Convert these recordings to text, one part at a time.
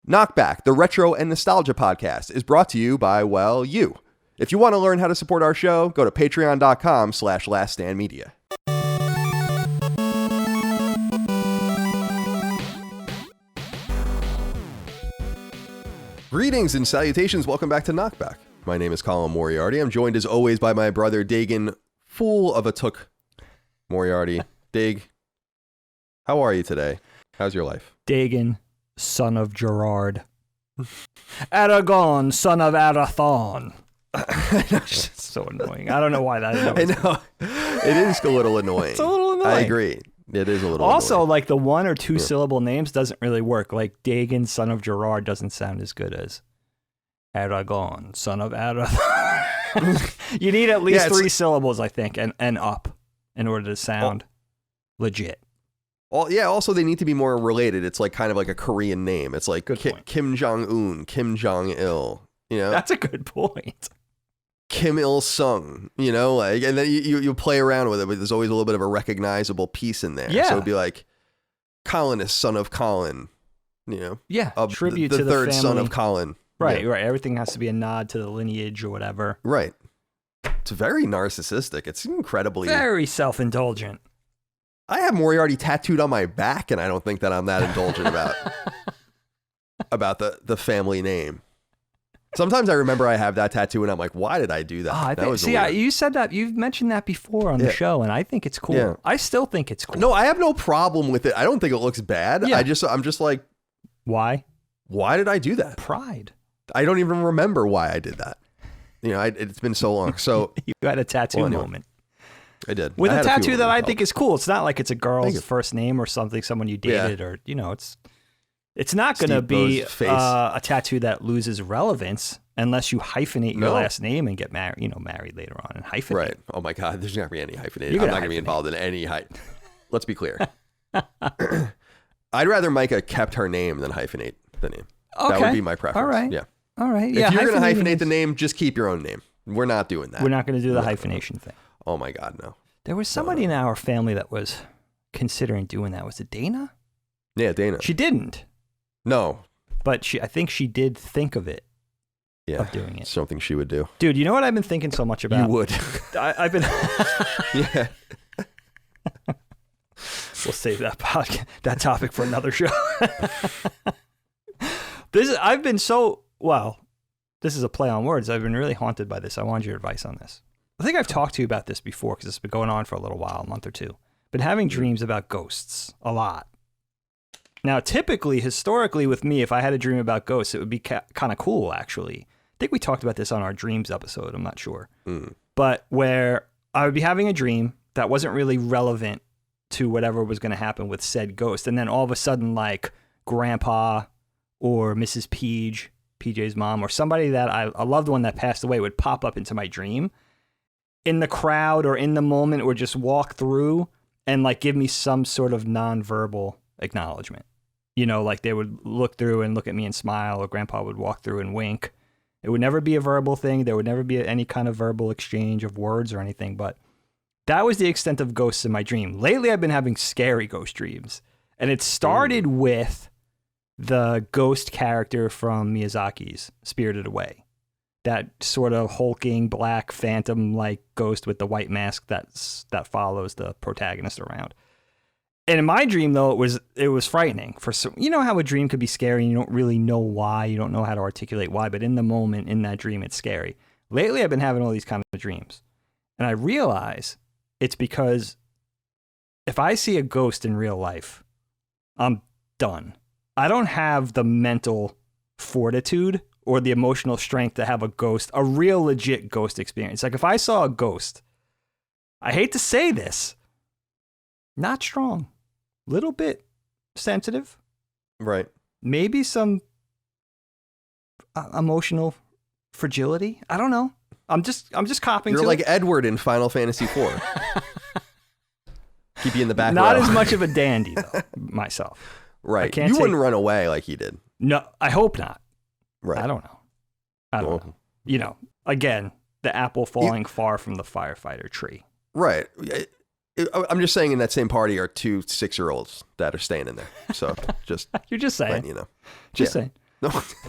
KnockBack, the retro and nostalgia podcast, is brought to you by, well, you. If you want to learn how to support our show, go to patreon.com/laststandmedia. Greetings and salutations. Welcome back to KnockBack. My name is Colin Moriarty. I'm joined as always by my brother Dagan, fool of a took Moriarty. Dig, how are you today? How's your life? Dagan, son of Gerard. Aragorn, son of Arathorn. So annoying. I don't know why that is. I know. It is a little annoying. It's a little annoying. I agree. It is a little also, annoying. like the one or two syllable names doesn't really work. Like Dagan, son of Gerard doesn't sound as good as Aragorn, son of Arathorn. You need at least three syllables, I think, and up in order to sound legit. Also they need to be more related. It's like kind of like a Korean name. It's like Kim Jong-un, Kim Jong-il, you know? That's a good point. Kim Il-sung, you know? Like, and then you play around with it, but there's always a little bit of a recognizable piece in there. Yeah. So it'd be like Colonist, son of Colin, you know? Yeah, tribute the to the third family. son of Colin. Right, yeah. right. Everything has to be a nod to the lineage or whatever. Right. It's very narcissistic. It's incredibly... Very self-indulgent. I have Moriarty tattooed on my back, and I don't think that I'm that indulgent about the family name. Sometimes I remember I have that tattoo, and I'm like, why did I do that? You said that. You've mentioned that before on the show, and I think it's cool. Yeah. I still think it's cool. No, I have no problem with it. I don't think it looks bad. Yeah. I'm just like, why? Why did I do that? Pride. I don't even remember why I did that. You know, it's been so long. So you had a tattoo moment. I did. With a tattoo that I think is cool. It's not like it's a girl's first name or something, someone you dated, or, you know, it's not going to be a tattoo that loses relevance unless you hyphenate your last name and get married later on and hyphenate. Right. Oh my God. There's not going to be any hyphenated. I'm not going to be involved in any Let's be clear. I'd rather Micah kept her name than hyphenate the name. Okay. That would be my preference. All right. Yeah. All right. If you're going to hyphenate the name, just keep your own name. We're not doing that. We're not going to do the hyphenation thing. Oh my God, no. There was somebody in our family that was considering doing that. Was it Dana? Yeah, Dana. She didn't. No. But I think she did think of it. Yeah. Of doing it. Something she would do. Dude, you know what I've been thinking so much about? You would. I've been... Yeah. We'll save that topic for another show. I've been so... Well, this is a play on words. I've been really haunted by this. I wanted your advice on this. I think I've talked to you about this before because it's been going on for a little while, a month or two. Been having dreams about ghosts a lot. Now, typically, historically with me, if I had a dream about ghosts, it would be kind of cool, actually. I think we talked about this on our dreams episode. I'm not sure. But where I would be having a dream that wasn't really relevant to whatever was going to happen with said ghost. And then all of a sudden, like Grandpa or Mrs. PJ's mom, or somebody that a loved one that passed away would pop up into my dream in the crowd or in the moment, or just walk through and like give me some sort of nonverbal acknowledgement. You know, like they would look through and look at me and smile, or Grandpa would walk through and wink. It would never be a verbal thing. There would never be any kind of verbal exchange of words or anything, but that was the extent of ghosts in my dream. Lately, I've been having scary ghost dreams, and it started with the ghost character from Miyazaki's Spirited Away. That sort of hulking black phantom-like ghost with the white mask that follows the protagonist around. And in my dream, though, it was frightening. You know how a dream could be scary and you don't really know why, you don't know how to articulate why, but in the moment, in that dream, it's scary. Lately, I've been having all these kind of dreams. And I realize it's because if I see a ghost in real life, I'm done. I don't have the mental fortitude or the emotional strength to have a real legit ghost experience. Like if I saw a ghost, I hate to say this, not strong, little bit sensitive. Right. Maybe some emotional fragility. I don't know. I'm just copping to it. You're like Edward in Final Fantasy IV. Keep you in the back Not row. as much of a dandy, though, myself. Right. You wouldn't run away like he did. No, I hope not. Right. I don't know. You know, again, the apple falling far from the firefighter tree. Right. I'm just saying in that same party are 2 6-year-olds that are staying in there. So just... You're just saying. You know. Just saying.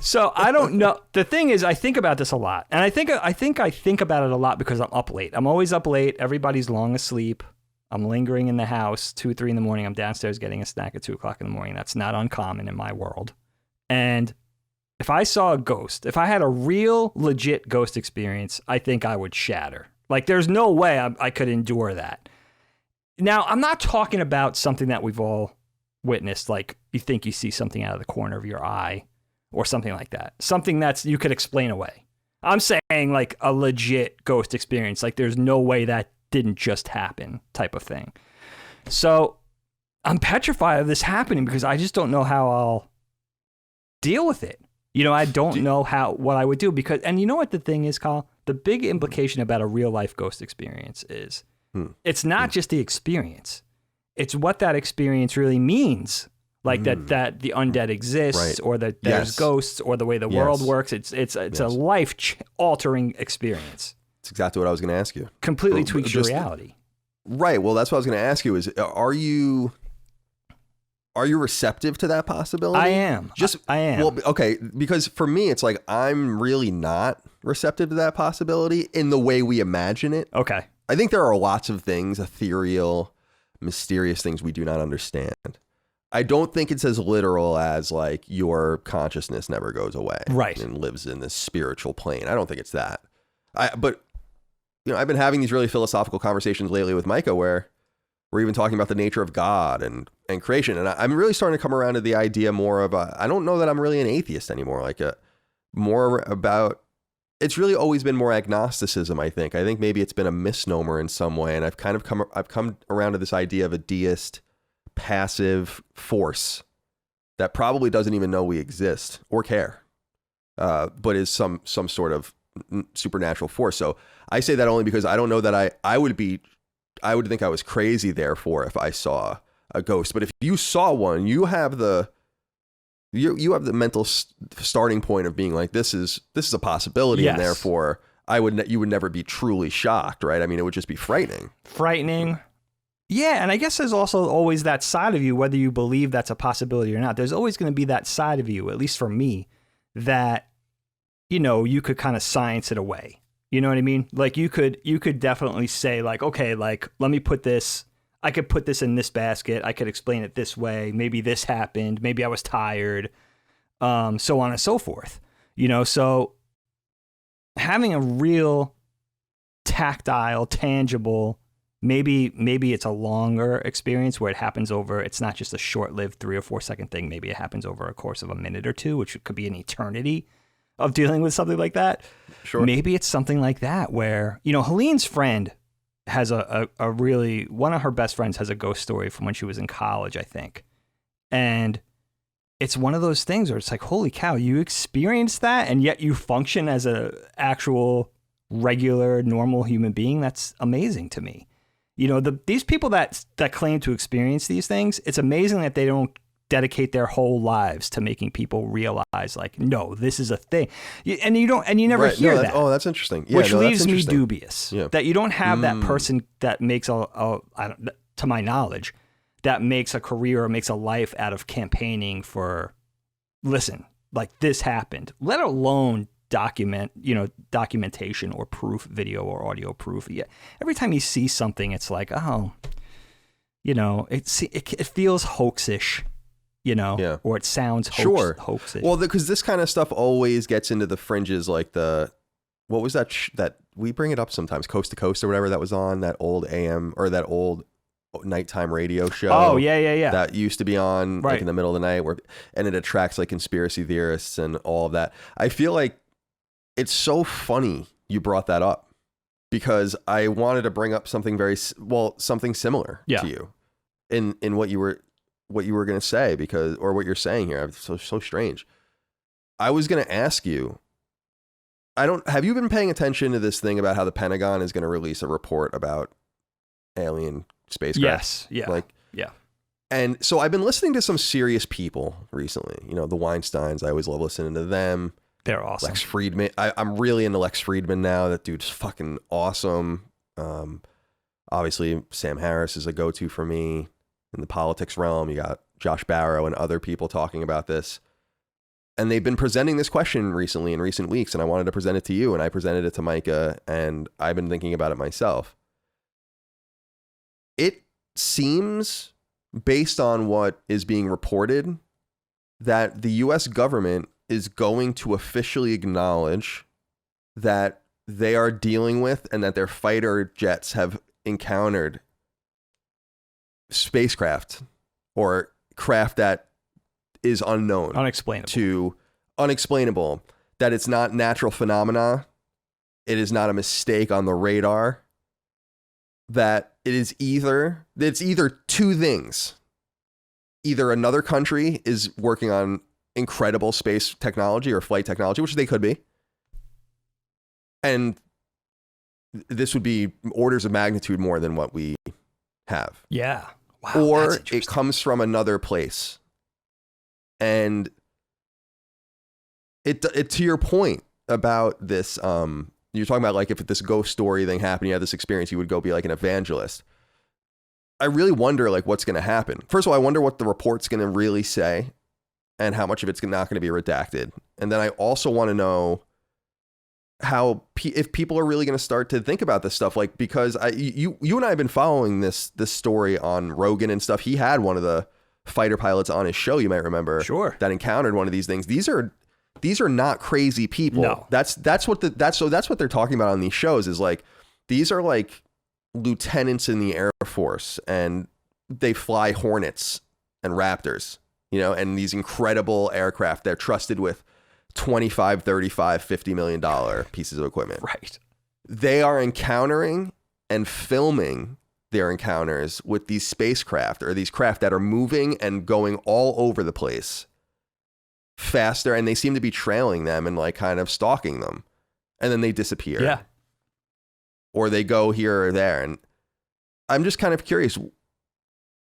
So I don't know. The thing is, I think about this a lot, and I think about it a lot because I'm up late. I'm always up late. Everybody's long asleep. I'm lingering in the house 2 or 3 in the morning. I'm downstairs getting a snack at 2 o'clock in the morning. That's not uncommon in my world. And if I saw a ghost, if I had a real legit ghost experience, I think I would shatter. Like there's no way I could endure that. Now, I'm not talking about something that we've all witnessed, like you think you see something out of the corner of your eye or something like that. Something that's you could explain away. I'm saying like a legit ghost experience. Like there's no way that didn't just happen type of thing. So I'm petrified of this happening because I just don't know how I'll deal with it. I don't know what I would do because, and you know what the thing is, Kyle? The big implication about a real life ghost experience is it's not just the experience. It's what that experience really means. Like that the undead exists or that there's ghosts or the way the world works. It's a life-altering experience. That's exactly what I was going to ask you. Completely tweaks your reality. Right. Well, that's what I was going to ask you is, are you receptive to that possibility? I am. I am. Well, okay. Because for me, it's like, I'm really not receptive to that possibility in the way we imagine it. Okay. I think there are lots of things, ethereal, mysterious things we do not understand. I don't think it's as literal as like your consciousness never goes away. Right. And lives in this spiritual plane. I don't think it's that. But I've been having these really philosophical conversations lately with Micah where we're even talking about the nature of God and creation. And I'm really starting to come around to the idea more of I don't know that I'm really an atheist anymore. Like more about, it's really always been more agnosticism, I think. I think maybe it's been a misnomer in some way. And I've come around to this idea of a deist, passive force that probably doesn't even know we exist or care, but is some sort of supernatural force. So I say that only because I don't know that I would think I was crazy, therefore, if I saw a ghost. But if you saw one, you have the mental starting point of being like, this is a possibility. Yes. And therefore you would never be truly shocked, right? I mean, it would just be frightening. Yeah. And I guess there's also always that side of you, whether you believe that's a possibility or not, there's always going to be that side of you, at least for me, that, you could kind of science it away. You know what I mean? Like you could definitely say like, okay, like let me I could put this in this basket. I could explain it this way. Maybe this happened. Maybe I was tired. So on and so forth. So having a real tactile, tangible, maybe it's a longer experience where it happens over, it's not just a short-lived 3 or 4 second thing. Maybe it happens over a course of a minute or two, which could be an eternity of dealing with something like that. Sure. Maybe it's something like that where, Helene's friend has one of her best friends has a ghost story from when she was in college, I think. And it's one of those things where it's like, holy cow, you experienced that and yet you function as a actual regular, normal human being. That's amazing to me. These people that claim to experience these things, it's amazing that they don't dedicate their whole lives to making people realize like, no, this is a thing. And you never hear that. Oh, that's interesting. Yeah, which leaves me dubious that you don't have that person that makes to my knowledge, that makes a career or makes a life out of campaigning for, listen, like this happened, let alone documentation or proof, video or audio proof. Yeah. Every time you see something, it's like, oh, it feels hoaxish. Or it sounds hoaxish. Well, because this kind of stuff always gets into the fringes, like what was that that we bring it up sometimes, Coast to Coast or whatever that was on that old AM or that old nighttime radio show. Oh, yeah. That used to be on like in the middle of the night and it attracts like conspiracy theorists and all of that. I feel like it's so funny you brought that up because I wanted to bring up something something similar to you in what you were going to say or what you're saying here. It's so strange. I was going to ask you, have you been paying attention to this thing about how the Pentagon is going to release a report about alien spacecraft? Yes. Yeah. Yeah. And so I've been listening to some serious people recently, the Weinsteins. I always love listening to them. They're awesome. Lex Friedman. I'm really into Lex Friedman now. That dude's fucking awesome. Obviously Sam Harris is a go-to for me. In the politics realm, you got Josh Barrow and other people talking about this. And they've been presenting this question recently in recent weeks, and I wanted to present it to you, and I presented it to Micah, and I've been thinking about it myself. It seems, based on what is being reported, that the U.S. government is going to officially acknowledge that they are dealing with and that their fighter jets have encountered spacecraft or craft that is unknown, unexplainable, that it's not natural phenomena, it is not a mistake on the radar, that it's either two things. Either another country is working on incredible space technology or flight technology, which they could be, and this would be orders of magnitude more than what we have. Yeah. Wow. Or it comes from another place. And it to your point about this, you're talking about like if this ghost story thing happened, you had this experience, you would go be like an evangelist. I really wonder like what's going to happen. First of all, I wonder what the report's going to really say and how much of it's not going to be redacted. And then I also want to know how if people are really going to start to think about this stuff, like because you and I have been following this story on Rogan and stuff. He had one of the fighter pilots on his show, you might remember, sure, that encountered one of these things. These are not crazy people. No. That's what they're talking about on these shows is like these are like lieutenants in the Air Force and they fly Hornets and Raptors, you know, and these incredible aircraft. They're trusted with $25, $35, $50 million pieces of equipment. Right. They are encountering and filming their encounters with these spacecraft or these craft that are moving and going all over the place faster, and they seem to be trailing them and like kind of stalking them, and then they disappear. Yeah. Or they go here or there. And I'm just kind of curious,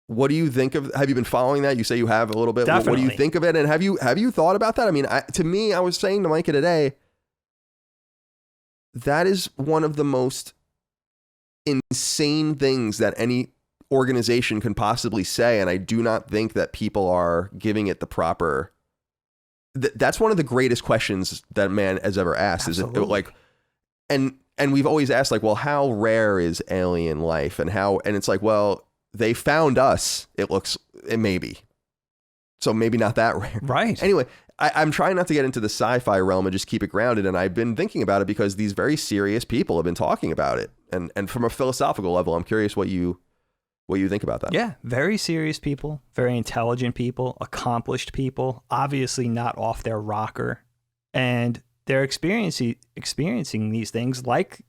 what do you think of, have you been following that? You say you have a little bit. Definitely. What do you think of it? And have you thought about that? I mean, to me, I was saying to Micah today, that is one of the most insane things that any organization can possibly say. And I do not think that people are giving it the proper, that's one of the greatest questions that man has ever asked. Absolutely. Is it like, and we've always asked like, well, how rare is alien life and it's like, well, they found us. It may be. So maybe not that rare. Right. Anyway, I'm trying not to get into the sci-fi realm and just keep it grounded. And I've been thinking about it because these very serious people have been talking about it. And from a philosophical level, I'm curious what you think about that. Yeah. Very serious people, very intelligent people, accomplished people, obviously not off their rocker. And they're experiencing these things like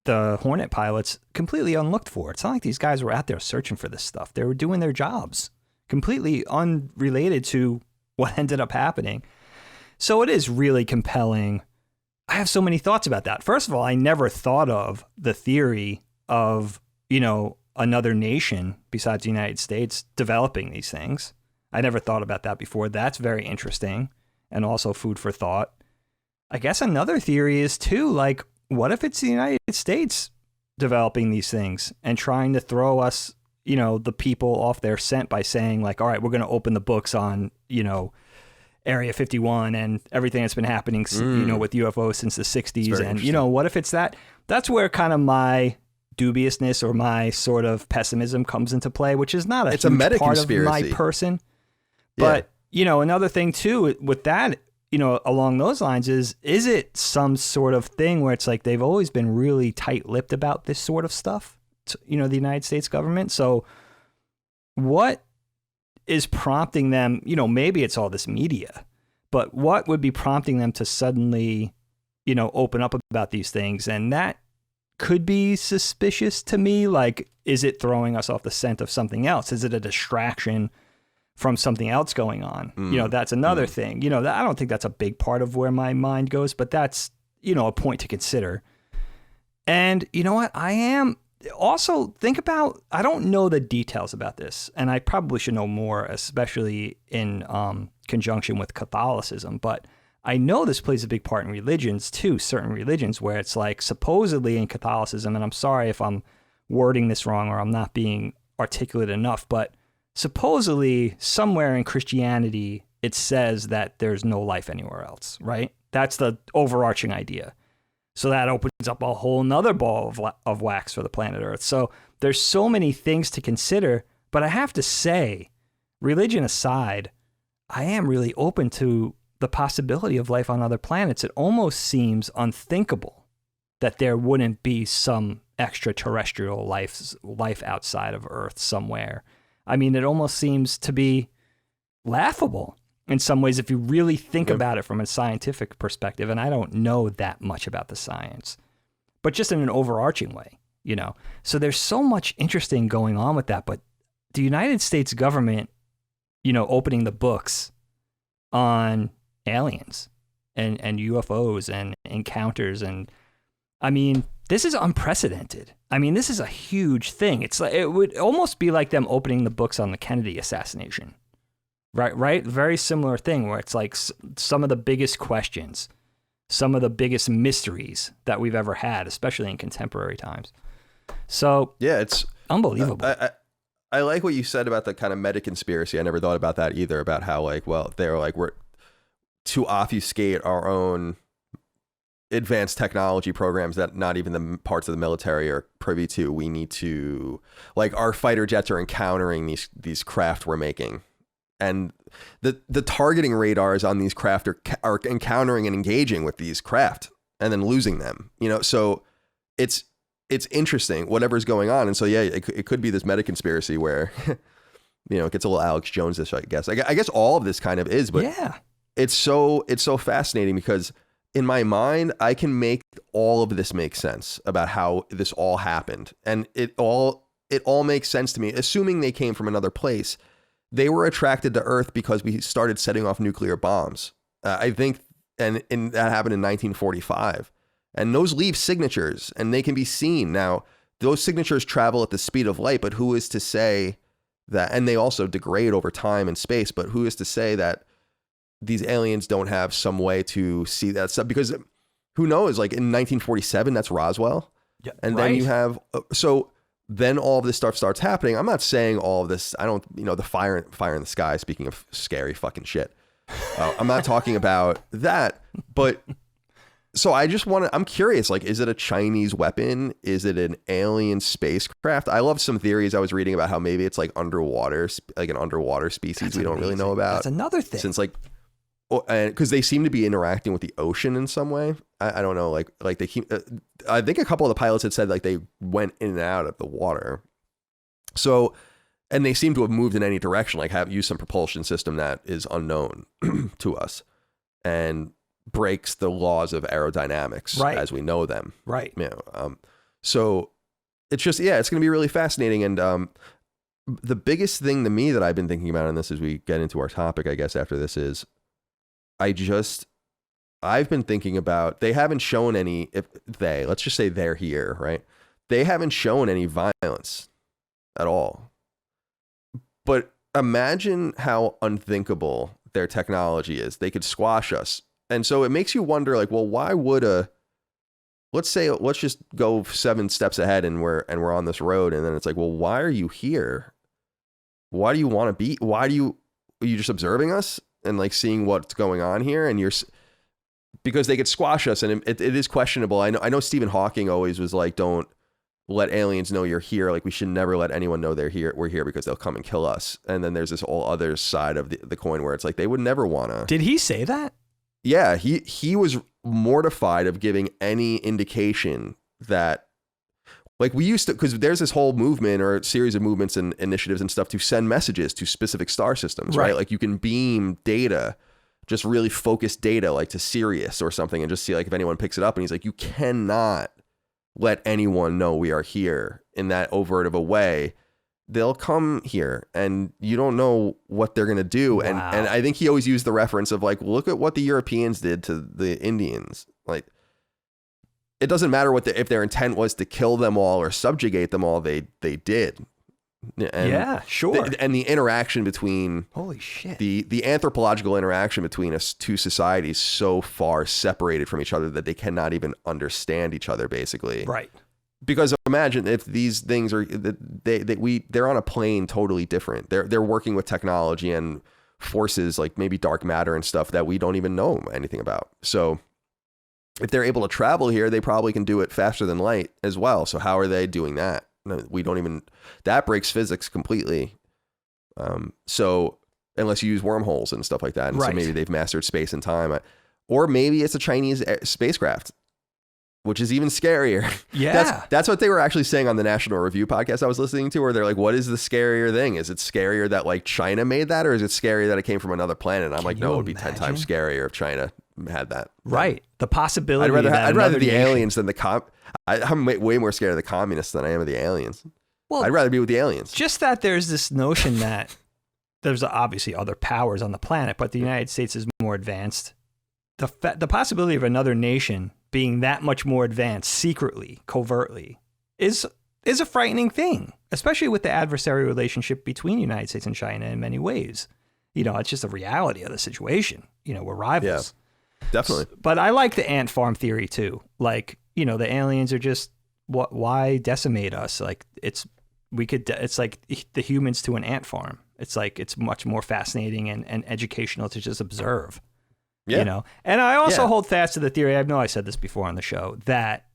the Hornet pilots completely unlooked for. It's not like these guys were out there searching for this stuff. They were doing their jobs completely unrelated to what ended up happening. So it is really compelling. I have so many thoughts about that. First of all, I never thought of the theory of, you know, another nation besides the United States developing these things. I never thought about that before. That's very interesting and also food for thought. I guess another theory is too, like, what if it's the United States developing these things and trying to throw us, you know, the people off their scent by saying like, all right, we're going to open the books on, you know, Area 51 and everything that's been happening, you know, with UFOs since the 60s. And, you know, what if it's that? That's where kind of my dubiousness or my sort of pessimism comes into play, which is not it's a meta part conspiracy of my person. But, you know, another thing too with that, you know, along those lines is it some sort of thing where it's like they've always been really tight-lipped about this sort of stuff, you know, the United States government. So what is prompting them, you know, maybe it's all this media, but what would be prompting them to suddenly, you know, open up about these things? And that could be suspicious to me. Like, is it throwing us off the scent of something else? Is it a distraction from something else going on? You know, that's another thing. You know, I don't think that's a big part of where my mind goes, but that's, you know, a point to consider. And you know what? I am also think about, I don't know the details about this, and I probably should know more, especially in conjunction with Catholicism, but I know this plays a big part in religions too, certain religions where it's like supposedly in Catholicism, and I'm sorry if I'm wording this wrong or I'm not being articulate enough, but supposedly somewhere in Christianity, it says that there's no life anywhere else, right? That's the overarching idea. So that opens up a whole nother ball of wax for the planet Earth. So there's so many things to consider, but I have to say, religion aside, I am really open to the possibility of life on other planets. It almost seems unthinkable that there wouldn't be some extraterrestrial life outside of Earth somewhere. I mean, it almost seems to be laughable in some ways if you really think about it from a scientific perspective. And I don't know that much about the science, but just in an overarching way, you know. So there's so much interesting going on with that. But the United States government, you know, opening the books on aliens and UFOs and encounters, and I mean, this is unprecedented. I mean, this is a huge thing. It's like, it would almost be like them opening the books on the Kennedy assassination. Right? Very similar thing where it's like some of the biggest questions, some of the biggest mysteries that we've ever had, especially in contemporary times. So yeah, it's unbelievable. I like what you said about the kind of meta conspiracy. I never thought about that either, about how like, well, they're like, we're to obfuscate our own advanced technology programs that not even the parts of the military are privy to. We need to, like, our fighter jets are encountering these craft we're making. And the targeting radars on these craft are encountering and engaging with these craft and then losing them, you know? So it's interesting, whatever's going on. And so, yeah, it could be this meta conspiracy where, you know, it gets a little Alex Jones-ish, I guess. I guess all of this kind of is, but yeah, it's so fascinating because in my mind, I can make all of this make sense about how this all happened. And it all makes sense to me, assuming they came from another place. They were attracted to Earth because we started setting off nuclear bombs. I think, and that happened in 1945. And those leave signatures, and they can be seen. Now, those signatures travel at the speed of light, but who is to say that, and they also degrade over time and space, but who is to say that these aliens don't have some way to see that stuff? Because who knows, like in 1947, that's Roswell. Yeah, and right. then you have, so then all of this stuff starts happening. I'm not saying all of this, I don't, you know, the fire in the sky, speaking of scary fucking shit. I'm not talking about that, but so I just I'm curious, like, is it a Chinese weapon? Is it an alien spacecraft? I love some theories I was reading about how maybe it's like underwater, like an underwater species we don't really know about. That's another thing. Since like, because they seem to be interacting with the ocean in some way. I don't know, like they keep, I think a couple of the pilots had said like they went in and out of the water. So, and they seem to have moved in any direction, like use some propulsion system that is unknown to us and breaks the laws of aerodynamics as we know them. Right. You know, so it's just, yeah, it's going to be really fascinating. And the biggest thing to me that I've been thinking about in this as we get into our topic, I guess, after this is I've been thinking about, they haven't shown any, let's just say they're here, right? They haven't shown any violence at all. But imagine how unthinkable their technology is. They could squash us. And so it makes you wonder, like, well, why would let's just go 7 steps ahead and we're on this road. And then it's like, well, why are you here? Why do you want to be? Are you just observing us and like seeing what's going on here? And because they could squash us, and it is questionable. I know Stephen Hawking always was like, don't let aliens know you're here. Like, we should never let anyone know we're here because they'll come and kill us. And then there's this whole other side of the coin where it's like, they would never want to. Did he say that? Yeah, he was mortified of giving any indication that, like, we used to, because there's this whole movement or series of movements and initiatives and stuff to send messages to specific star systems, right? Like, you can beam data, just really focused data, like to Sirius or something, and just see like if anyone picks it up. And he's like, you cannot let anyone know we are here in that overt of a way. They'll come here and you don't know what they're going to do. Wow. And I think he always used the reference of like, look at what the Europeans did to the Indians. Like, it doesn't matter if their intent was to kill them all or subjugate them all, they did. And yeah, sure. And the interaction between, holy shit, the anthropological interaction between us two societies so far separated from each other that they cannot even understand each other, basically. Right. Because imagine if these things are they're on a plane totally different. They're working with technology and forces like maybe dark matter and stuff that we don't even know anything about. So if they're able to travel here, they probably can do it faster than light as well. So how are they doing that? No, we don't even, that breaks physics completely. So unless you use wormholes and stuff like that. And so maybe they've mastered space and time, or maybe it's a Chinese spacecraft, which is even scarier. Yeah. That's what they were actually saying on the National Review podcast I was listening to, where they're like, what is the scarier thing? Is it scarier that like China made that, or is it scarier that it came from another planet? And I'm like, no, it would be 10 times scarier if China had that. Right. The possibility. I'd rather the aliens than I'm way more scared of the communists than I am of the aliens. Well, I'd rather be with the aliens. Just that there's this notion that there's obviously other powers on the planet, but the United States is more advanced. The possibility of another nation being that much more advanced secretly, covertly, is a frightening thing, especially with the adversarial relationship between the United States and China in many ways. It's just a reality of the situation. We're rivals. Yeah, definitely. But I like the ant farm theory too. Like, the aliens are just, why decimate us? Like, it's like the humans to an ant farm. It's like, it's much more fascinating and educational to just observe. Yeah. And I also hold fast to the theory, I know I said this before on the show, that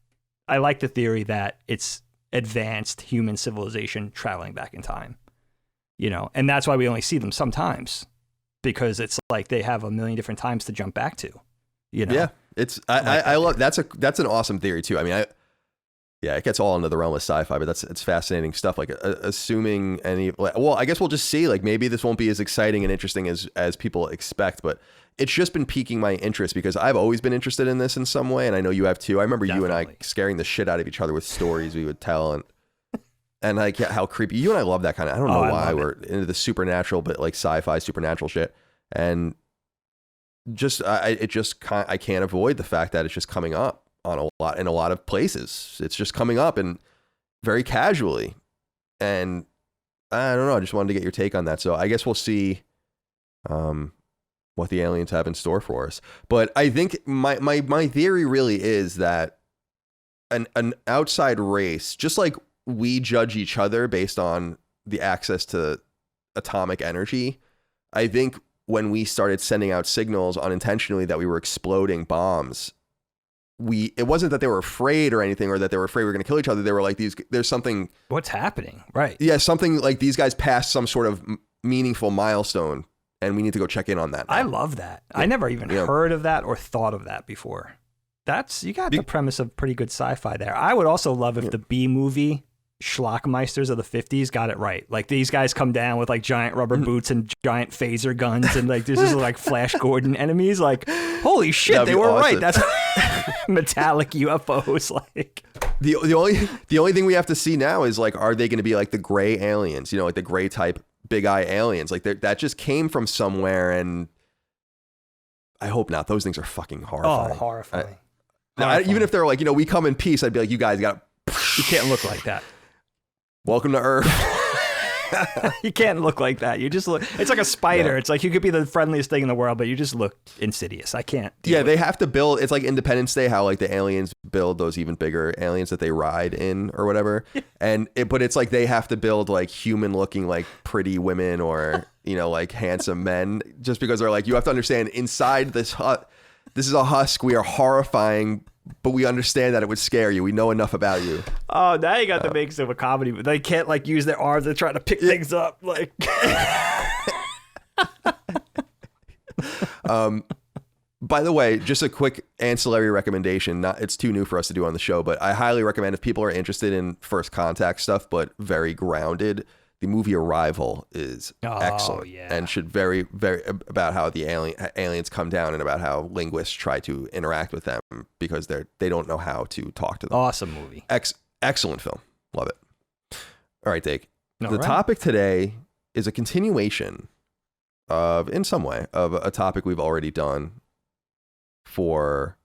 I like the theory that it's advanced human civilization traveling back in time, and that's why we only see them sometimes, because it's like they have a million different times to jump back to, Yeah, I love, that's an awesome theory too. I mean, it gets all into the realm of sci-fi, but it's fascinating stuff. Like assuming I guess we'll just see, like maybe this won't be as exciting and interesting as people expect, but it's just been piquing my interest because I've always been interested in this in some way. And I know you have too. I remember you and I scaring the shit out of each other with stories we would tell and like how creepy. You and I love that kind of, I don't know why we're into the supernatural, but like sci-fi supernatural shit. And just, I can't avoid the fact that it's just coming up in a lot of places. It's just coming up and very casually. And I don't know. I just wanted to get your take on that. So I guess we'll see what the aliens have in store for us. But I think my theory really is that an outside race, just like we judge each other based on the access to atomic energy, I think when we started sending out signals unintentionally that we were exploding bombs, it wasn't that they were afraid or anything, or that they were afraid we were going to kill each other. They were like, there's something. What's happening? Right. Yeah. Something like these guys passed some sort of meaningful milestone and we need to go check in on that now. I love that. Yeah. I never even heard of that or thought of that before. You got the premise of pretty good sci-fi there. I would also love if the B movie Schlockmeisters of the 50s got it right. Like these guys come down with like giant rubber boots and giant phaser guns and like this is like Flash Gordon enemies. Like, holy shit, they were awesome. Right. That's metallic UFOs. Like the only thing we have to see now is like, are they going to be like the gray aliens? Like the gray type big eye aliens? Like that just came from somewhere, and I hope not. Those things are fucking horrifying. Oh, horrifying. Even if they're like, we come in peace, I'd be like, you guys got. You can't look like that. Welcome to Earth. You can't look like that. You just look. It's like a spider. Yeah. It's like you could be the friendliest thing in the world, but you just look insidious. I can't. They have to build. It's like Independence Day, how like the aliens build those even bigger aliens that they ride in or whatever. But it's like they have to build like human looking like pretty women or like handsome men, just because they're like, you have to understand inside this is a husk. We are horrifying. But we understand that it would scare you. We know enough about you. Oh, now you got the makes of a comedy. They can't like use their arms. They're trying to pick things up. Like, by the way, just a quick ancillary recommendation. It's too new for us to do on the show, but I highly recommend if people are interested in first contact stuff, but very grounded. The movie Arrival is excellent and should very, very about how the aliens come down and about how linguists try to interact with them because they don't know how to talk to them. Awesome movie. Excellent film. Love it. All right, Dake. The topic today is a continuation in some way, of a topic we've already done for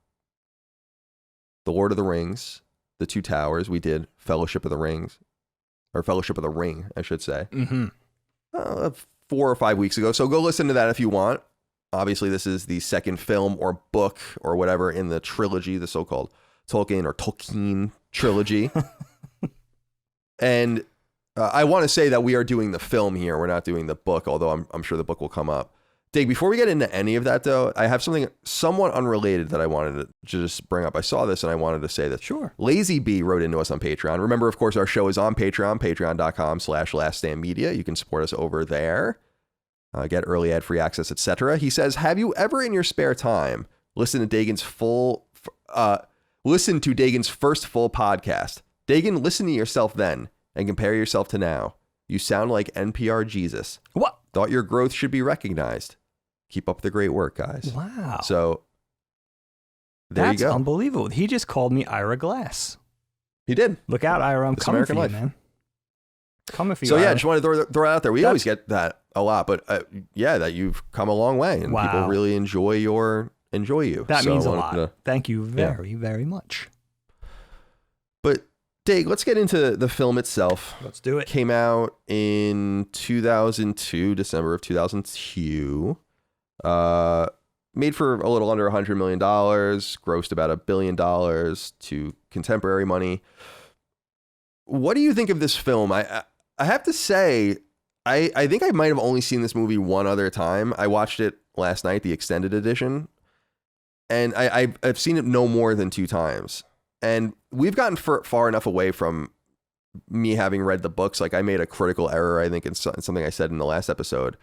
The Lord of the Rings, The Two Towers. We did Fellowship of the Rings. Or Fellowship of the Ring, I should say. 4 or 5 weeks ago. So go listen to that if you want. Obviously, this is the second film or book or whatever in the trilogy, the so-called Tolkien trilogy. And I want to say that we are doing the film here. We're not doing the book, although I'm sure the book will come up. Dig, before we get into any of that, though, I have something somewhat unrelated that I wanted to just bring up. I saw this and I wanted to say this. Sure. Lazy B wrote into us on Patreon. Remember, of course, our show is on Patreon, patreon.com/laststandmedia. You can support us over there, get early ad-free access, etc. He says, have you ever in your spare time listened to Dagan's first full podcast? Dagan, listen to yourself then and compare yourself to now. You sound like NPR Jesus. What? Thought your growth should be recognized. Keep up the great work, guys. Wow. So there That's you go. Unbelievable. He just called me Ira Glass. He did. Look out, Ira. I'm It's coming American for life. you, man. Coming for you, So yeah, Ira. just wanted to throw it out there. We always get that a lot, but yeah, that you've come a long way and Wow. people really enjoy you. That So means I a wanted lot. to- Thank you very, very much. But Dave, let's get into the film itself. Let's do it. Came out in 2002, December of 2002. Made for a little under $100 million, grossed about $1 billion to contemporary money. What do you think of this film? I have to say, I think I might have only seen this movie one other time. I watched it last night, the extended edition, and I've seen it no more than 2 times. And we've gotten far enough away from me having read the books. Like I made a critical error, I think, in something I said in the last episode,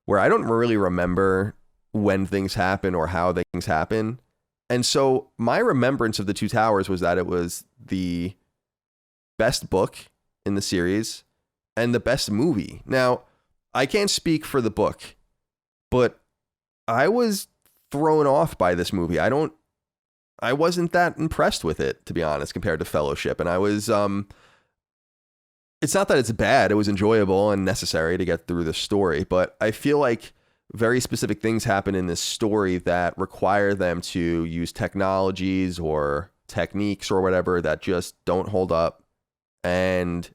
where I don't really remember when things happen or how things happen. And so my remembrance of The Two Towers was that it was the best book in the series and the best movie. Now, I can't speak for the book, but I was thrown off by this movie. I wasn't that impressed with it, to be honest, compared to Fellowship. And I was, it's not that it's bad. It was enjoyable and necessary to get through the story, but I feel like very specific things happen in this story that require them to use technologies or techniques or whatever that just don't hold up. And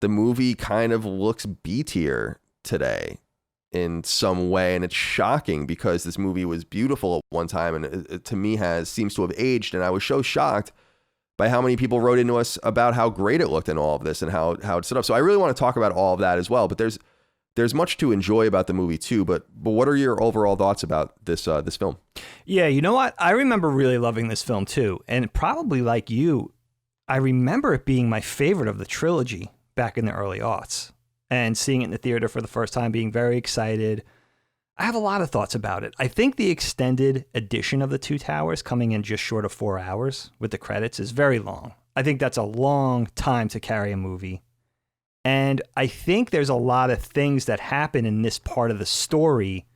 the movie kind of looks B tier today in some way, and it's shocking because this movie was beautiful at one time and it to me seems to have aged, and I was so shocked by how many people wrote into us about how great it looked in all of this and how it's set up. So I really want to talk about all of that as well, but there's much to enjoy about the movie too, but what are your overall thoughts about this film? Yeah, you know what? I remember really loving this film too, and probably like you, I remember it being my favorite of the trilogy back in the early aughts. And seeing it in the theater for the first time, being very excited. I have a lot of thoughts about it. I think the extended edition of The Two Towers, coming in just short of 4 hours with the credits, is very long. I think that's a long time to carry a movie. And I think there's a lot of things that happen in this part of the story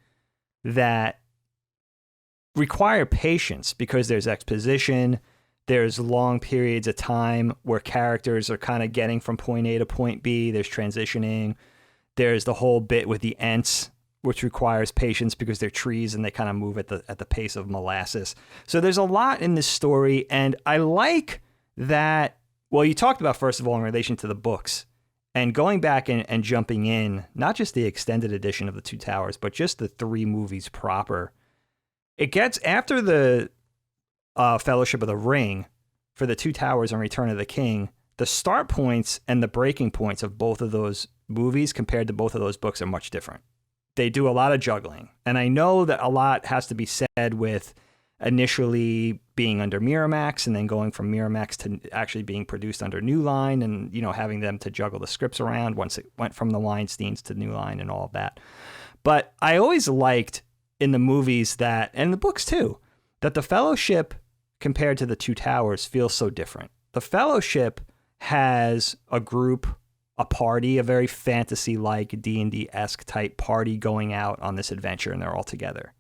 that require patience because there's exposition. There's long periods of time where characters are kind of getting from point A to point B. There's transitioning. There's the whole bit with the Ents, which requires patience because they're trees and they kind of move at the pace of molasses. So there's a lot in this story, and I like that. Well, you talked about, first of all, in relation to the books, and going back and jumping in, not just the extended edition of The Two Towers, but just the 3 movies proper. It gets, after the Fellowship of the Ring, for The Two Towers and Return of the King, the start points and the breaking points of both of those movies compared to both of those books are much different. They do a lot of juggling. And I know that a lot has to be said with initially being under Miramax and then going from Miramax to actually being produced under New Line and, you know, having them to juggle the scripts around once it went from the Weinsteins to New Line and all of that. But I always liked in the movies that, and the books too, that the Fellowship compared to The Two Towers feels so different. The Fellowship has a group, a party, a very fantasy-like D&D-esque type party going out on this adventure, and they're all together.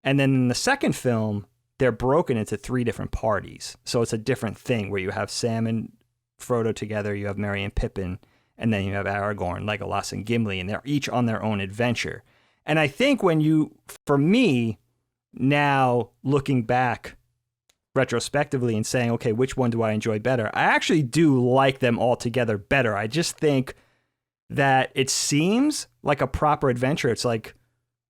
And then in the second film, they're broken into 3 different parties. So it's a different thing where you have Sam and Frodo together, you have Merry and Pippin, and then you have Aragorn, Legolas, and Gimli, and they're each on their own adventure. And I think for me, now looking back retrospectively and saying, okay, which one do I enjoy better? I actually do like them all together better. I just think that it seems like a proper adventure. It's like,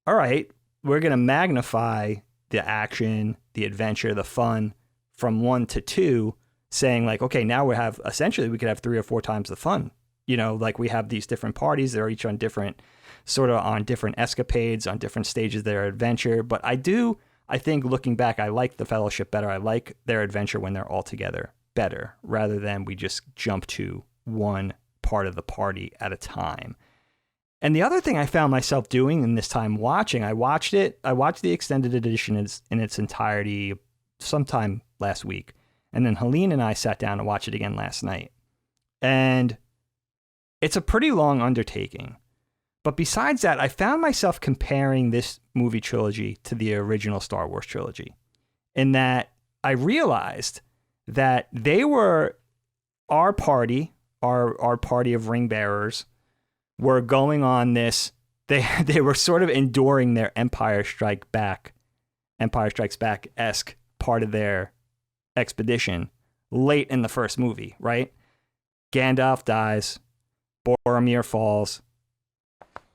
all right, we're going to magnify the action, the adventure, the fun from 1 to 2, saying like, okay, now we could have 3 or 4 times the fun Like we have these different parties. They're each on different escapades, on different stages of their adventure. But I think looking back, I like the Fellowship better. I like their adventure when they're all together better, rather than we just jump to one part of the party at a time. And the other thing I found myself doing in this time watching, I watched the extended edition in its entirety sometime last week. And then Helene and I sat down and watched it again last night. And it's a pretty long undertaking. But besides that, I found myself comparing this movie trilogy to the original Star Wars trilogy, in that I realized that they were our party of ring bearers were going on this. They were sort of enduring their Empire Strikes Back-esque part of their expedition late in the first movie, right? Gandalf dies, Boromir falls,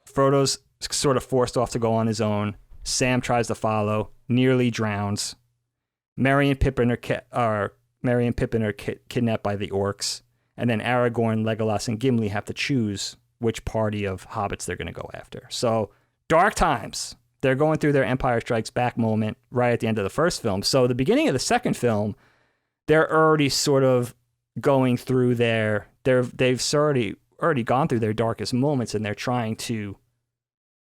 Frodo's sort of forced off to go on his own. Sam tries to follow, nearly drowns. Merry and Pippin are kidnapped by the orcs, and then Aragorn, Legolas, and Gimli have to choose which party of hobbits they're going to go after. So, dark times. They're going through their Empire Strikes Back moment right at the end of the first film. So, the beginning of the second film, they're already sort of going through they've already gone through their darkest moments, and they're trying to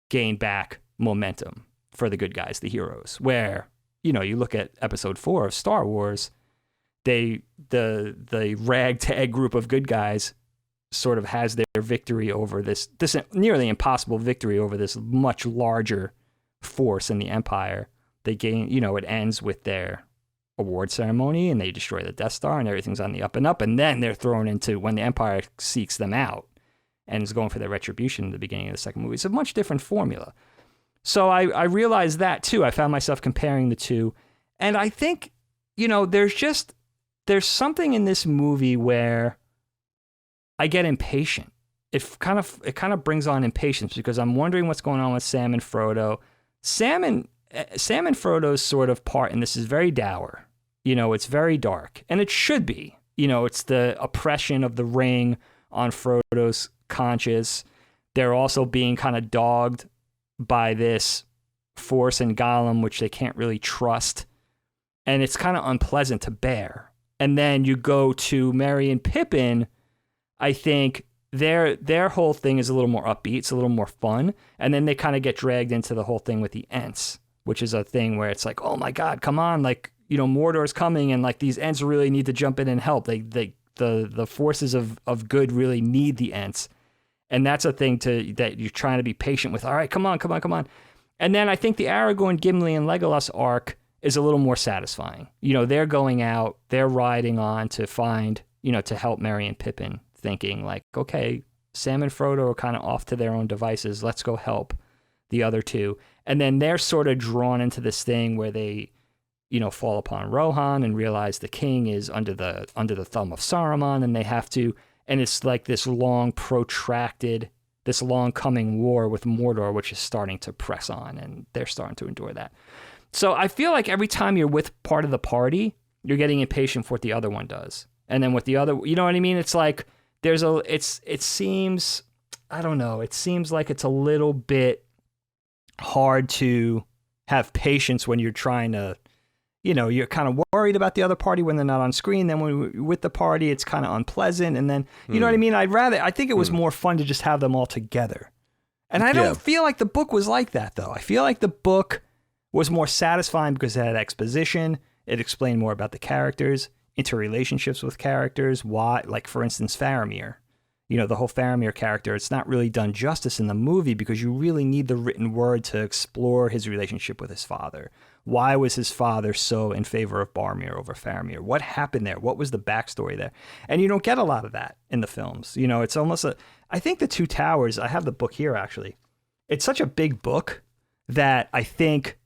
gain back momentum for the good guys, the heroes. Where, you look at episode 4 of Star Wars, the ragtag group of good guys sort of has their victory over this nearly impossible victory over this much larger force in the Empire. They gain, it ends with their award ceremony, and they destroy the Death Star, and everything's on the up and up, and then they're thrown into when the Empire seeks them out and is going for their retribution in the beginning of the second movie. It's a much different formula. So I realized that too. I found myself comparing the two, and I think, there's something in this movie where I get impatient. It kind of brings on impatience, because I'm wondering what's going on with Sam and Frodo. Sam and Frodo's sort of part in this is very dour. It's very dark, and it should be. It's the oppression of the ring on Frodo's conscience. They're also being kind of dogged by this force in Gollum, which they can't really trust, and it's kind of unpleasant to bear. And then you go to Merry and Pippin. I think their whole thing is a little more upbeat, it's a little more fun, and then they kind of get dragged into the whole thing with the Ents, which is a thing where it's like, oh my God, come on, like, Mordor's coming, and like these Ents really need to jump in and help. The forces of good really need the Ents, and that's a thing that you're trying to be patient with. All right, come on. And then I think the Aragorn, Gimli, and Legolas arc is a little more satisfying. They're going out, they're riding on to find, to help Merry and Pippin, thinking like, okay, Sam and Frodo are kind of off to their own devices. Let's go help the other two. And then they're sort of drawn into this thing where they, fall upon Rohan and realize the king is under the thumb of Saruman, and they have to, and it's like this long coming war with Mordor, which is starting to press on, and they're starting to endure that. So I feel like every time you're with part of the party, you're getting impatient for what the other one does. And then with the other, you know what I mean? It's like it seems like it's a little bit hard to have patience when you're trying to, you're kind of worried about the other party when they're not on screen. Then when we're with the party, it's kind of unpleasant. And then, you know what I mean? I think it was more fun to just have them all together. And I don't feel like the book was like that, though. I feel like the book was more satisfying because it had exposition. It explained more about the characters, interrelationships with characters. Why, like, for instance, Faramir. The whole Faramir character, it's not really done justice in the movie because you really need the written word to explore his relationship with his father. Why was his father so in favor of Boromir over Faramir? What happened there? What was the backstory there? And you don't get a lot of that in the films. It's almost I think The Two Towers, I have the book here actually. It's such a big book that I think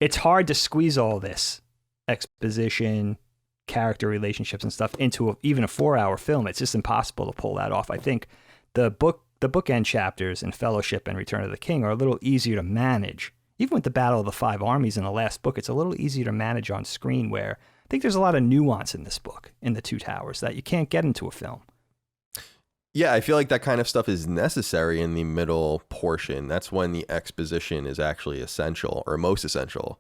it's hard to squeeze all this exposition, character relationships and stuff into even a 4-hour film. It's just impossible to pull that off. I think the bookend chapters in Fellowship and Return of the King are a little easier to manage. Even with the Battle of the Five Armies in the last book, it's a little easier to manage on screen, where I think there's a lot of nuance in this book, in The Two Towers, that you can't get into a film. Yeah, I feel like that kind of stuff is necessary in the middle portion. That's when the exposition is actually essential or most essential,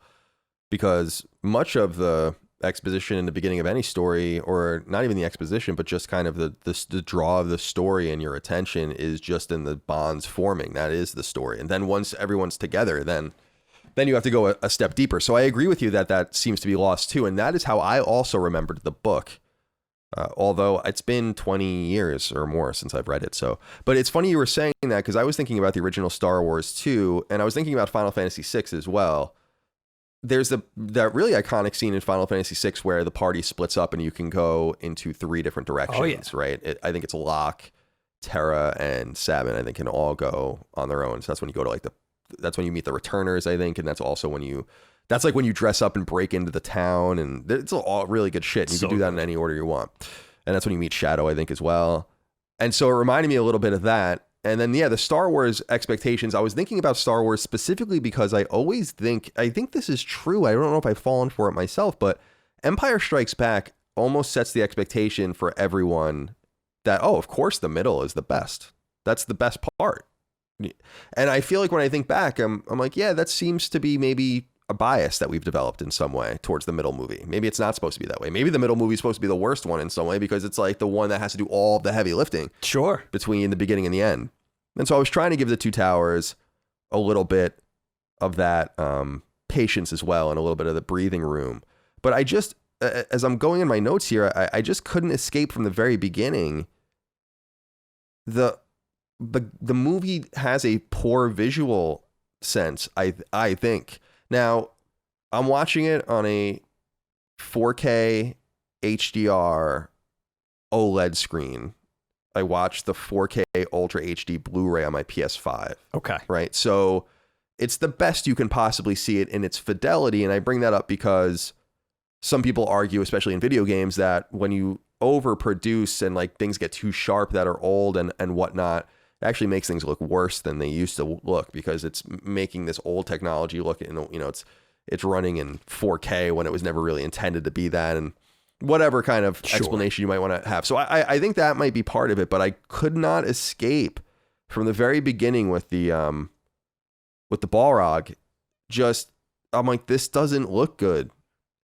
because much of the exposition in the beginning of any story, or not even the exposition, but just kind of the draw of the story and your attention is just in the bonds forming. That is the story. And then once everyone's together, then you have to go a step deeper. So I agree with you that seems to be lost too. And that is how I also remembered the book. Although it's been 20 years or more since I've read it. So, but it's funny you were saying that, because I was thinking about the original Star Wars too, and I was thinking about Final Fantasy VI as well. There's that really iconic scene in Final Fantasy VI where the party splits up and you can go into 3 different directions, right? I think it's Locke, Terra, and Sabin, I think, can all go on their own. So that's when you go to that's when you meet the returners, I think, and that's also when that's like when you dress up and break into the town, and it's all really good shit. You can do that in any order you want. And that's when you meet Shadow, I think, as well. And so it reminded me a little bit of that. And then, the Star Wars expectations, I was thinking about Star Wars specifically because I think this is true. I don't know if I've fallen for it myself, but Empire Strikes Back almost sets the expectation for everyone that, oh, of course the middle is the best. That's the best part. And I feel like when I think back, I'm like, yeah, that seems to be maybe a bias that we've developed in some way towards the middle movie. Maybe it's not supposed to be that way. Maybe the middle movie is supposed to be the worst one in some way because it's like the one that has to do all the heavy lifting. Sure. Between the beginning and the end. And so I was trying to give the Two Towers a little bit of that patience as well, and a little bit of the breathing room. But I just, as I'm going in my notes here, I just couldn't escape from the very beginning. The movie has a poor visual sense, I think. Now, I'm watching it on a 4K HDR OLED screen. I watched the 4K Ultra HD Blu-ray on my PS5. Okay. Right? So it's the best you can possibly see it in its fidelity. And I bring that up because some people argue, especially in video games, that when you overproduce and like things get too sharp that are old and whatnot, it actually makes things look worse than they used to look, because it's making this old technology look, it's running in 4K when it was never really intended to be that, and whatever kind of explanation you might want to have. So I think that might be part of it, but I could not escape from the very beginning with the balrog. Just, I'm like, this doesn't look good.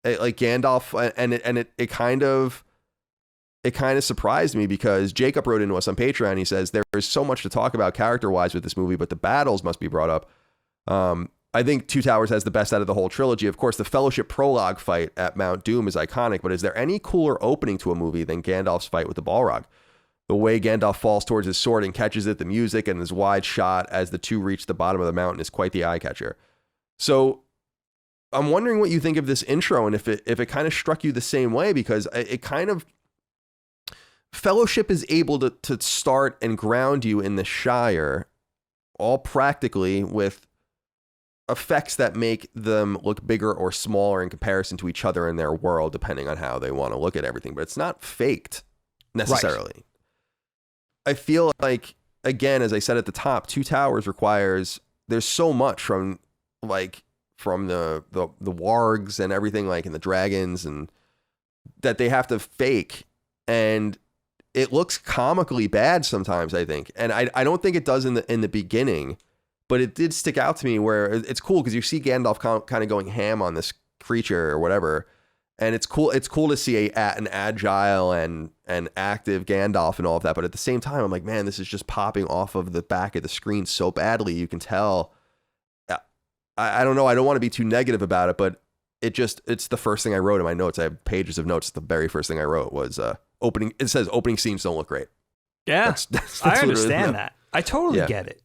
Like Gandalf, and it kind of surprised me, because Jacob wrote into us on Patreon. He says there is so much to talk about character-wise with this movie, but the battles must be brought up. I think Two Towers has the best out of the whole trilogy. Of course, the Fellowship prologue fight at Mount Doom is iconic, but is there any cooler opening to a movie than Gandalf's fight with the balrog? The way Gandalf falls towards his sword and catches it, the music, and his wide shot as the two reach the bottom of the mountain is quite the eye-catcher. So I'm wondering what you think of this intro, and if it kind of struck you the same way, because it kind of... Fellowship is able to start and ground you in the Shire, all practically with effects that make them look bigger or smaller in comparison to each other in their world, depending on how they want to look at everything. But it's not faked necessarily. Right. I feel like, again, as I said at the top, Two Towers requires, there's so much from the wargs and everything, like, and the dragons, and that they have to fake, and it looks comically bad sometimes, I think. And I don't think it does in the beginning, but it did stick out to me where it's cool because you see Gandalf kind of going ham on this creature or whatever. And it's cool to see an agile and active Gandalf and all of that. But at the same time, I'm like, man, this is just popping off of the back of the screen so badly. You can tell. I don't know. I don't want to be too negative about it, but it's the first thing I wrote in my notes. I have pages of notes. The very first thing I wrote was opening. It says opening scenes don't look great. Yeah, that's I understand that. I totally get it.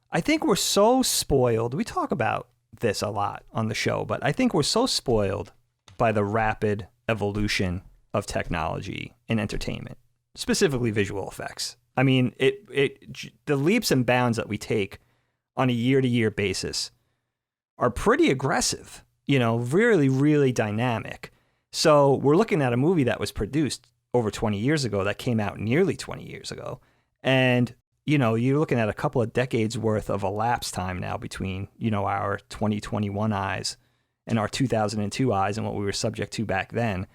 I think we're so spoiled. We talk about this a lot on the show, but I think we're so spoiled by the rapid evolution of technology in entertainment, specifically visual effects. I mean, the leaps and bounds that we take on a year-to-year basis are pretty aggressive, really, really dynamic. So we're looking at a movie that was produced over 20 years ago that came out nearly 20 years ago. And, you're looking at a couple of decades worth of elapsed time now between, our 2021 eyes and our 2002 eyes and what we were subject to back then.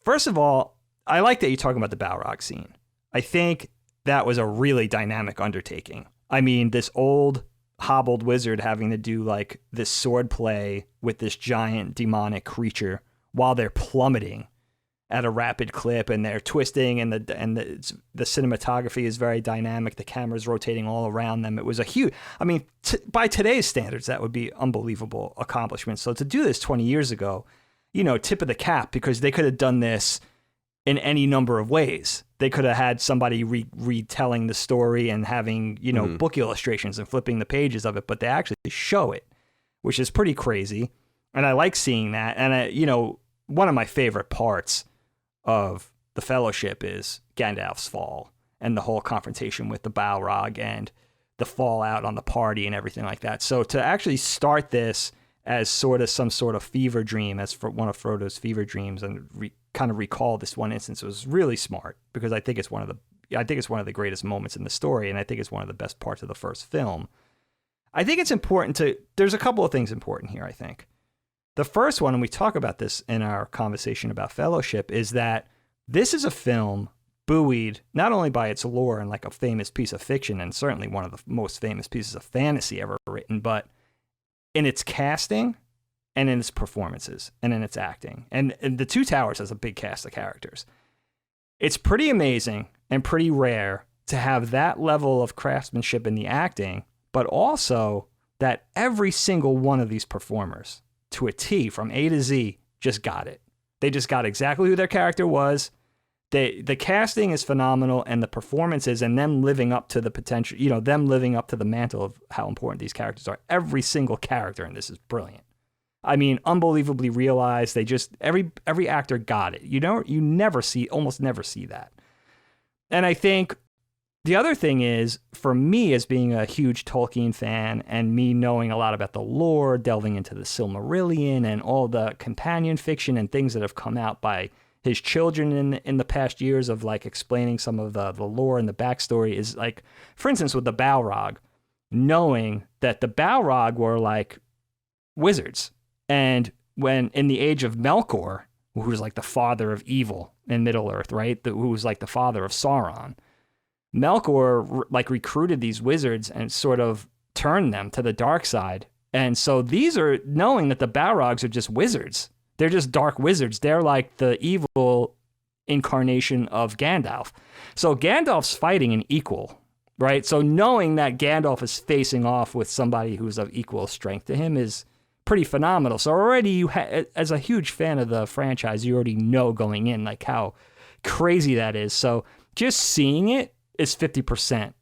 First of all, I like that you're talking about the balrog scene. I think that was a really dynamic undertaking. I mean, this old hobbled wizard having to do like this sword play with this giant demonic creature while they're plummeting at a rapid clip, and they're twisting, and the cinematography is very dynamic. The camera's rotating all around them. It was a huge, I mean, by today's standards, that would be unbelievable accomplishment. So to do this 20 years ago, you know, tip of the cap, because they could have done this in any number of ways. They could have had somebody retelling the story and having, you know, book illustrations and flipping the pages of it, but they actually show it, which is pretty crazy. And I like seeing that. And, you know, one of my favorite parts of the Fellowship is Gandalf's fall and the whole confrontation with the Balrog and the fallout on the party and everything like that. So to actually start this as sort of some sort of fever dream, as for one of Frodo's fever dreams, and kind of recall this one instance, was really smart, because I think it's one of the greatest moments in the story, and I think it's one of the best parts of the first film. I think it's important there's a couple of things important here, I think. The first one, and we talk about this in our conversation about Fellowship, is that this is a film buoyed not only by its lore and like a famous piece of fiction, and certainly one of the most famous pieces of fantasy ever written, but in its casting and in its performances and in its acting. And The Two Towers has a big cast of characters. It's pretty amazing and pretty rare to have that level of craftsmanship in the acting, but also that every single one of these performers, to a T, from A to Z, just got it. They just got exactly who their character was. The casting is phenomenal, and the performances and them living up to the potential, you know, them living up to the mantle of how important these characters are. Every single character in this is brilliant. I mean, unbelievably realized. They just, every actor got it. You know, almost never see that. And I think the other thing is, for me, as being a huge Tolkien fan and me knowing a lot about the lore, delving into the Silmarillion and all the companion fiction and things that have come out by his children in the past years of like explaining some of the lore and the backstory, is like, for instance, with the Balrog, knowing that the Balrog were like wizards. And when in the age of Melkor, who was like the father of evil in Middle-earth, right? Who was like the father of Sauron, Melkor like recruited these wizards and sort of turned them to the dark side. And so these are knowing that the Balrogs are just wizards. They're just dark wizards. They're like the evil incarnation of Gandalf. So Gandalf's fighting an equal, right? So knowing that Gandalf is facing off with somebody who's of equal strength to him is pretty phenomenal. So already as a huge fan of the franchise, you already know going in like how crazy that is. So just seeing it is 50%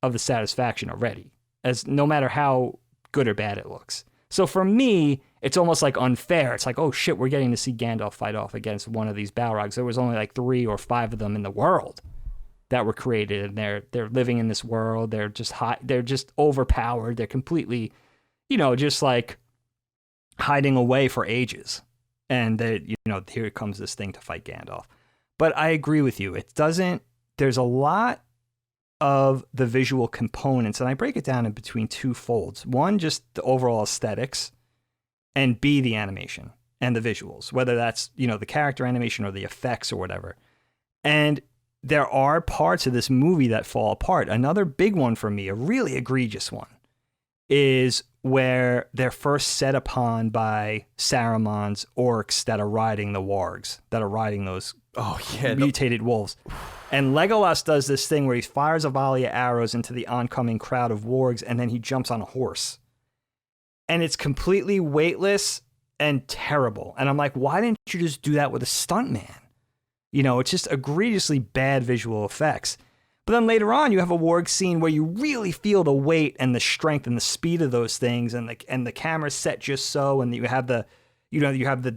of the satisfaction already, as no matter how good or bad it looks. So for me, it's almost like unfair. It's like, oh shit, we're getting to see Gandalf fight off against one of these Balrogs. There was only like 3 or 5 of them in the world that were created, and they're living in this world. They're just they're just overpowered. They're completely, you know, just like hiding away for ages. And here comes this thing to fight Gandalf. But I agree with you. There's a lot of the visual components, and I break it down in between 2 folds. One, just the overall aesthetics, and B, the animation and the visuals, whether that's, you know, the character animation or the effects or whatever. And there are parts of this movie that fall apart. Another big one for me, a really egregious one, is where they're first set upon by Saruman's orcs that are riding the wargs, that are riding those mutated wolves. And Legolas does this thing where he fires a volley of arrows into the oncoming crowd of wargs, and then he jumps on a horse. And it's completely weightless and terrible. And I'm like, why didn't you just do that with a stuntman? You know, it's just egregiously bad visual effects. But then later on, you have a warg scene where you really feel the weight and the strength and the speed of those things, and the camera's set just so, and you have the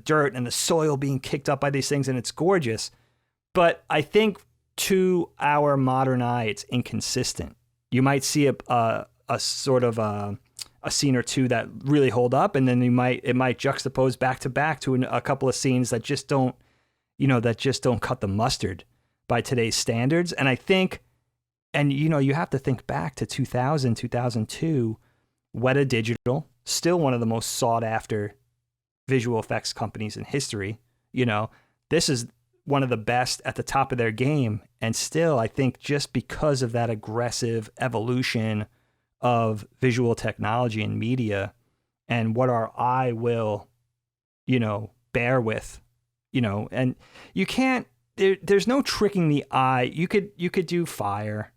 dirt and the soil being kicked up by these things, and it's gorgeous. But I think to our modern eye, it's inconsistent. You might see a sort of a scene or two that really hold up, and then it might juxtapose back to back to a couple of scenes that just don't cut the mustard by today's standards. And I think, and you have to think back to 2000, 2002, Weta Digital, still one of the most sought after visual effects companies in history. You know, this is one of the best at the top of their game. And still, I think just because of that aggressive evolution of visual technology and media and what our eye will, bear with, and you can't, there's no tricking the eye. You could do fire,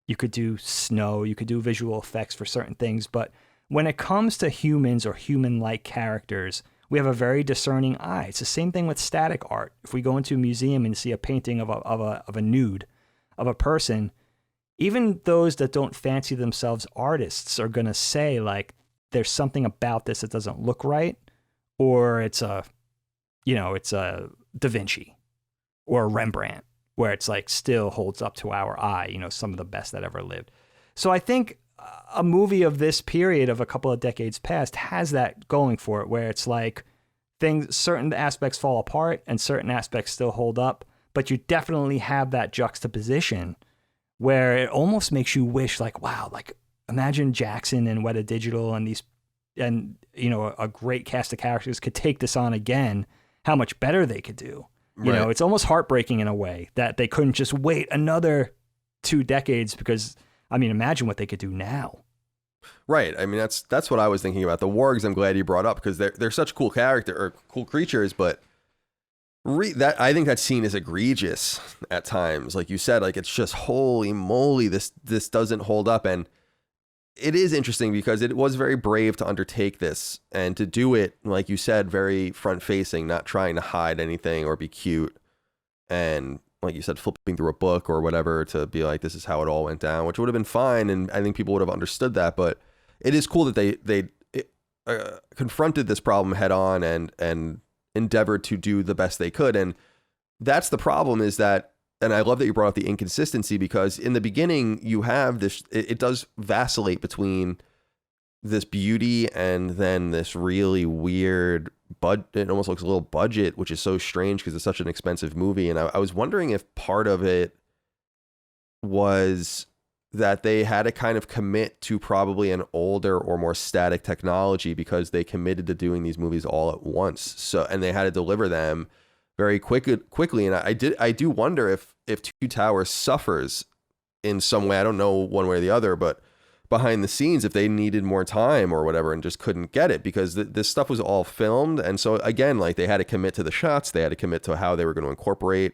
you could do snow, you could do visual effects for certain things. But when it comes to humans or human-like characters, we have a very discerning eye. It's the same thing with static art. If we go into a museum and see a painting of a nude of a person, even those that don't fancy themselves artists are going to say, like, there's something about this that doesn't look right, or it's a Da Vinci or a Rembrandt, where it's like still holds up to our eye, some of the best that ever lived. So I think a movie of this period of a couple of decades past has that going for it, where it's like certain aspects fall apart and certain aspects still hold up, but you definitely have that juxtaposition where it almost makes you wish, like, wow, like imagine Jackson and Weta Digital and a great cast of characters could take this on again, how much better they could do. Right. It's almost heartbreaking in a way that they couldn't just wait another 2 decades, because imagine what they could do now. Right. That's what I was thinking about. The wargs, I'm glad you brought up, because they're such cool cool creatures, but I think that scene is egregious at times. Like you said, like it's just holy moly, this doesn't hold up. And it is interesting because it was very brave to undertake this and to do it, like you said, very front facing, not trying to hide anything or be cute. And like you said, flipping through a book or whatever to be like, this is how it all went down, which would have been fine. And I think people would have understood that. But it is cool that they confronted this problem head on and endeavored to do the best they could. And that's the problem, is that, and I love that you brought up the inconsistency, because in the beginning you have this, it does vacillate between this beauty and then this really weird, it almost looks a little budget, which is so strange because it's such an expensive movie. And I was wondering if part of it was that they had to kind of commit to probably an older or more static technology because they committed to doing these movies all at once. So, and they had to deliver them very quickly. And I do wonder if Two Towers suffers in some way. I don't know one way or the other, but behind the scenes, if they needed more time or whatever and just couldn't get it, because this stuff was all filmed. And so again, like they had to commit to the shots, they had to commit to how they were going to incorporate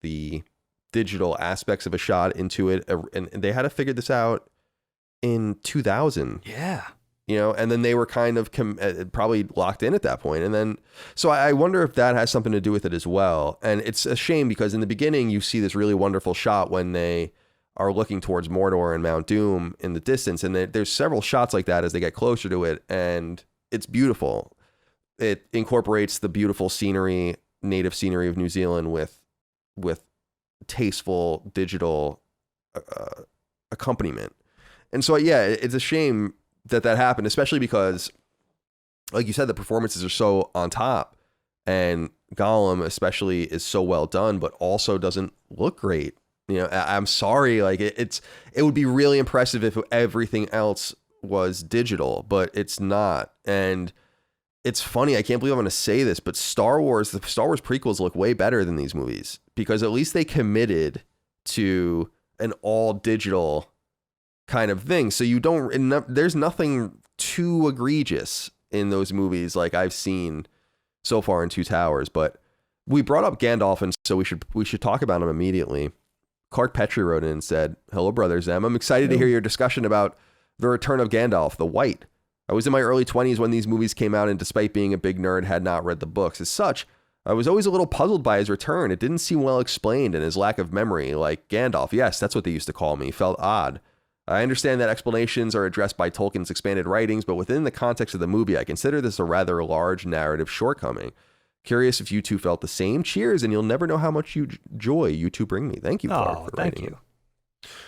the digital aspects of a shot into it. And they had to figure this out in 2000. Yeah. And then they were kind of probably locked in at that point. And then, so I wonder if that has something to do with it as well. And it's a shame because in the beginning, you see this really wonderful shot when they are looking towards Mordor and Mount Doom in the distance. And there's several shots like that as they get closer to it. And it's beautiful. It incorporates the beautiful scenery, native scenery of New Zealand with tasteful digital accompaniment. And so, yeah, it's a shame that happened, especially because, like you said, the performances are so on top, and Gollum especially is so well done, but also doesn't look great. I'm sorry, like it would be really impressive if everything else was digital, but it's not. And it's funny, I can't believe I'm going to say this, but the Star Wars prequels look way better than these movies, because at least they committed to an all digital kind of thing. So there's nothing too egregious in those movies like I've seen so far in Two Towers. But we brought up Gandalf, and so we should talk about him immediately. Clark Petrie wrote in and said, "Hello, Brother Zem. I'm excited to hear your discussion about the return of Gandalf, the White. I was in my early 20s when these movies came out, and despite being a big nerd, had not read the books. As such, I was always a little puzzled by his return. It didn't seem well explained, and his lack of memory, like Gandalf, yes, that's what they used to call me, felt odd. I understand that explanations are addressed by Tolkien's expanded writings, but within the context of the movie, I consider this a rather large narrative shortgoming. Curious if you two felt the same. Cheers, and you'll never know how much joy you two bring me." Thank you, Clark, for thank writing. you.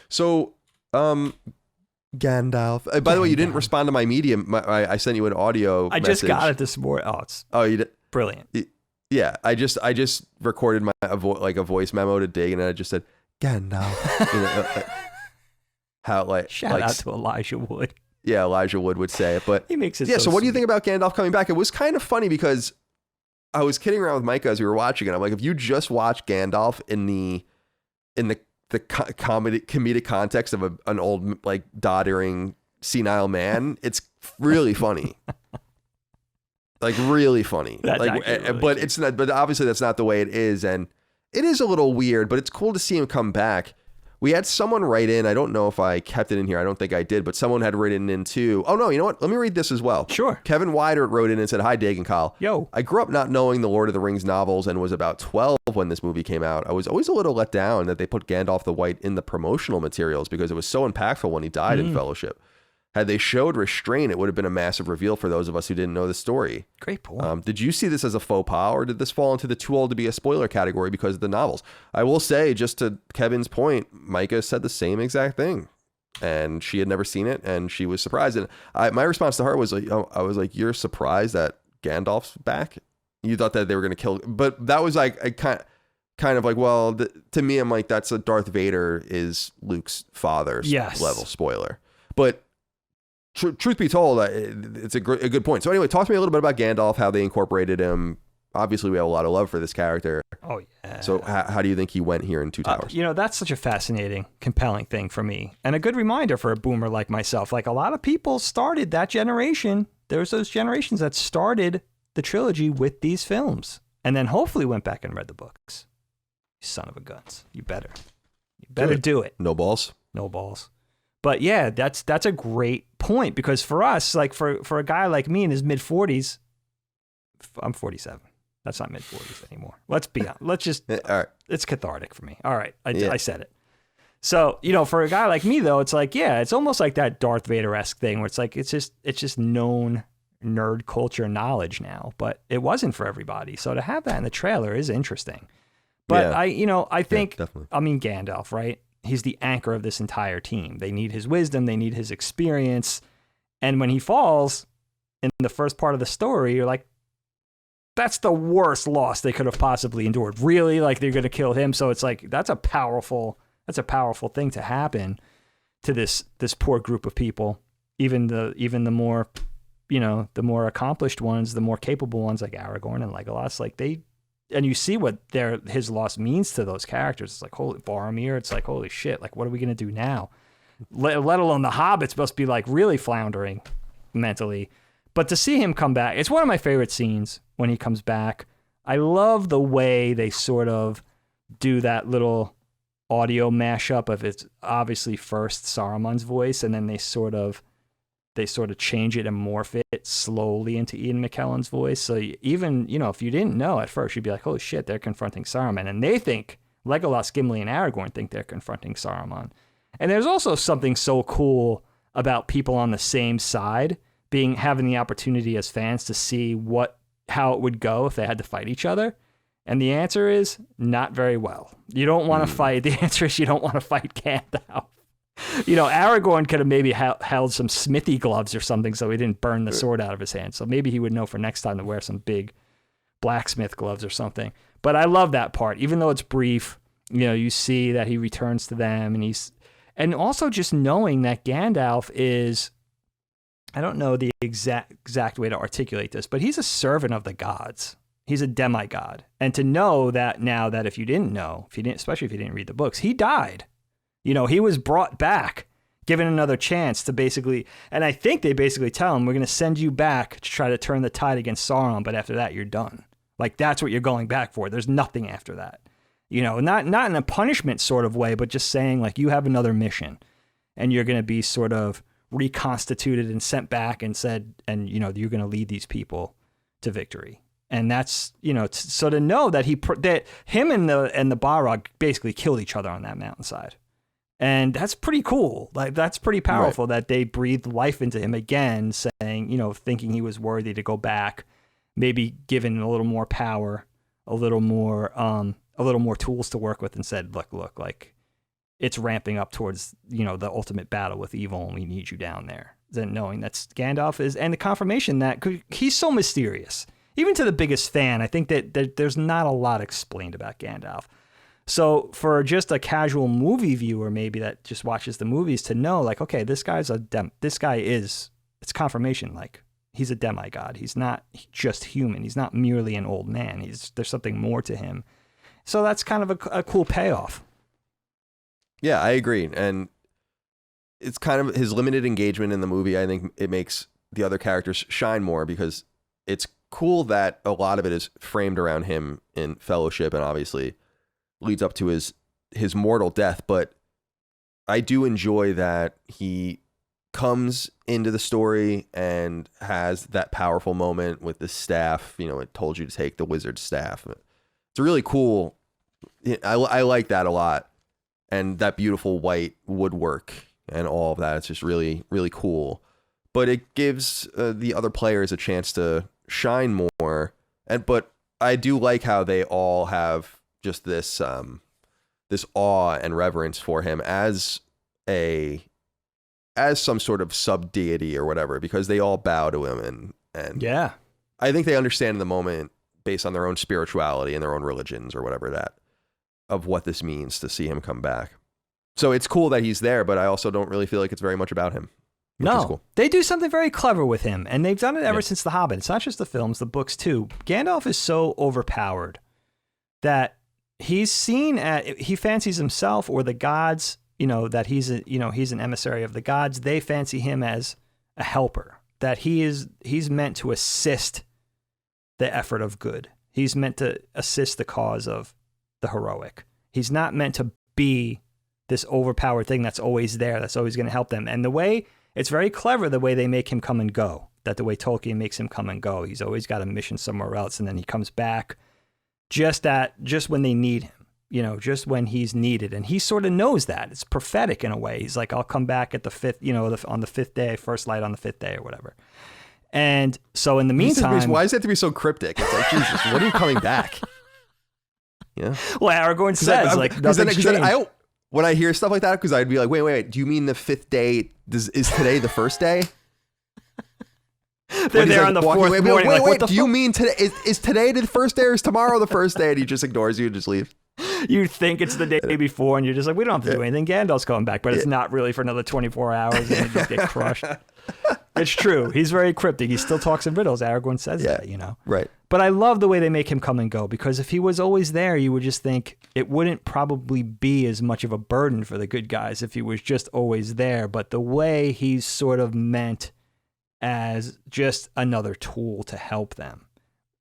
So, Gandalf. By the way, you didn't respond to my medium. I sent you an audio I message. just got it this morning. Oh, you did? Brilliant. Yeah, I just recorded a voice memo to Dig, and I just said, Gandalf. How Shout out to Elijah Wood. Yeah, Elijah Wood would say it, but he makes it. Yeah. So what do you sweet. think about Gandalf coming back? It was kind of funny because I was kidding around with Micah as we were watching it. I'm like, if you just watch Gandalf in the comedic context of an old, like, doddering senile man, it's really funny. Like, really funny. But it's not. But obviously, that's not the way it is, and it is a little weird. But it's cool to see him come back. We had someone write in. I don't know if I kept it in here. I don't think I did, but someone had written in too. Oh no, you know what? Let me read this as well. Sure. Kevin Weidert wrote in and said, "Hi, Dag and Kyle. Yo. I grew up not knowing the Lord of the Rings novels and was about 12 when this movie came out. I was always a little let down that they put Gandalf the White in the promotional materials because it was so impactful when he died in Fellowship. Had they showed restraint, it would have been a massive reveal for those of us who didn't know the story." Great point. Did you see this as a faux pas, or did this fall into the too old to be a spoiler category because of the novels? I will say, just to Kevin's point, Micah said the same exact thing, and she had never seen it, and she was surprised. And my response to her was like, I was like, "You're surprised that Gandalf's back? You thought that they were going to kill?" But that was like a kind of like, well, to me, I'm like, that's a Darth Vader is Luke's father's level spoiler, but. Truth be told, it's a good point. So anyway, talk to me a little bit about Gandalf, how they incorporated him. Obviously, we have a lot of love for this character. Oh, yeah. So how do you think he went here in Two Towers? That's such a fascinating, compelling thing for me. And a good reminder for a boomer like myself. Like, a lot of people started that generation. There's those generations that started the trilogy with these films. And then hopefully went back and read the books. You son of a guns. You better do it. No balls? No balls. But yeah, that's a great point, because for us, like for a guy like me in his mid 40s, I'm 47. That's not mid 40s anymore. Let's be honest. Let's just, all right. It's cathartic for me. All right. I said it. So, for a guy like me though, it's like, yeah, it's almost like that Darth Vader-esque thing where it's like, it's just known nerd culture knowledge now, but it wasn't for everybody. So to have that in the trailer is interesting. But I think, Gandalf, right? He's the anchor of this entire team. They need his wisdom. They need his experience. And when he falls in the first part of the story, you're like, that's the worst loss they could have possibly endured. Really? Like, they're going to kill him. So it's like, that's a powerful thing to happen to this poor group of people. Even the more, the more accomplished ones, the more capable ones like Aragorn and Legolas, like and you see what his loss means to those characters. It's like, holy Boromir. It's like, holy shit. Like, what are we going to do now? Let alone the hobbits must be like really floundering mentally. But to see him come back, it's one of my favorite scenes when he comes back. I love the way they sort of do that little audio mashup of it's obviously first Saruman's voice, and then they sort of change it and morph it slowly into Ian McKellen's voice. So even, if you didn't know at first, you'd be like, oh shit, they're confronting Saruman. And they think, Legolas, Gimli, and Aragorn think they're confronting Saruman. And there's also something so cool about people on the same side having the opportunity as fans to see how it would go if they had to fight each other. And the answer is not very well. You don't want to fight. The answer is you don't want to fight Gandalf. Aragorn could have maybe held some smithy gloves or something so he didn't burn the sword out of his hand. So maybe he would know for next time to wear some big blacksmith gloves or something. But I love that part. Even though it's brief, you see that he returns to them, and also just knowing that Gandalf is, I don't know the exact way to articulate this, but he's a servant of the gods. He's a demigod. And to know that now, that if you didn't know, especially if you didn't read the books, he died. He was brought back, given another chance to basically, and I think they basically tell him, we're going to send you back to try to turn the tide against Sauron, but after that, you're done. Like, that's what you're going back for. There's nothing after that. Not in a punishment sort of way, but just saying, like, you have another mission, and you're going to be sort of reconstituted and sent back and said, and, you're going to lead these people to victory. And that's, so to know that him and the Balrog basically killed each other on that mountainside. And that's pretty cool. Like, that's pretty powerful that they breathed life into him again, saying, thinking he was worthy to go back, maybe given a little more power, a little more tools to work with, and said, look, like, it's ramping up towards, the ultimate battle with evil, and we need you down there. Then knowing that Gandalf is, and the confirmation that he's so mysterious, even to the biggest fan, I think that there's not a lot explained about Gandalf. So for just a casual movie viewer, maybe that just watches the movies, to know, like, okay, this guy is, it's confirmation. Like, he's a demigod. He's not just human. He's not merely an old man. There's something more to him. So that's kind of a cool payoff. Yeah, I agree. And it's kind of his limited engagement in the movie. I think it makes the other characters shine more because it's cool that a lot of it is framed around him in Fellowship and obviously leads up to his mortal death. But I do enjoy that he comes into the story and has that powerful moment with the staff. You know, it told you to take the wizard's staff. It's really cool. I like that a lot. And that beautiful white woodwork and all of that. It's just really, really cool. But it gives the other players a chance to shine more. But I do like how they all have just this awe and reverence for him as some sort of sub deity or whatever, because they all bow to him and yeah, I think they understand in the moment based on their own spirituality and their own religions or whatever that of what this means to see him come back. So it's cool that he's there, but I also don't really feel like it's very much about him. No, cool. They do something very clever with him, and they've done it ever since The Hobbit. It's not just the films, the books too. Gandalf is so overpowered that he fancies himself or the gods, you know, that he's an emissary of the gods. They fancy him as a helper, that he's meant to assist the effort of good. He's meant to assist the cause of the heroic. He's not meant to be this overpowered thing that's always there, that's always going to help them. And the way, it's very clever the way they make him come and go, that the way Tolkien makes him come and go. He's always got a mission somewhere else, and then he comes back just when they need him, you know, just when he's needed. And he sort of knows that. It's prophetic in a way. He's like, I'll come back at the fifth, you know, on the fifth day, first light on the fifth day or whatever. And so in the meantime... Why does it have to be so cryptic? It's like, Jesus, when are you coming back? Yeah. Well, Aragorn says, when I hear stuff like that, because I'd be like, wait, do you mean the fifth day? Is today the first day? They're there on the fourth morning. Wait, do you mean today? Is today the first day or is tomorrow the first day? And he just ignores you and just leaves. You think it's the day before, and you're just like, we don't have to do anything. Gandalf's coming back, but it's not really for another 24 hours, and you just get crushed. It's true. He's very cryptic. He still talks in riddles. Aragorn says that, you know. Right. But I love the way they make him come and go, because if he was always there, you would just think it wouldn't probably be as much of a burden for the good guys if he was just always there. But the way he's sort of meant as just another tool to help them,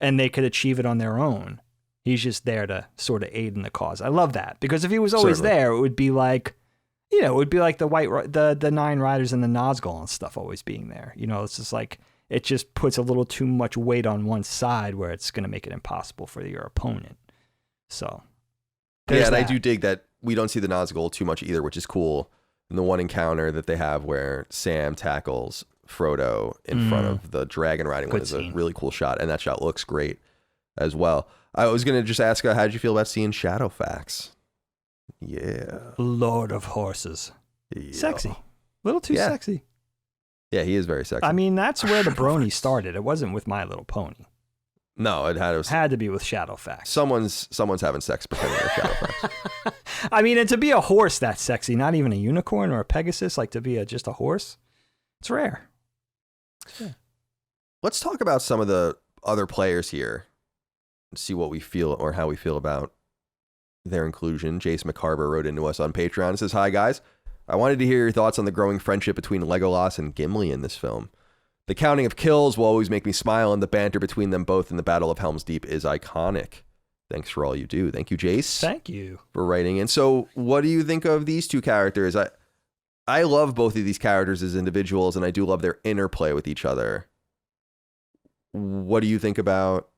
and they could achieve it on their own. He's just there to sort of aid in the cause. I love that, because if he was always there, it would be like, you know, it would be like the Nine Riders and the Nazgul and stuff always being there. You know, it's just like, it just puts a little too much weight on one side where it's going to make it impossible for your opponent. So, yeah, and I do dig that we don't see the Nazgul too much either, which is cool. And the one encounter that they have where Sam tackles Frodo in front of the dragon riding one is a really cool shot, and that shot looks great as well. I was going to just ask, how did you feel about seeing Shadowfax? Yeah. Lord of Horses. Yeah. Sexy. A little too sexy. Yeah, he is very sexy. I mean, that's where the brony started. It wasn't with My Little Pony. No, it had to be with Shadowfax. Someone's having sex pretending they're Shadowfax. I mean, and to be a horse that's sexy, not even a unicorn or a Pegasus, like to be just a horse, it's rare. Yeah. Let's talk about some of the other players here and see what we feel or how we feel about their inclusion. Jace McCarver wrote into us on Patreon and says, "Hi guys, I wanted to hear your thoughts on the growing friendship between Legolas and Gimli in this film. The counting of kills will always make me smile, and the banter between them both in the Battle of Helm's Deep is iconic. Thanks for all you do." Thank you, Jace. Thank you for writing in. So what do you think of these two characters? I love both of these characters as individuals, and I do love their interplay with each other. What do you think about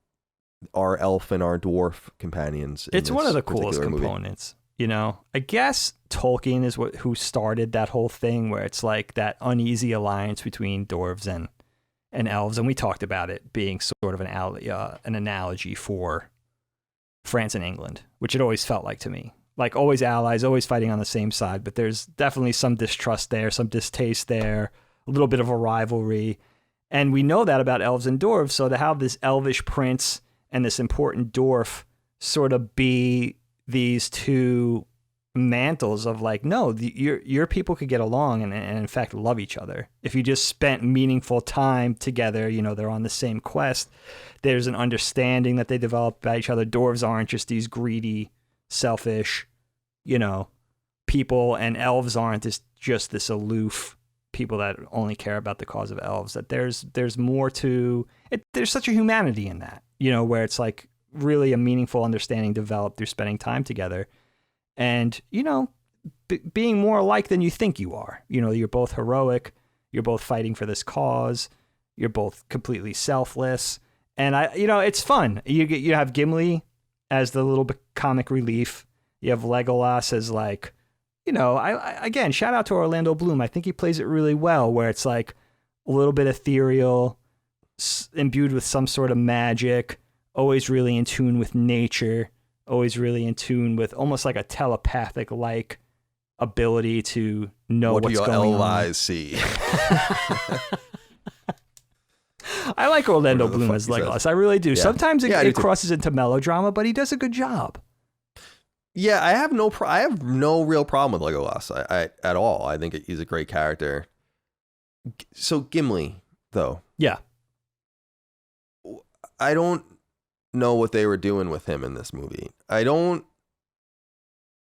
our elf and our dwarf companions? It's one of the coolest components. You know, I guess Tolkien is who started that whole thing where it's like that uneasy alliance between dwarves and elves, and we talked about it being sort of an analogy for France and England, which it always felt like to me. Like always allies, always fighting on the same side, but there's definitely some distrust there, some distaste there, a little bit of a rivalry. And we know that about elves and dwarves, so to have this elvish prince and this important dwarf sort of be these two mantles of like, no, your people could get along and in fact love each other if you just spent meaningful time together. You know, they're on the same quest. There's an understanding that they develop about each other. Dwarves aren't just these greedy, selfish, you know, people, and elves aren't just this aloof people that only care about the cause of elves. That there's more to it. There's such a humanity in that, you know, where it's like really a meaningful understanding developed through spending time together. And, you know, being more alike than you think you are. You know, you're both heroic. You're both fighting for this cause. You're both completely selfless. And, it's fun. You have Gimli as the little comic relief. You have Legolas as like, you know, again, shout out to Orlando Bloom. I think he plays it really well, where it's like a little bit ethereal, imbued with some sort of magic, always really in tune with nature. Always really in tune with almost like a telepathic like ability to know what's going on. What do your see? I like Orlando Bloom as Legolas. I really do. Yeah. Sometimes it crosses into melodrama, but he does a good job. Yeah, I have no real problem with Legolas I at all. I think he's a great character. So Gimli, though. Yeah. I don't know what they were doing with him in this movie. I don't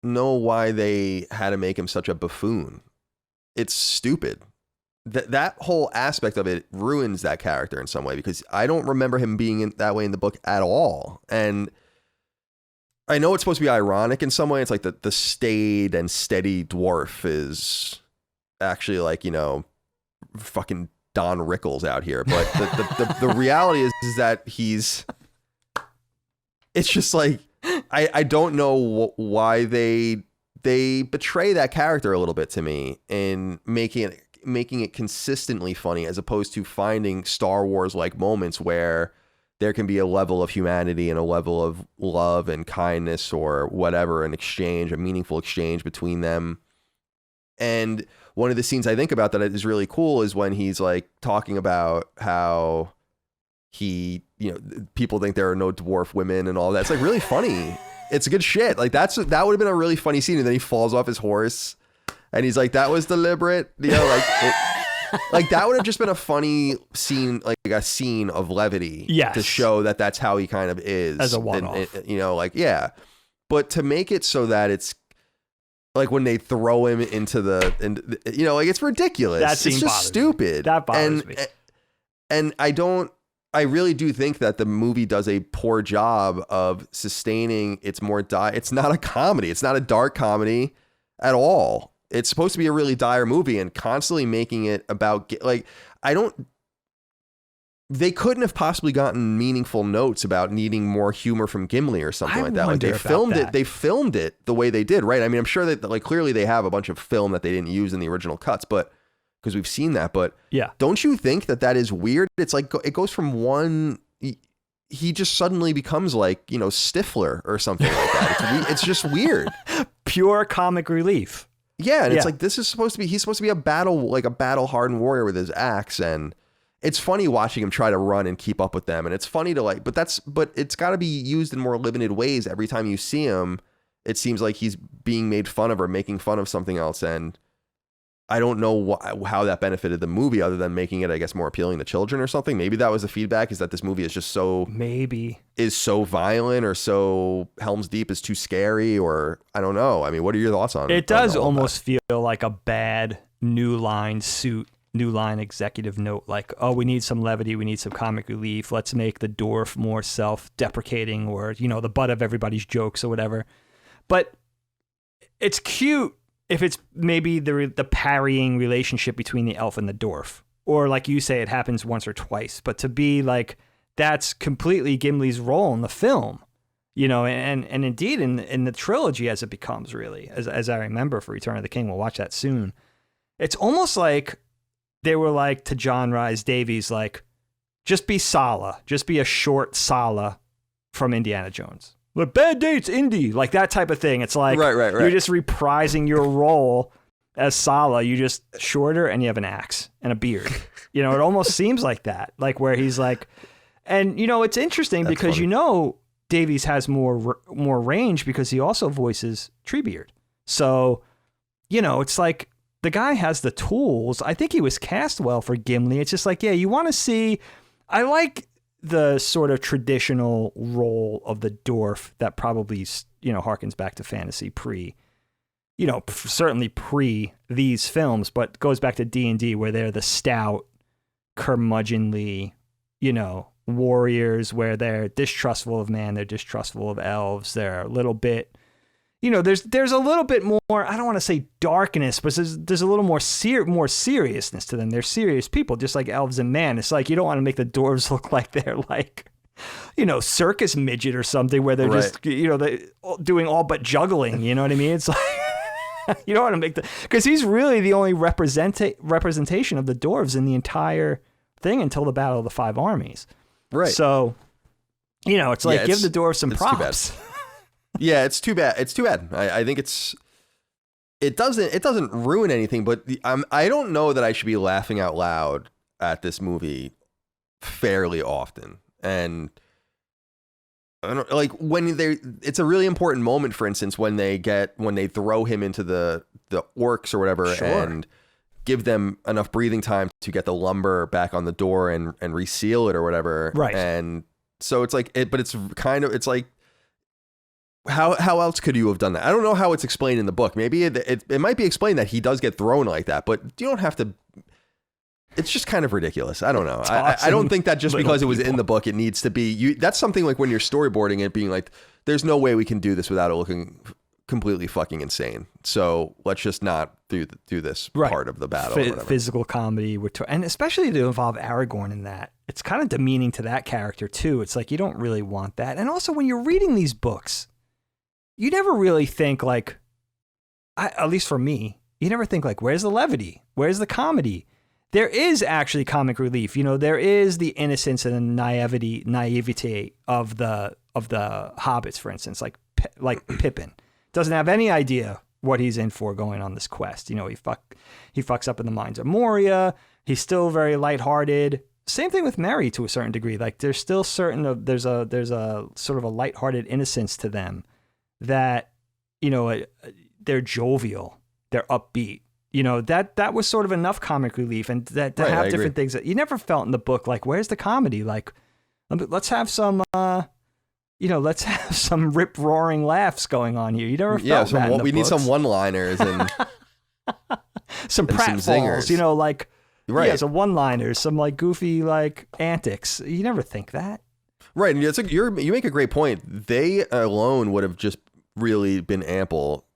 know why they had to make him such a buffoon. It's stupid. That whole aspect of it ruins that character in some way, because I don't remember him being that way in the book at all. And I know it's supposed to be ironic in some way. It's like the staid and steady dwarf is actually like, you know, fucking Don Rickles out here. But the reality is that he's... It's just like, I don't know why they betray that character a little bit to me in making it consistently funny, as opposed to finding Star Wars like moments where there can be a level of humanity and a level of love and kindness or whatever, an exchange, a meaningful exchange between them. And one of the scenes I think about that is really cool is when he's like talking about how people think there are no dwarf women and all that. It's like really funny. It's good shit. Like that would have been a really funny scene. And then he falls off his horse and he's like, that was deliberate. You know, like that would have just been a funny scene, like a scene of levity, yes, to show that that's how he kind of is as a one-off. You know, like, yeah. But to make it so that it's like when they throw him into you know, like it's ridiculous. That scene it's just stupid. Me. That bothers me. And I really do think that the movie does a poor job of sustaining its it's not a comedy. It's not a dark comedy at all. It's supposed to be a really dire movie, and constantly making it about they couldn't have possibly gotten meaningful notes about needing more humor from Gimli or something like that. Like they filmed it the way they did, right? I mean, I'm sure that like clearly they have a bunch of film that they didn't use in the original cuts, but because we've seen that, but yeah, don't you think that is weird? It's like, it goes from one, he just suddenly becomes like, you know, Stifler or something like that. It's just weird. Pure comic relief. Yeah. And it's like, he's supposed to be a battle hardened warrior with his axe. And it's funny watching him try to run and keep up with them. And it's funny to like, but it's got to be used in more limited ways. Every time you see him, it seems like he's being made fun of or making fun of something else. And I don't know how that benefited the movie, other than making it, I guess, more appealing to children or something. Maybe that was the feedback, is that this movie is just so violent, or so Helm's Deep is too scary, or I don't know. I mean, what are your thoughts on it? It does almost feel like a bad New Line executive note, like, oh, we need some levity, we need some comic relief, let's make the dwarf more self-deprecating, or, you know, the butt of everybody's jokes or whatever. But it's cute if it's maybe the parrying relationship between the elf and the dwarf, or like you say, it happens once or twice, but to be like, that's completely Gimli's role in the film, you know, and indeed in the trilogy, as it becomes, really, as I remember, for Return of the King, we'll watch that soon. It's almost like they were like to John Rhys Davies, like, just be Sala, just be a short Sala from Indiana Jones. Like, bad dates, Indy, like that type of thing. It's like, right. You're just reprising your role as Sala. You just shorter, and you have an axe and a beard. You know, it almost seems like that, like where he's like, and you know, it's interesting. That's because funny. You know, Davies has more range because he also voices Treebeard. So, it's like the guy has the tools. I think he was cast well for Gimli. It's just like, yeah, you want to see. I like the sort of traditional role of the dwarf that probably, harkens back to fantasy certainly pre these films, but goes back to D&D where they're the stout, curmudgeonly, warriors, where they're distrustful of man, they're distrustful of elves, they're a little bit, there's a little bit more, I don't want to say darkness, but there's a little more seriousness to them. They're serious people, just like elves and man. It's like, you don't want to make the dwarves look like they're like, circus midget or something, where they're just, they doing all but juggling, you know what I mean? It's like, you don't want to make because he's really the only representation of the dwarves in the entire thing until the Battle of the Five Armies. Right. So, it's like, give the dwarves some props. Yeah, it's too bad. It's too bad. I think it doesn't ruin anything, but I don't know that I should be laughing out loud at this movie fairly often. And I don't like it's a really important moment, for instance, when they throw him into the orcs or whatever, sure, and give them enough breathing time to get the lumber back on the door and reseal it or whatever. Right. And so it's like but it's like, how else could you have done that? I don't know how it's explained in the book. Maybe it might be explained that he does get thrown like that, but you don't have to. It's just kind of ridiculous. I don't know. I don't think that just because it was in the book, it needs to be. That's something like when you're storyboarding it, being like, there's no way we can do this without it looking completely fucking insane. So let's just not do this part of the battle. Or whatever. Physical comedy, and especially to involve Aragorn in that. It's kind of demeaning to that character too. It's like, you don't really want that. And also, when you're reading these books, you never really think like, at least for me, you never think like, where's the levity? Where's the comedy? There is actually comic relief. There is the innocence and the naivete of the hobbits, for instance, like Pippin doesn't have any idea what he's in for going on this quest. He fucks up in the mines of Moria. He's still very lighthearted. Same thing with Merry to a certain degree. Like, there's still there's a sort of a lighthearted innocence to them that, they're jovial, they're upbeat. That was sort of enough comic relief, and that to have different things that you never felt in the book. Like, where's the comedy? Like, let's have some, let's have some rip roaring laughs going on here. You never felt that in the we books. Need some one-liners and some pratfalls, like, right. Yeah, some one-liners, some like goofy like antics. You never think that. Right. And it's like, you make a great point. They alone would have just really been ample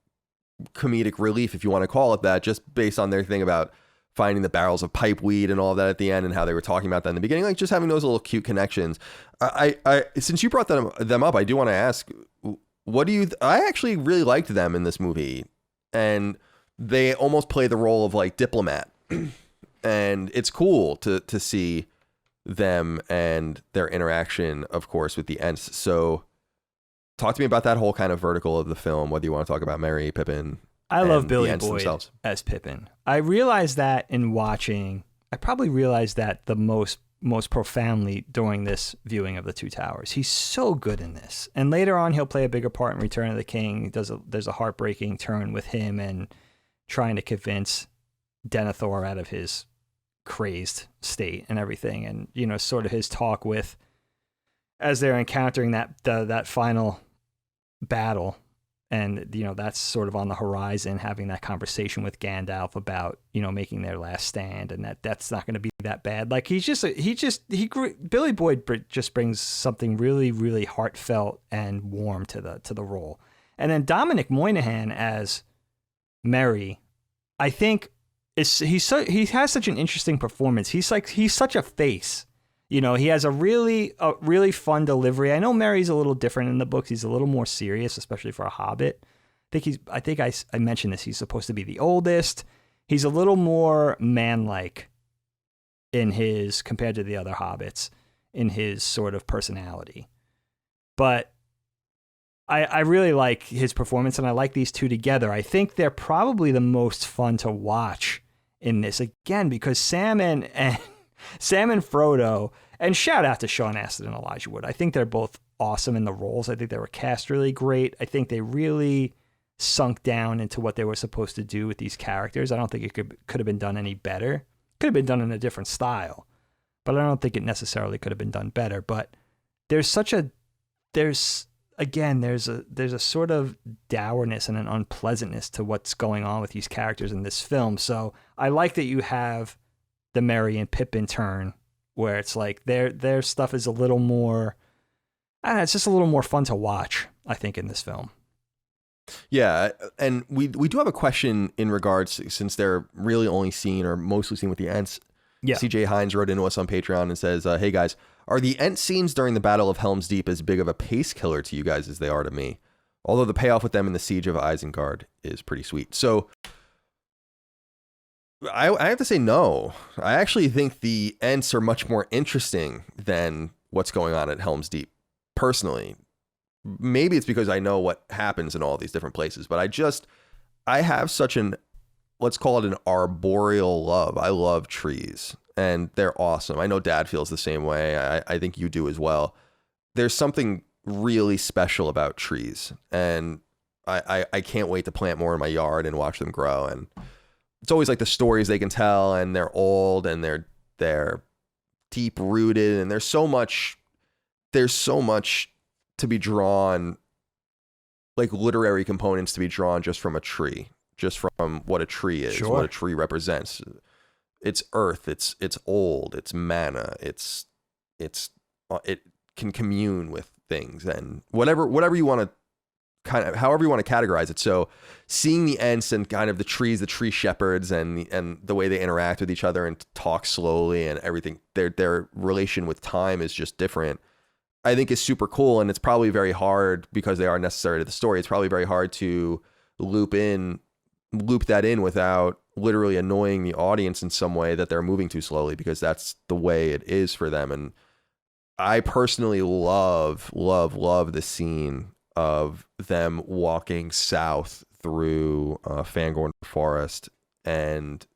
comedic relief, if you want to call it that, just based on their thing about finding the barrels of pipe weed and all of that at the end, and how they were talking about that in the beginning, like just having those little cute connections. I since you brought them up, I do want to ask, I actually really liked them in this movie, and they almost play the role of like diplomat, and it's cool to see them and their interaction, of course, with the Ents. So talk to me about that whole kind of vertical of the film, whether you want to talk about Merry, Pippin. I love Billy Boyd as Pippin. I realized that in watching, I probably realized that the most profoundly during this viewing of The Two Towers. He's so good in this. And later on, he'll play a bigger part in Return of the King. There's a heartbreaking turn with him and trying to convince Denethor out of his crazed state and everything. And, sort of his talk with, as they're encountering that final battle, and that's sort of on the horizon, having that conversation with Gandalf about making their last stand, and that's not going to be that bad. Like, Billy Boyd just brings something really, really heartfelt and warm to the role. And then Dominic Monaghan as Merry, I think he has such an interesting performance. He's such a face. He has a really fun delivery. I know Merry's a little different in the books. He's a little more serious, especially for a hobbit. I think I mentioned this. He's supposed to be the oldest. He's a little more man-like compared to the other hobbits in his sort of personality. But I really like his performance, and I like these two together. I think they're probably the most fun to watch in this, again, because Sam and Frodo, and shout out to Sean Astin and Elijah Wood. I think they're both awesome in the roles. I think they were cast really great. I think they really sunk down into what they were supposed to do with these characters. I don't think it could have been done any better. Could have been done in a different style, but I don't think it necessarily could have been done better. But there's a sort of dourness and an unpleasantness to what's going on with these characters in this film. So I like that you have the Merry and Pippin turn, where it's like their stuff is a little more, it's just a little more fun to watch, I think, in this film. Yeah, and we do have a question in regards, since they're really only seen or mostly seen with the Ents. Yeah. CJ Hines wrote into us on Patreon and says, hey guys, are the Ent scenes during the Battle of Helm's Deep as big of a pace killer to you guys as they are to me? Although the payoff with them in the Siege of Isengard is pretty sweet. So I have to say no. I actually think the Ents are much more interesting than what's going on at Helm's Deep, personally. Maybe it's because I know what happens in all these different places, but I have such an, let's call it an arboreal love. I love trees and they're awesome. I know Dad feels the same way. I think you do as well. There's something really special about trees, and I can't wait to plant more in my yard and watch them grow. And it's always like the stories they can tell, and they're old and they're deep rooted, and there's so much to be drawn, like literary components to be drawn just from a tree, just from what a tree is, Sure. what a tree represents. It's earth, it's old, it's mana, it can commune with things, and whatever you want to however you want to categorize it. So seeing the Ents and kind of the trees, the tree shepherds, and the way they interact with each other and talk slowly and everything, their relation with time is just different, I think is super cool. And it's probably very hard, because they are necessary to the story, it's probably very hard to loop that in without literally annoying the audience in some way that they're moving too slowly, because that's the way it is for them. And I personally love the scene of them walking south through Fangorn Forest and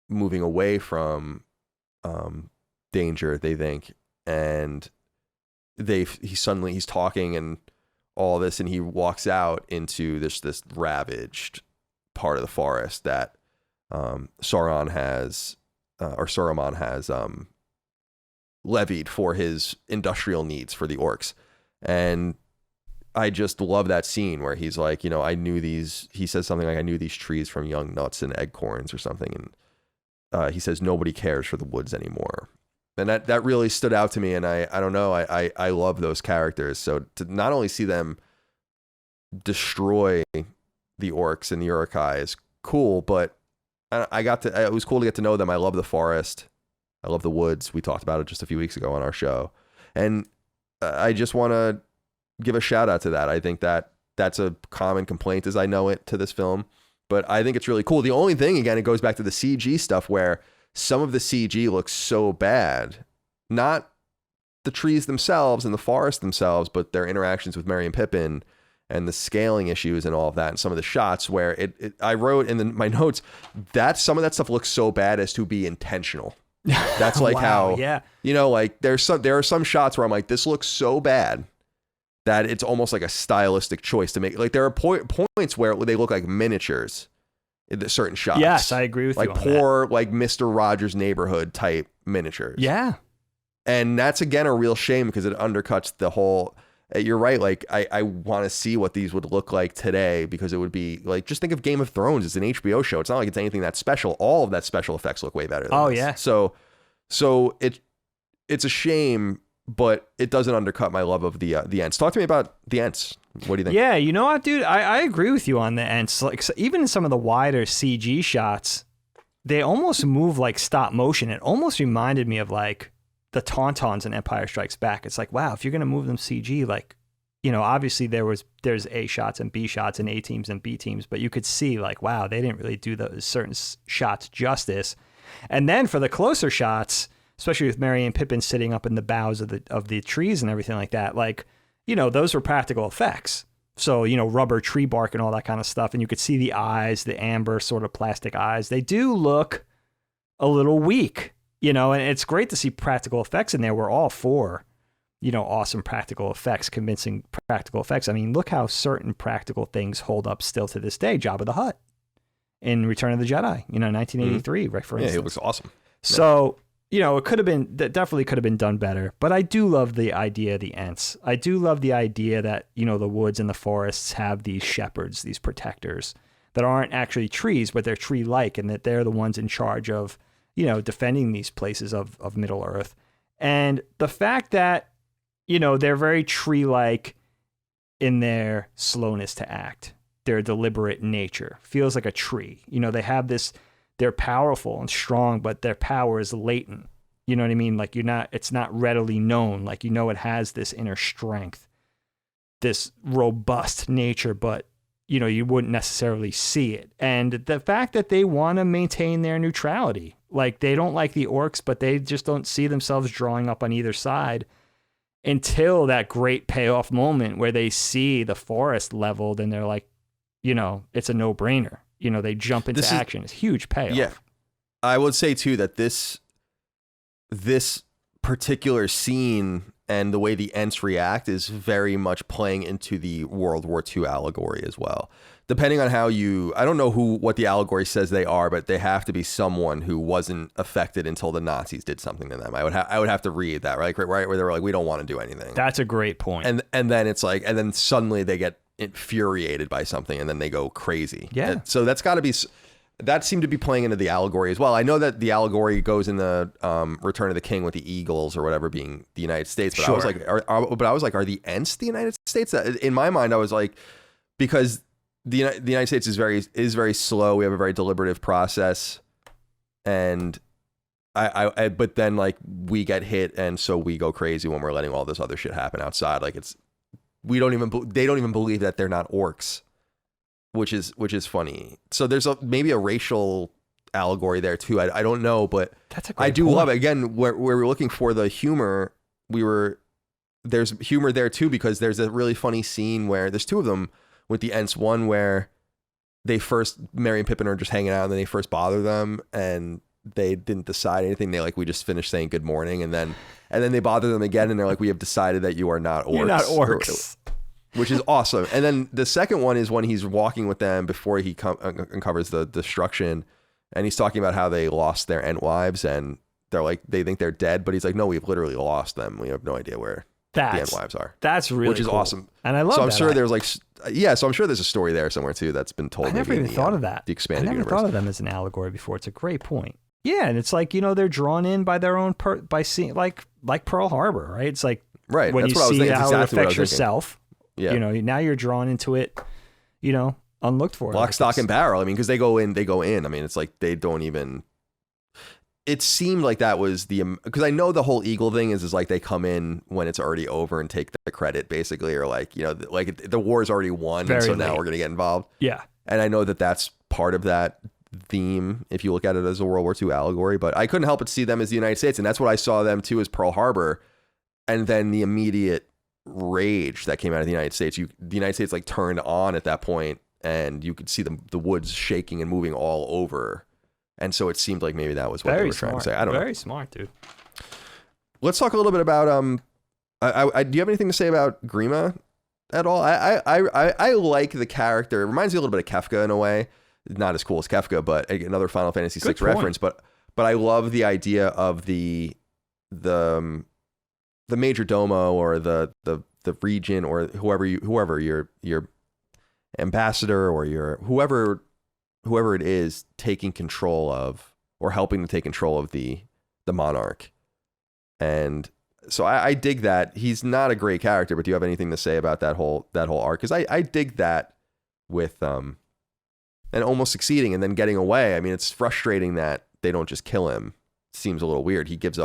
moving away from danger, they think, and he's talking and all this, and he walks out into this ravaged part of the forest that Saruman has levied for his industrial needs for the orcs. And I just love that scene where he's like, he says something like, I knew these trees from young nuts and acorns or something, and he says nobody cares for the woods anymore. And that really stood out to me, and I don't know, I love those characters. So to not only see them destroy the orcs and the Uruk-hai is cool, but it was cool to get to know them. I love the forest, I love the woods. We talked about it just a few weeks ago on our show, and I just want to give a shout out to that. I think that's a common complaint as I know it to this film, but I think it's really cool. The only thing, again, it goes back to the CG stuff, where some of the CG looks so bad, not the trees themselves and the forest themselves, but their interactions with Merry and Pippin and the scaling issues and all of that, and some of the shots where I wrote in my notes that some of that stuff looks so bad as to be intentional. That's like wow, how, yeah. Like there are some shots where I'm like, this looks so bad that it's almost like a stylistic choice to make. Like there are points where they look like miniatures in certain shots. Yes, I agree with you on poor, like Mr. Rogers' Neighborhood type miniatures. Yeah. And that's, again, a real shame, because it undercuts the whole, you're right. Like I want to see what these would look like today, because it would be like, just think of Game of Thrones. It's an HBO show. It's not like it's anything that special. All of that special effects look way better than this. Yeah. So it's a shame, but it doesn't undercut my love of the Ents. Talk to me about the Ents. What do you think? Yeah, you know what, dude? I agree with you on the Ents. Like, so even in some of the wider CG shots, they almost move like stop motion. It almost reminded me of like the Tauntauns in Empire Strikes Back. It's like, wow, if you're going to move them CG, like, obviously there's A shots and B shots and A teams and B teams, but you could see like, wow, they didn't really do those certain shots justice. And then for the closer shots, especially with Merry and Pippin sitting up in the boughs of the trees and everything like that, like, those were practical effects. So, rubber tree bark and all that kind of stuff. And you could see the eyes, the amber sort of plastic eyes. They do look a little weak, and it's great to see practical effects in there. We're all for awesome practical effects, convincing practical effects. I mean, look how certain practical things hold up still to this day. Jabba the Hutt in Return of the Jedi, 1983, right, for instance. Yeah, it looks awesome. So, it could have been, that definitely could have been done better. But I do love the idea of the Ents. I do love the idea that, the woods and the forests have these shepherds, these protectors that aren't actually trees, but they're tree-like, and that they're the ones in charge of, defending these places of Middle Earth. And the fact that, they're very tree-like in their slowness to act, their deliberate nature, feels like a tree. They have this, they're powerful and strong, but their power is latent. You know what I mean? Like it's not readily known. Like, it has this inner strength, this robust nature, but you wouldn't necessarily see it. And the fact that they want to maintain their neutrality, like they don't like the orcs, but they just don't see themselves drawing up on either side until that great payoff moment where they see the forest leveled and they're like, it's a no-brainer. They jump into action. It's a huge payoff. Yeah. I would say too that this particular scene and the way the Ents react is very much playing into the World War II allegory as well. Depending on how I don't know what the allegory says they are, but they have to be someone who wasn't affected until the Nazis did something to them. I would have to read that, right, where they were like, we don't want to do anything. That's a great point. And then it's like, and then suddenly they get infuriated by something and then they go crazy. Yeah. And so that seemed to be playing into the allegory as well. I know that the allegory goes in the Return of the King with the eagles or whatever being the United States. But sure. I was like, are the Ents the United States? In my mind, I was like, because the United States is very slow. We have a very deliberative process, and but then like we get hit, and so we go crazy when we're letting all this other shit happen outside. Like they don't even believe that they're not orcs, which is funny. So there's maybe a racial allegory there too. I don't know, but that's a great I do point. love it. Again, where we're looking for the humor, there's humor there too, because there's a really funny scene where there's two of them with the Ents. One where Merry and Pippin are just hanging out, and then they first bother them, and they didn't decide anything. We just finished saying good morning, and then they bother them again, and they're like, we have decided that you are not orcs. You're not orcs. Which is awesome. And then the second one is when he's walking with them before he uncovers the destruction, and he's talking about how they lost their Ent wives, and they're like, they think they're dead, but he's like, no, we've literally lost them. We have no idea where the Ent wives are. That's really which is cool. Awesome. And I love so I'm that. sure there's like, so I'm sure there's a story there somewhere too that's been told. I never even thought of that. The expanded I never universe. thought of them as an allegory before. It's a great point. Yeah, and it's like, they're drawn in by their own by seeing like Pearl Harbor, right? It's like right. when That's you what I was see thinking. how Exactly it affects yourself. Yeah. Now you're drawn into it, unlooked for. Lock, stock, and barrel. I mean, because they go in. I mean, it's like they don't even. It seemed like that was because I know the whole eagle thing is like they come in when it's already over and take the credit, basically, or like like the war's already won, Very and so late. now we're gonna get involved. Yeah, and I know that that's part of that theme if you look at it as a World War II allegory. But I couldn't help but see them as the United States, and that's what I saw them too as Pearl Harbor, and then the immediate rage that came out of the United States. The United States like turned on at that point, and you could see the woods shaking and moving all over. And so it seemed like maybe that was what they were trying to say. I don't know. Very smart, dude. Let's talk a little bit about do you have anything to say about Grima at all? I like the character. It reminds me a little bit of Kefka in a way. Not as cool as Kefka, but another Final Fantasy VI reference. But I love the idea of the major domo or the regent or whoever your ambassador or your whoever it is taking control of or helping to take control of the monarch. And so I dig that. He's not a great character, but do you have anything to say about that whole arc? Because I dig that with and almost succeeding and then getting away. I mean, it's frustrating that they don't just kill him. It seems a little weird. He gives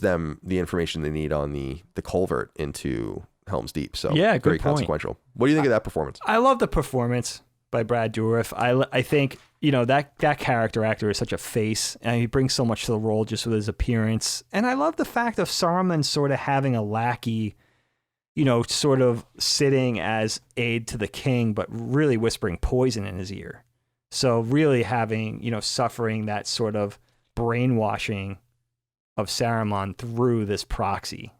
them the information they need on the culvert into Helm's Deep. So yeah, very consequential. What do you think of that performance? I love the performance by Brad Dourif. I think, that character actor is such a face, and he brings so much to the role just with his appearance. And I love the fact of Saruman sort of having a lackey, sort of sitting as aide to the king, but really whispering poison in his ear. So really having, suffering that sort of brainwashing of Saruman through this proxy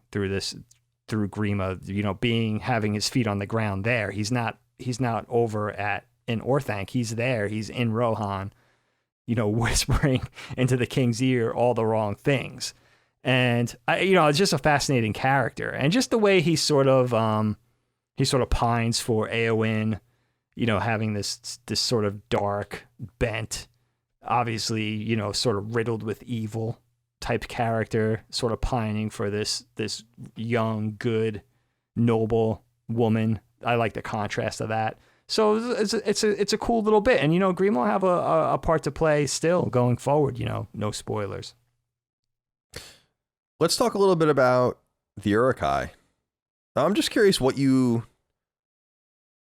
through Grima, having his feet on the ground there. He's not over in Orthanc. He's there. He's in Rohan, whispering into the king's ear all the wrong things. And it's just a fascinating character, and just the way he sort of pines for Éowyn, having this sort of dark bent, obviously, sort of riddled with evil type character, sort of pining for this young, good, noble woman. I like the contrast of that. So it's a cool little bit, and Grima will have a part to play still going forward. No spoilers. Let's talk a little bit about the Uruk-hai. I'm just curious what you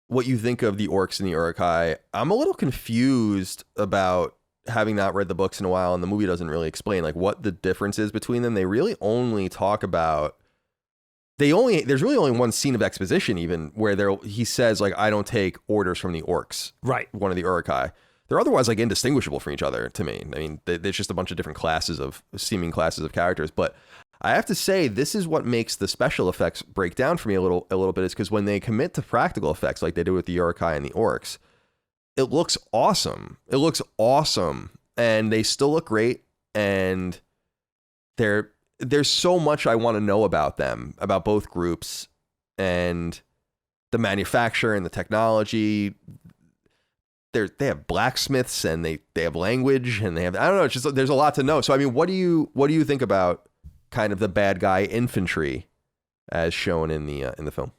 think of the orcs and the Uruk-hai. I'm a little confused about having not read the books in a while, and the movie doesn't really explain like what the difference is between them. They really only talk about there's really only one scene of exposition even where he says like, I don't take orders from the orcs. Right. One of the Uruk-hai. They're otherwise like indistinguishable from each other to me. I mean, there's just a bunch of different classes of characters, but I have to say this is what makes the special effects break down for me a little bit, is because when they commit to practical effects like they do with the Uruk-hai and the orcs, it looks awesome. And they still look great, and there's so much I want to know about them, about both groups, and the manufacture and the technology. They have blacksmiths, and they have language, and they have, I don't know, it's just, there's a lot to know. So I mean, what do you think about kind of the bad guy infantry as shown in the film?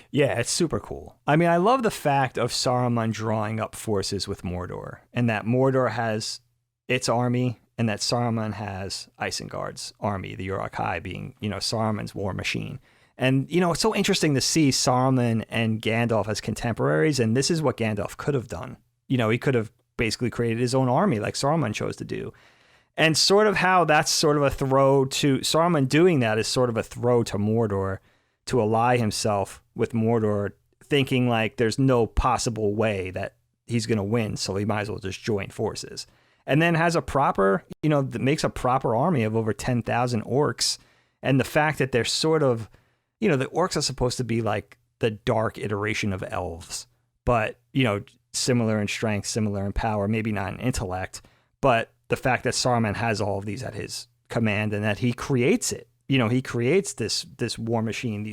Yeah, it's super cool. I mean, I love the fact of Saruman drawing up forces with Mordor, and that Mordor has its army, and that Saruman has Isengard's army, the Uruk-hai being, Saruman's war machine. And, it's so interesting to see Saruman and Gandalf as contemporaries, and this is what Gandalf could have done. He could have basically created his own army like Saruman chose to do. And sort of how that's sort of a throw to Saruman doing that is sort of a throw to Mordor to ally himself with Mordor, thinking like there's no possible way that he's going to win, so he might as well just join forces. And then has a proper, makes a proper army of over 10,000 orcs. And the fact that they're sort of, the orcs are supposed to be like the dark iteration of elves, but, similar in strength, similar in power, maybe not in intellect, but the fact that Saruman has all of these at his command and that he creates it. He creates this war machine,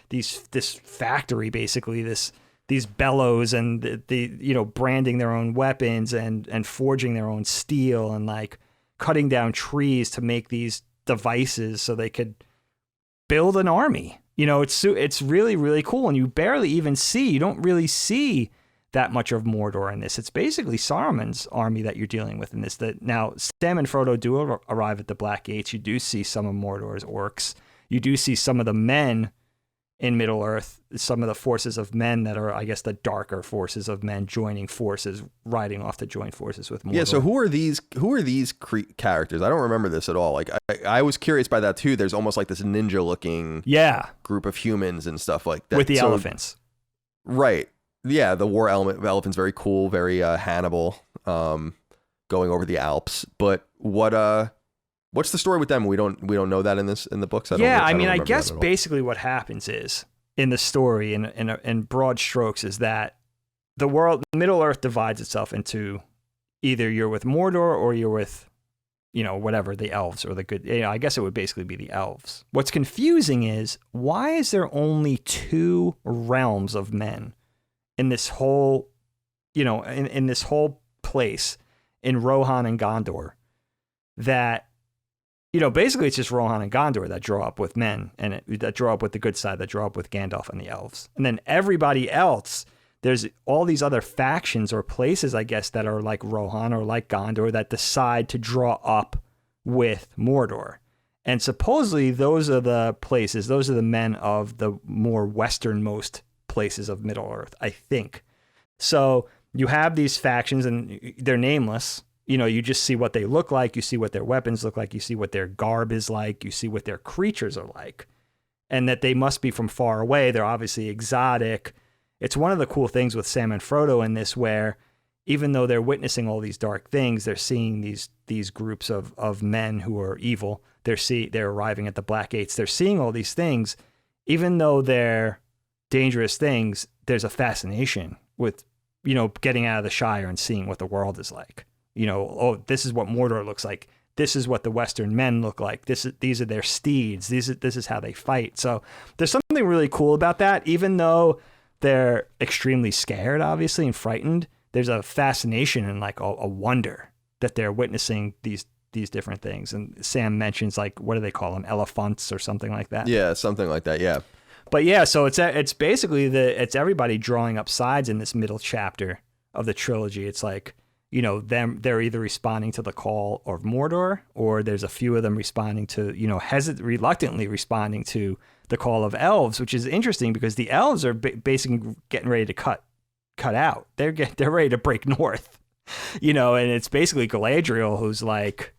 this factory, basically, these bellows, and the branding their own weapons and forging their own steel, and like cutting down trees to make these devices so they could build an army. It's really, really cool, and you don't really see that much of Mordor in this. It's basically Saruman's army that you're dealing with in this. That now Sam and Frodo do arrive at the Black Gates. You do see some of Mordor's orcs. You do see some of the men in Middle-earth, some of the forces of men that are, I guess, the darker forces of men joining forces, riding off to join forces with Mordor. Yeah, so who are these characters? I don't remember this at all. Like, I was curious by that too. There's almost like this ninja-looking group of humans and stuff like that. With the elephants. Right. Yeah, the war elephant's very cool, very Hannibal, going over the Alps. But what's the story with them? We don't know that in the books. I guess basically what happens is in the story, in broad strokes, is that the world, Middle Earth, divides itself into either you're with Mordor or you're with, whatever, the elves or the good. I guess it would basically be the elves. What's confusing is, why is there only two realms of men in this whole, in this whole place, in Rohan and Gondor, that, basically it's just Rohan and Gondor that draw up with men, and that draw up with the good side, that draw up with Gandalf and the elves. And then everybody else, there's all these other factions or places, I guess, that are like Rohan or like Gondor that decide to draw up with Mordor. And supposedly those are the places, those are the men of the more westernmost places of Middle-earth, I think. So you have these factions, and they're nameless. You just see what they look like, you see what their weapons look like, you see what their garb is like, you see what their creatures are like, and that they must be from far away. They're obviously exotic. It's one of the cool things with Sam and Frodo in this, where even though they're witnessing all these dark things, they're seeing these groups of men who are evil they're arriving at the Black Gates. They're seeing all these things, even though they're dangerous things. There's a fascination with, getting out of the Shire and seeing what the world is like. Oh, this is what Mordor looks like. This is what the Western men look like. These are their steeds. This is how they fight. So there's something really cool about that. Even though they're extremely scared, obviously, and frightened, there's a fascination and like a wonder that they're witnessing these different things. And Sam mentions, like, what do they call them? Elephants or something like that. Yeah, something like that. Yeah. But yeah, so it's basically it's everybody drawing up sides in this middle chapter of the trilogy. It's like, they're either responding to the call of Mordor, or there's a few of them responding to, reluctantly responding to the call of elves, which is interesting because the elves are basically getting ready to cut out. They're ready to break north, and it's basically Galadriel who's like,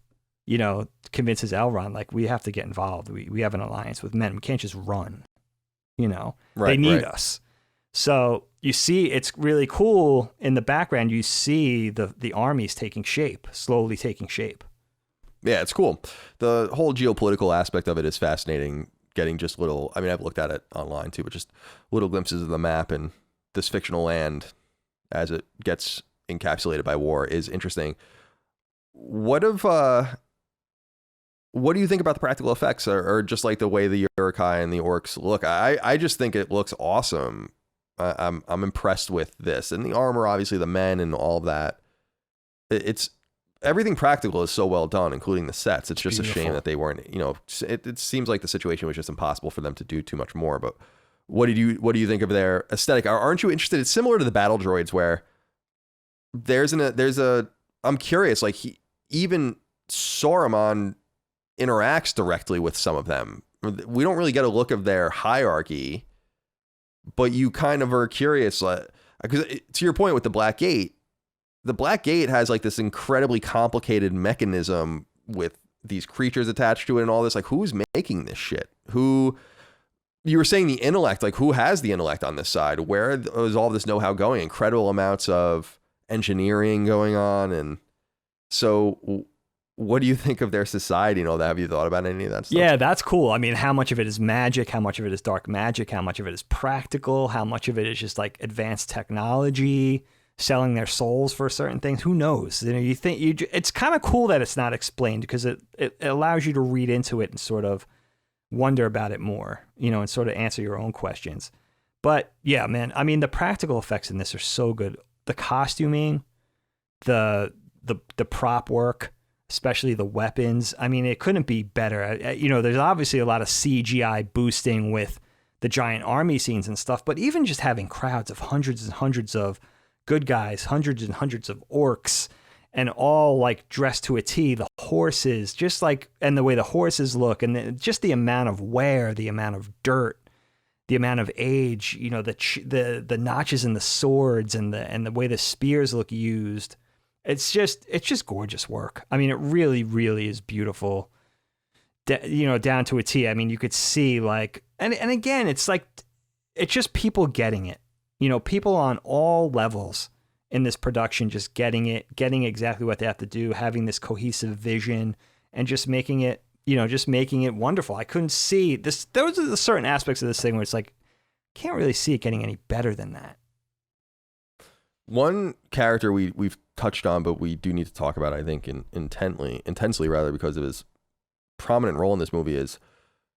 convinces Elrond, like, we have to get involved. We have an alliance with men. We can't just run, they need us. So you see, it's really cool in the background. You see the armies slowly taking shape. Yeah, it's cool. The whole geopolitical aspect of it is fascinating. Getting just I've looked at it online too, but just little glimpses of the map and this fictional land as it gets encapsulated by war is interesting. What do you think about the practical effects or just like the way the Uruk-hai and the orcs look? I just think it looks awesome. I'm impressed with this, and the armor, obviously the men and all of that. It's everything practical is so well done, including the sets. It's just beautiful. A shame that they weren't. It seems like the situation was just impossible for them to do too much more. But what do you think of their aesthetic? Aren't you interested? It's similar to the battle droids, where I'm curious. Like even Saruman interacts directly with some of them. We don't really get a look of their hierarchy. But you kind of are curious, because to your point with the Black Gate has like this incredibly complicated mechanism with these creatures attached to it and all this. Like, who's making this shit? Who, you were saying the intellect, like who has the intellect on this side? Where is all this know-how going? Incredible amounts of engineering going on. And so what do you think of their society and all that? Have you thought about any of that stuff? Yeah, that's cool. I mean, how much of it is magic? How much of it is dark magic? How much of it is practical? How much of it is just like advanced technology, selling their souls for certain things? Who knows? It's kind of cool that it's not explained, because it allows you to read into it and sort of wonder about it more, and sort of answer your own questions. But yeah, man, I mean, the practical effects in this are so good. The costuming, the prop work, especially the weapons. I mean, it couldn't be better. There's obviously a lot of CGI boosting with the giant army scenes and stuff, but even just having crowds of hundreds and hundreds of good guys, hundreds and hundreds of orcs, and all like dressed to a T, the horses, just like, and the way the horses look, and just the amount of wear, the amount of dirt, the amount of age, the notches in the swords and the way the spears look used. It's just gorgeous work. I mean, it really, really is beautiful, down to a T. I mean, you could see like, and again, it's like, it's just people getting it, people on all levels in this production, just getting it, getting exactly what they have to do, having this cohesive vision and just making it, making it wonderful. I couldn't see this. There was certain aspects of this thing where it's like, can't really see it getting any better than that. One character we've touched on, but we do need to talk about, I think, intensely rather, because of his prominent role in this movie, is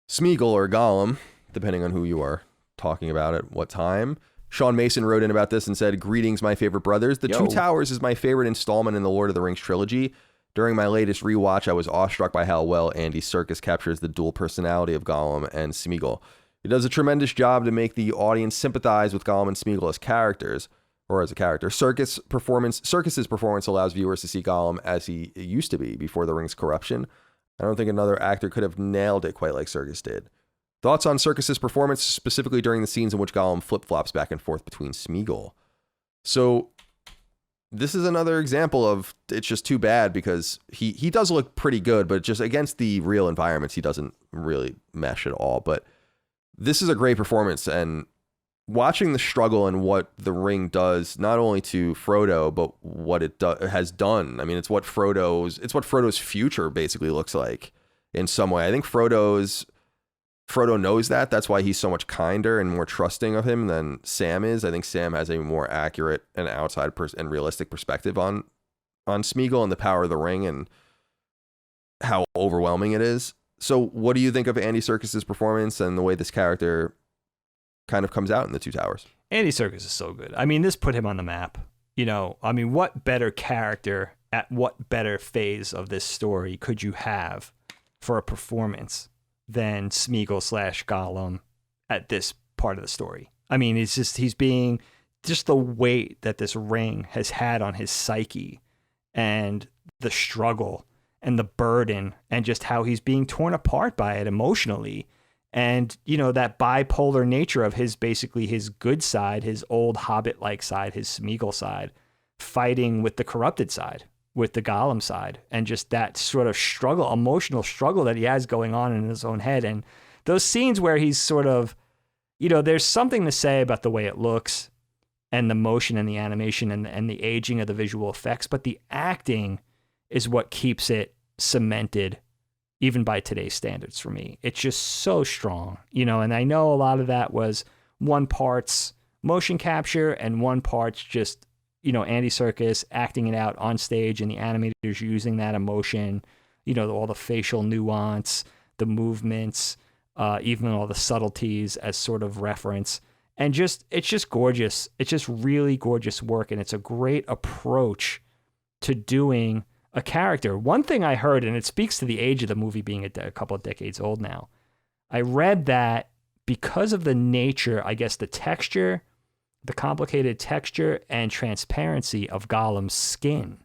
Smeagol, or Gollum, depending on who you are talking about at what time. Sean Mason wrote in about this and said, "Greetings, my favorite brothers. The Two Towers is my favorite installment in the Lord of the Rings trilogy. During my latest rewatch, I was awestruck by how well Andy Serkis captures the dual personality of Gollum and Smeagol. He does a tremendous job to make the audience sympathize with Gollum and Smeagol as characters." Or as a character. Serkis's performance allows viewers to see Gollum as he used to be before the ring's corruption. I don't think another actor could have nailed it quite like Serkis did. Thoughts on Serkis's performance, specifically during the scenes in which Gollum flip-flops back and forth between Smeagol. So this is another example of, it's just too bad, because he does look pretty good, but just against the real environments, he doesn't really mesh at all. But this is a great performance, and watching the struggle and what the ring does, not only to Frodo, but what it has done. I mean, it's what Frodo's future basically looks like. in some way. I think Frodo knows that. That's why he's so much kinder and more trusting of him than Sam is. I think Sam has a more accurate and outside and realistic perspective on Smeagol and the power of the ring and how overwhelming it is. So what do you think of Andy Serkis's performance and the way this character kind of comes out in The Two Towers? Andy Serkis is so good. I mean, this put him on the map. You know, I mean, what better character at what better phase of this story could you have for a performance than Smeagol / Gollum at this part of the story? I mean, he's being just the weight that this ring has had on his psyche and the struggle and the burden and just how he's being torn apart by it emotionally. And, you know, that bipolar nature of basically his good side, his old Hobbit-like side, his Smeagol side, fighting with the corrupted side, with the Gollum side, and just that sort of struggle, emotional struggle that he has going on in his own head. And those scenes where he's sort of, you know, there's something to say about the way it looks and the motion and the animation and the aging of the visual effects, but the acting is what keeps it cemented, even by today's standards for me. It's just so strong, you know, and I know a lot of that was one part's motion capture and one part's just, you know, Andy Serkis acting it out on stage and the animators using that emotion, you know, all the facial nuance, the movements, even all the subtleties as sort of reference. And it's just gorgeous. It's just really gorgeous work. And it's a great approach to doing a character. One thing I heard, and it speaks to the age of the movie being a couple of decades old now, I read that because of the nature, I guess the texture, the complicated texture and transparency of Gollum's skin,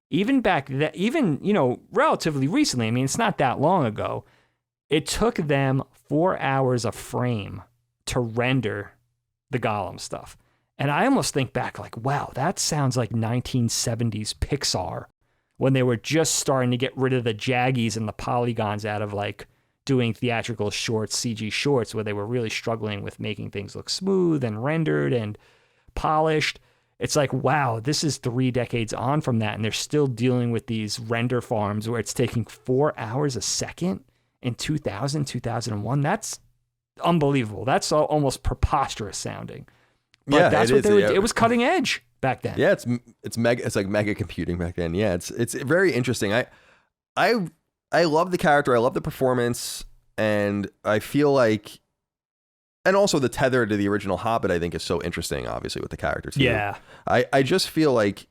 even back then, even, you know, relatively recently, I mean, it's not that long ago, it took them 4 hours a frame to render the Gollum stuff. And I almost think back like, wow, that sounds like 1970s Pixar, when they were just starting to get rid of the jaggies and the polygons out of like doing theatrical shorts, CG shorts, where they were really struggling with making things look smooth and rendered and polished. It's like, wow, this is 3 decades on from that, and they're still dealing with these render farms where it's taking 4 hours a second in 2001. That's unbelievable. That's almost preposterous sounding. But yeah, that's what they were. It was cutting edge back then. Yeah, it's like mega computing back then. Yeah, it's very interesting. I love the character. I love the performance, and I feel like, and also the tether to the original Hobbit, I think, is so interesting. Obviously, with the character too. Yeah, I just feel like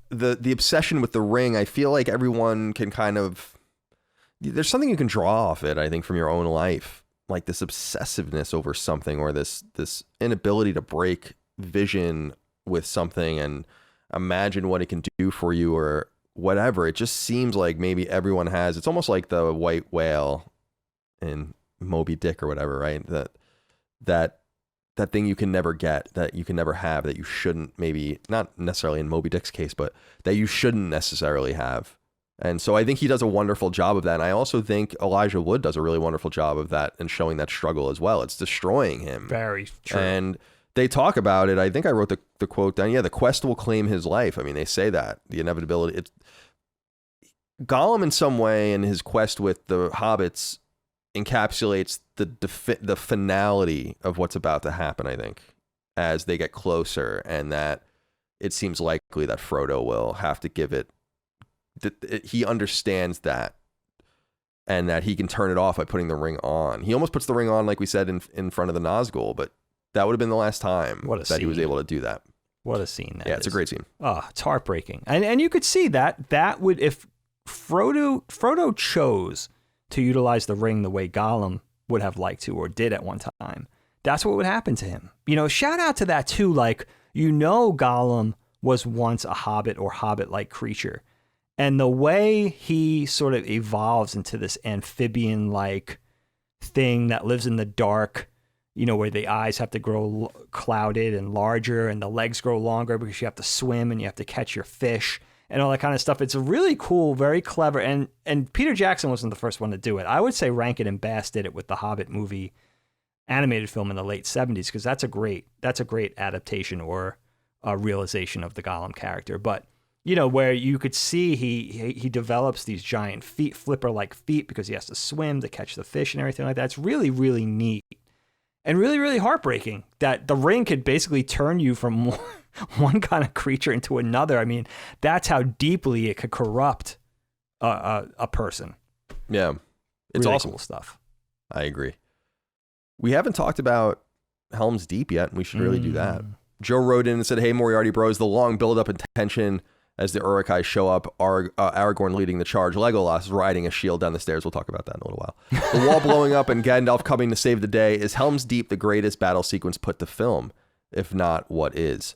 the obsession with the ring. I feel like everyone can kind of, there's something you can draw off it. I think from your own life, like this obsessiveness over something, or this inability to break vision with something and imagine what it can do for you or whatever. It just seems like maybe everyone has. It's almost like the white whale in Moby Dick or whatever, right? That thing you can never get, that you can never have, that you shouldn't, maybe not necessarily in Moby Dick's case, but that you shouldn't necessarily have. And so I think he does a wonderful job of that. And I also think Elijah Wood does a really wonderful job of that and showing that struggle as well. It's destroying him. Very true. And they talk about it. I think I wrote the quote down. Yeah, the quest will claim his life. I mean, they say that. The inevitability. Gollum in some way in his quest with the hobbits encapsulates the finality of what's about to happen, I think, as they get closer, and that it seems likely that Frodo will have to give it. He understands that, and that he can turn it off by putting the ring on. He almost puts the ring on, like we said, in front of the Nazgul, but that would have been the last time that he was able to do that. What a scene that is. Yeah, it's a great scene. Oh, it's heartbreaking. And you could see that would, if Frodo chose to utilize the ring the way Gollum would have liked to or did at one time, that's what would happen to him. You know, shout out to that too. Like, you know, Gollum was once a hobbit or hobbit-like creature. And the way he sort of evolves into this amphibian-like thing that lives in the dark, you know, where the eyes have to grow clouded and larger and the legs grow longer because you have to swim and you have to catch your fish and all that kind of stuff. It's a really cool, very clever. And Peter Jackson wasn't the first one to do it. I would say Rankin and Bass did it with the Hobbit movie animated film in the late 70s, because that's a great adaptation or a realization of the Gollum character. But where you could see he develops these giant feet, flipper-like feet, because he has to swim to catch the fish and everything like that. It's really, really neat and really, really heartbreaking that the ring could basically turn you from one kind of creature into another. I mean, that's how deeply it could corrupt a person. Yeah, it's really awesome cool stuff. I agree. We haven't talked about Helm's Deep yet, and we should really do that. Joe wrote in and said, "Hey, Moriarty bros, the long build-up and tension as the Uruk-hai show up, Aragorn leading the charge, Legolas riding a shield down the stairs." We'll talk about that in a little while. The wall blowing up and Gandalf coming to save the day. Is Helm's Deep the greatest battle sequence put to film? If not, what is?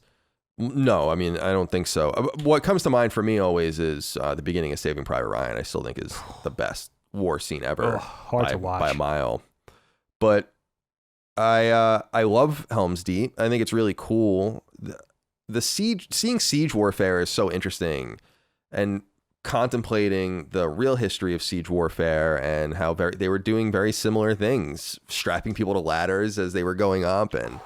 No, I mean, I don't think so. What comes to mind for me always is the beginning of Saving Private Ryan. I still think is the best war scene ever. Hard to watch. By a mile. But I love Helm's Deep. I think it's really cool. The seeing siege warfare is so interesting, and contemplating the real history of siege warfare and how they were doing very similar things, strapping people to ladders as they were going up and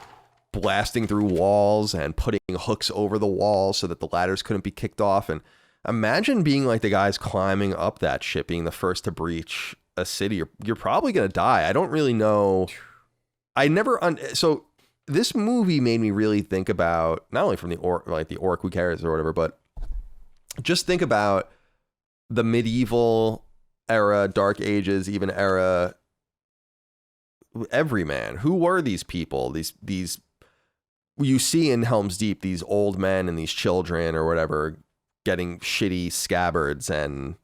blasting through walls and putting hooks over the walls so that the ladders couldn't be kicked off. And imagine being like the guys climbing up that ship, being the first to breach a city. You're probably going to die. I don't really know. So this movie made me really think about, not only from the orc who cares or whatever, but just think about the medieval era, Dark Ages, even era, everyman. Who were these people? These you see in Helm's Deep, these old men and these children or whatever getting shitty scabbards and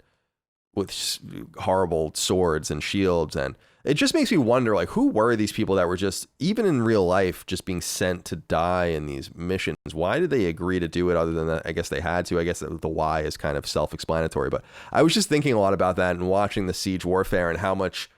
with horrible swords and shields, and it just makes me wonder, like, who were these people that were just, even in real life, just being sent to die in these missions? Why did they agree to do it other than that? I guess they had to. I guess the why is kind of self-explanatory, but I was just thinking a lot about that and watching the siege warfare and how much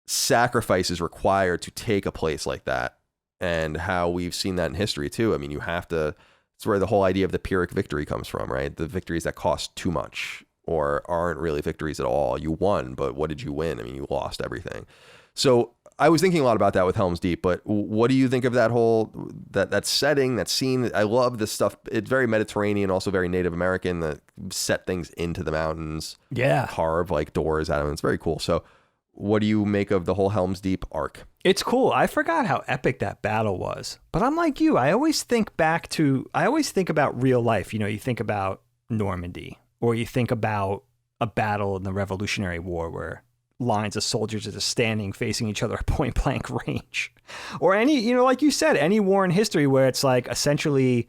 sacrifice is required to take a place like that, and how we've seen that in history too. I mean, you have to, it's where the whole idea of the Pyrrhic victory comes from, right? The victories that cost too much or aren't really victories at all. You won, but what did you win? I mean, you lost everything. So I was thinking a lot about that with Helm's Deep, but what do you think of that whole, that setting, that scene? I love this stuff. It's very Mediterranean, also very Native American, that set things into the mountains. Yeah. Carve like doors out of them. It's very cool. So what do you make of the whole Helm's Deep arc? It's cool. I forgot how epic that battle was, but I'm like you. I always think about real life. You think about Normandy, or you think about a battle in the Revolutionary War where lines of soldiers are just standing facing each other at point blank range, or any, like you said, any war in history where it's like essentially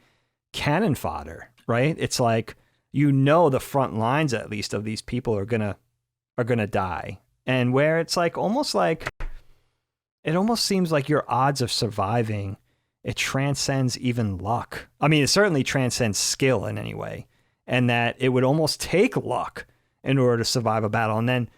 cannon fodder, right? It's like, the front lines, at least, of these people are gonna die. And where it's like, it almost seems like your odds of surviving, it transcends even luck. I mean, it certainly transcends skill in any way, and that it would almost take luck in order to survive a battle. And then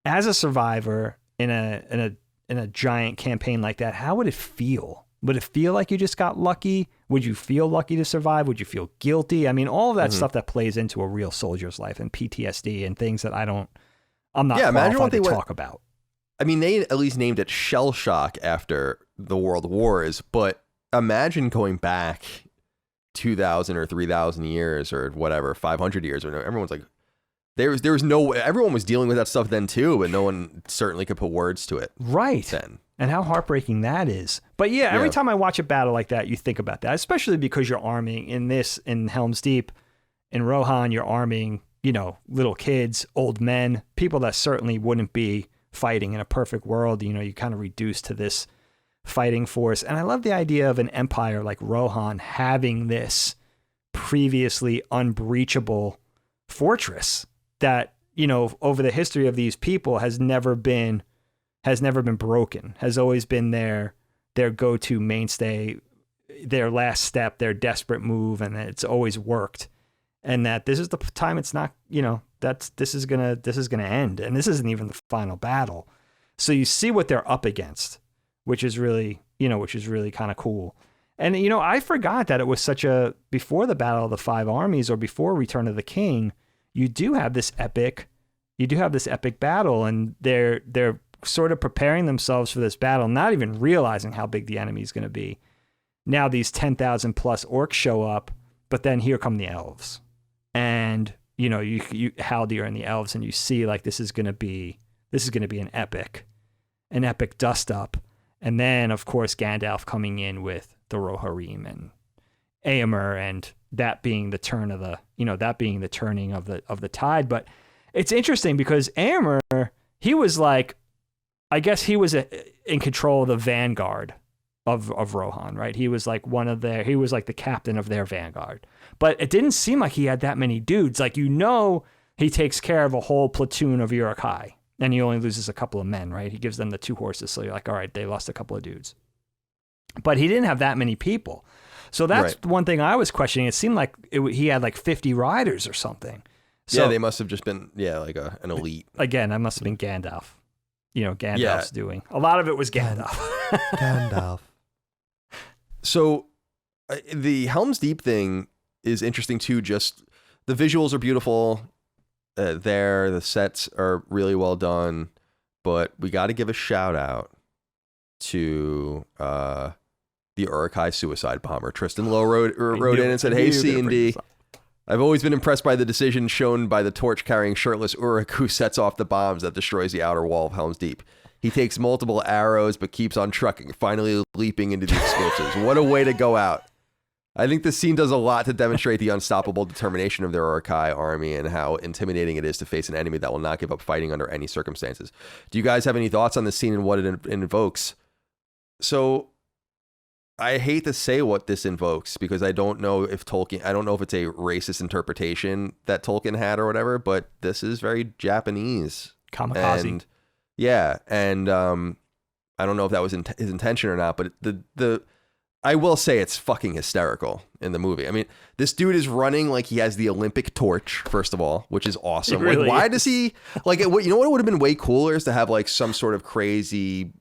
as a survivor in a giant campaign like that, how would it feel? Would it feel like you just got lucky? Would you feel lucky to survive? Would you feel guilty? I mean, all of that stuff that plays into a real soldier's life, and PTSD and things that I'm not qualified to talk about. I mean, they at least named it shell shock after the World Wars, but imagine going back 2,000 or 3,000 years or whatever, 500 years, or everyone's like, there was no, everyone was dealing with that stuff then too, but no one certainly could put words to it. Right. Then. And how heartbreaking that is. But yeah, every time I watch a battle like that, you think about that, especially because you're arming in Helm's Deep, in Rohan, you're arming, little kids, old men, people that certainly wouldn't be fighting in a perfect world. You kind of reduce to this fighting force. And I love the idea of an empire like Rohan having this previously unbreachable fortress that, over the history of these people has never been broken, has always been their go-to mainstay, their last step, their desperate move, and it's always worked. And that this is the time it's not, this is gonna end, and this isn't even the final battle. So you see what they're up against, which is really kind of cool. And I forgot that it was before the Battle of the Five Armies, or before Return of the King, you do have this epic battle, and they're sort of preparing themselves for this battle, not even realizing how big the enemy is going to be. Now these 10,000 plus orcs show up, but then here come the elves. and you know you Haldir and the elves, and you see like this is going to be an epic dust up, and then of course Gandalf coming in with the Rohirrim and Éomer, and that being the turn of the turning of the tide. But it's interesting because Éomer, he was like, I guess he was in control of the vanguard of Rohan, right? He was like he was like the captain of their vanguard. But it didn't seem like he had that many dudes. Like, he takes care of a whole platoon of Uruk-hai, and he only loses a couple of men, right? He gives them the 2 horses, so you're like, all right, they lost a couple of dudes. But he didn't have that many people. So that's one thing I was questioning. It seemed like he had like 50 riders or something. So, yeah, they must have just been, like an elite. Again, that must have been Gandalf. Gandalf's doing. A lot of it was Gandalf. Gandalf. So the Helm's Deep thing is interesting too. Just the visuals are beautiful. The sets are really well done, but we got to give a shout out to the Uruk-hai suicide bomber. Tristan Lowe wrote in and said, "Hey C&D, I've always been impressed by the decision shown by the torch-carrying shirtless Uruk who sets off the bombs that destroys the outer wall of Helm's Deep. He takes multiple arrows but keeps on trucking, finally leaping into the explosives. What a way to go out. I think this scene does a lot to demonstrate the unstoppable determination of their Uruk-hai army and how intimidating it is to face an enemy that will not give up fighting under any circumstances. Do you guys have any thoughts on this scene and what it invokes?" So I hate to say what this invokes because I don't know if it's a racist interpretation that Tolkien had or whatever, but this is very Japanese. Kamikaze. And I don't know if that was his intention or not, but I will say it's fucking hysterical in the movie. I mean, this dude is running like he has the Olympic torch, first of all, which is awesome. Really why does he, what would have been way cooler is to have like some sort of crazy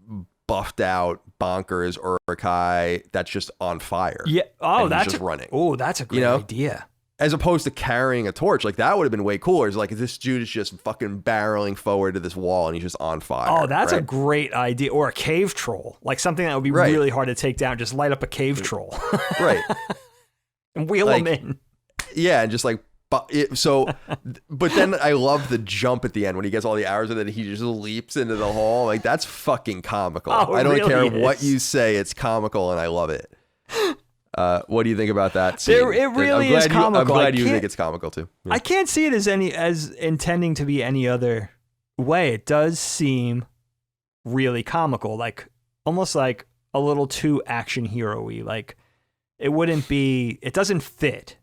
buffed out bonkers Uruk-hai that's just on fire. Yeah. Oh, that's just running. Oh, that's a great idea. As opposed to carrying a torch, like that would have been way cooler. It's like this dude is just fucking barreling forward to this wall and he's just on fire. Oh, that's a great idea. Or a cave troll, like something that would be really hard to take down. Just light up a cave troll, right, and wheel them in. Yeah, and just like but then I love the jump at the end when he gets all the arrows and then he just leaps into the hole. Like that's fucking comical. Oh, I don't really care is. what you say, it's comical and I love it. What do you think about that scene? It really is comical. I'm glad you think it's comical too. Yeah. I can't see it as intending to be any other way. It does seem really comical, like almost like a little too action hero-y. Like it doesn't fit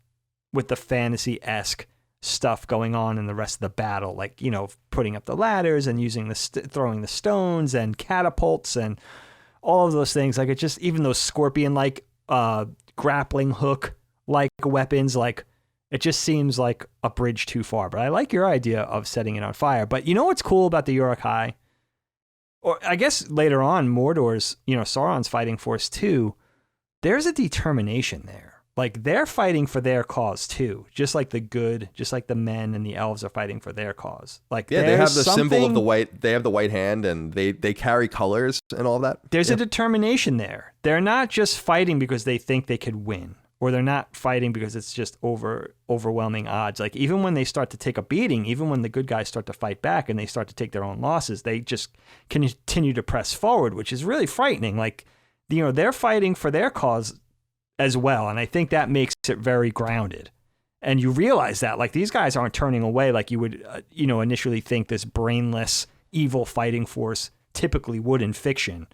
with the fantasy-esque stuff going on in the rest of the battle, like, putting up the ladders and using throwing the stones and catapults and all of those things. Like it just, even those scorpion-like grappling hook like weapons, like it just seems like a bridge too far. But I like your idea of setting it on fire. But you know what's cool about the Uruk-hai? Or I guess later on, Mordor's, Sauron's fighting force too, there's a determination there. Like they're fighting for their cause too, just like the men and the elves are fighting for their cause. Like they have the symbol of the white. They have the white hand, and they carry colors and all that. There's a determination there. They're not just fighting because they think they could win, or they're not fighting because it's just overwhelming odds. Like even when they start to take a beating, even when the good guys start to fight back and they start to take their own losses, they just continue to press forward, which is really frightening. Like they're fighting for their cause as well. And I think that makes it very grounded. And you realize that, like, these guys aren't turning away like you would, initially think this brainless, evil fighting force typically would in fiction.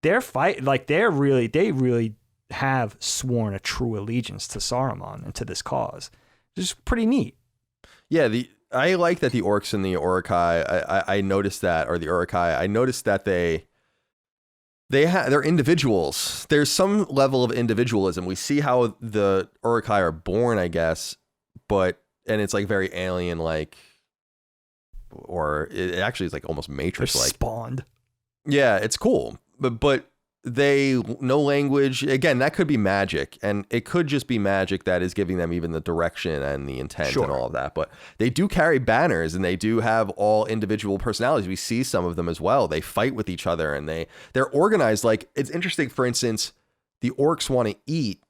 They really have sworn a true allegiance to Saruman and to this cause. It's pretty neat. Yeah, I like that the orcs and the Uruk-hai, I noticed that, or the Uruk-hai, I noticed that they're individuals. There's some level of individualism. We see how the Uruk-hai are born, I guess, and it's like very alien like, or it actually is like almost Matrix like. Spawned. Yeah, it's cool. But they no language. Again, that could be magic, and it could just be magic that is giving them even the direction and the intent and all of that. But they do carry banners, and they do have all individual personalities. We see some of them as well. They fight with each other, and they're organized. Like, it's interesting. For instance, the orcs want to eat,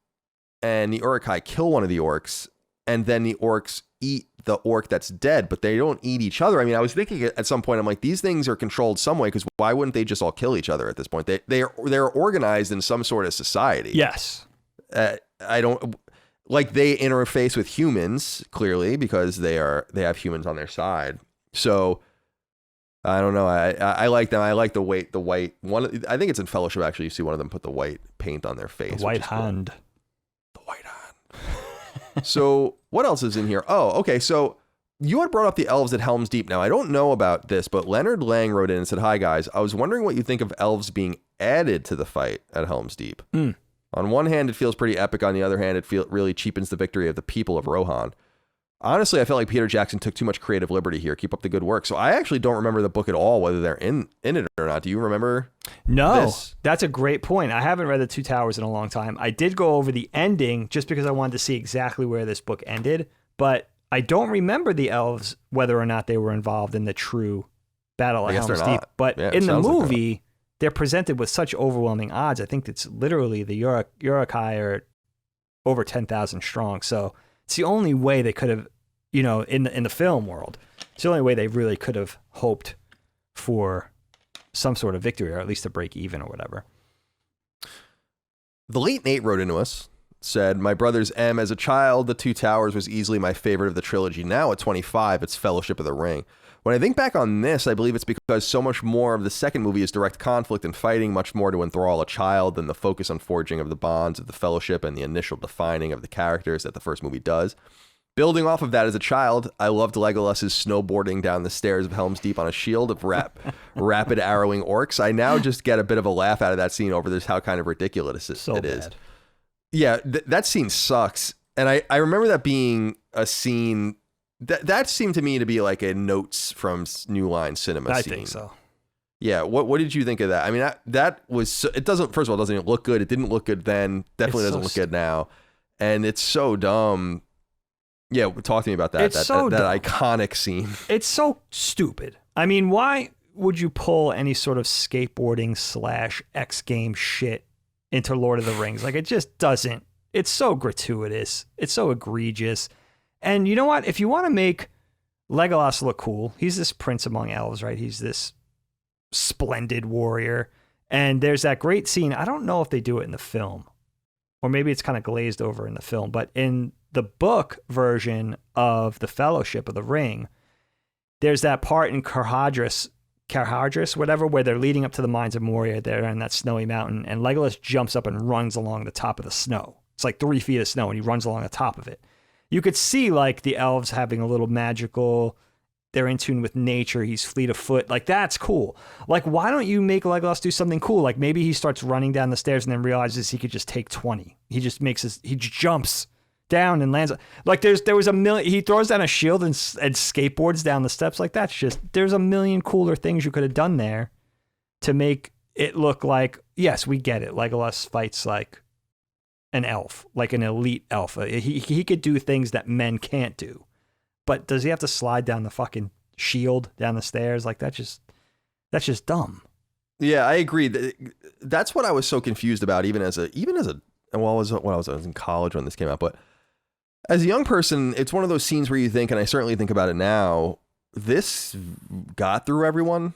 and the Uruk-hai kill one of the orcs, and then the orcs eat the orc that's dead, but they don't eat each other. I mean, I was thinking at some point, I'm like, these things are controlled some way, because why wouldn't they just all kill each other at this point? They're organized in some sort of society. Yes. I don't like, they interface with humans clearly because they have humans on their side. So I don't know. I like them. I like the white one. I think it's in Fellowship, actually. You see one of them put the white paint on their face. The white hand. Cool. The white hand. So what else is in here? Oh, okay. So you had brought up the elves at Helm's Deep. Now, I don't know about this, but Leonard Lang wrote in and said, "Hi, guys. I was wondering what you think of elves being added to the fight at Helm's Deep. On one hand, it feels pretty epic. On the other hand, it really cheapens the victory of the people of Rohan. Honestly, I felt like Peter Jackson took too much creative liberty here. Keep up the good work." So I actually don't remember the book at all, whether they're in it or not. Do you remember? No, this? That's a great point. I haven't read The Two Towers in a long time. I did go over the ending just because I wanted to see exactly where this book ended, but I don't remember the elves, whether or not they were involved in the true battle at Helm's Deep. But in the movie, they're presented with such overwhelming odds. I think it's literally the Uruk-hai are over 10,000 strong. So it's the only way they could have, in the film world, it's the only way they really could have hoped for some sort of victory, or at least to break even or whatever. The late Nate wrote into us, said, "My brother's M. As a child, The Two Towers was easily my favorite of the trilogy. Now at 25, it's Fellowship of the Ring. When I think back on this, I believe it's because so much more of the second movie is direct conflict and fighting, much more to enthrall a child than the focus on forging of the bonds of the Fellowship and the initial defining of the characters that the first movie does. Building off of that as a child, I loved Legolas's snowboarding down the stairs of Helm's Deep on a shield of rapid arrowing orcs. I now just get a bit of a laugh out of that scene over just how kind of ridiculous it is. Yeah, that scene sucks. And I remember that being a scene... That seemed to me to be like a notes from New Line Cinema scene. I think so. Yeah. What did you think of that? I mean, that was, it doesn't, first of all, it doesn't even look good. It didn't look good then. Definitely doesn't look good now. And it's so dumb. Yeah. Talk to me about that. That iconic scene. It's so stupid. I mean, why would you pull any sort of skateboarding / X game shit into Lord of the Rings? Like, it just doesn't. It's so gratuitous. It's so egregious. And you know what? If you want to make Legolas look cool, he's this prince among elves, right? He's this splendid warrior. And there's that great scene. I don't know if they do it in the film, or maybe it's kind of glazed over in the film, but in the book version of The Fellowship of the Ring, there's that part in Carhadras, whatever, where they're leading up to the Mines of Moria there on that snowy mountain, and Legolas jumps up and runs along the top of the snow. It's like 3 feet of snow, and he runs along the top of it. You could see like the elves having a little magical, they're in tune with nature. He's fleet of foot. Like, that's cool. Like, why don't you make Legolas do something cool? Like, maybe he starts running down the stairs and then realizes he could just take 20. He just he jumps down and lands. Like, there was a million, he throws down a shield and skateboards down the steps. Like, that's just, there's a million cooler things you could have done there to make it look like, yes, we get it. Legolas fights like an elf, like an elite elf. He could do things that men can't do. But does he have to slide down the fucking shield down the stairs? Like, that's just dumb. Yeah, I agree. That's what I was so confused about, even as a well, I was in college when this came out, but as a young person, it's one of those scenes where you think, and I certainly think about it now, this got through everyone.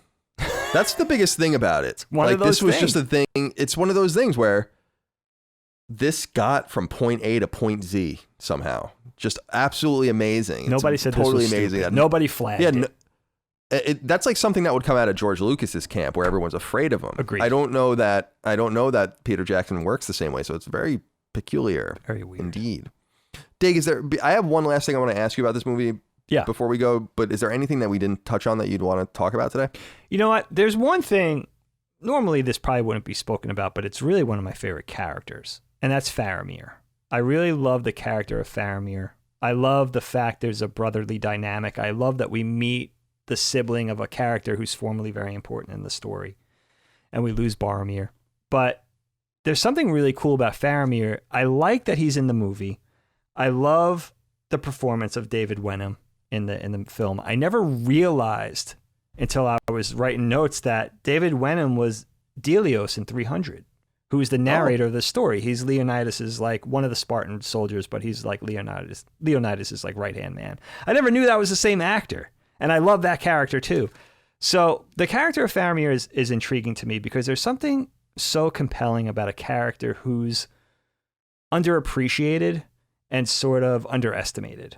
That's the biggest thing about it. This was just a thing. It's one of those things where this got from point A to point Z somehow. Just absolutely amazing. Nobody said totally this was amazing. Stupid. Nobody flagged it. That's like something that would come out of George Lucas's camp, where everyone's afraid of him. Agreed. I don't know that Peter Jackson works the same way, so it's very peculiar. Very weird. Indeed. Dig, I have one last thing I want to ask you about this movie before we go, but is there anything that we didn't touch on that you'd want to talk about today? You know what? There's one thing, normally this probably wouldn't be spoken about, but it's really one of my favorite characters. And that's Faramir. I really love the character of Faramir. I love the fact there's a brotherly dynamic. I love that we meet the sibling of a character who's formerly very important in the story. And we lose Boromir. But there's something really cool about Faramir. I like that he's in the movie. I love the performance of David Wenham in the film. I never realized until I was writing notes that David Wenham was Delios in 300. who's the narrator of the story. He's Leonidas's like one of the Spartan soldiers, but he's like Leonidas's like right-hand man. I never knew that was the same actor, and I love that character too. So the character of Faramir is intriguing to me because there's something so compelling about a character who's underappreciated and sort of underestimated.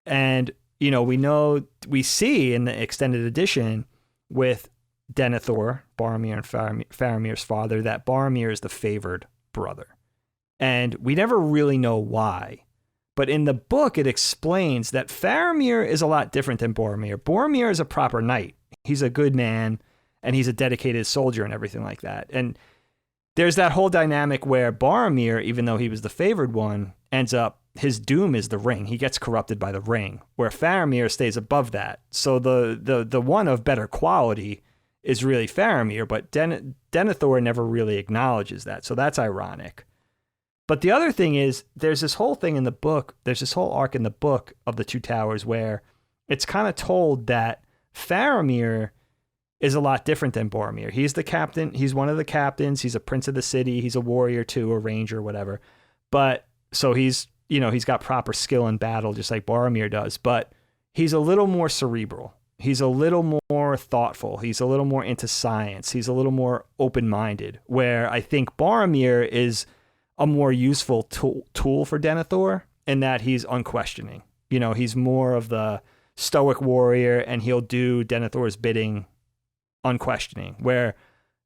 And, you know, we see in the extended edition with Denethor, Boromir and Faramir's father, that Boromir is the favored brother. And we never really know why. But in the book, it explains that Faramir is a lot different than Boromir. Boromir is a proper knight. He's a good man, and he's a dedicated soldier and everything like that. And there's that whole dynamic where Boromir, even though he was the favored one, ends up, his doom is the ring. He gets corrupted by the ring, where Faramir stays above that. So the one of better quality is really Faramir, but Denethor never really acknowledges that. So that's ironic. But the other thing is, there's this whole thing in the book, there's this whole arc in the book of the Two Towers where it's kind of told that Faramir is a lot different than Boromir. He's the captain. He's one of the captains. He's a prince of the city. He's a warrior too, a ranger, whatever. But so he's got proper skill in battle, just like Boromir does. But he's a little more cerebral. He's a little more thoughtful. He's a little more into science. He's a little more open-minded, where I think Boromir is a more useful tool for Denethor in that he's unquestioning. You know, he's more of the stoic warrior, and he'll do Denethor's bidding unquestioning, where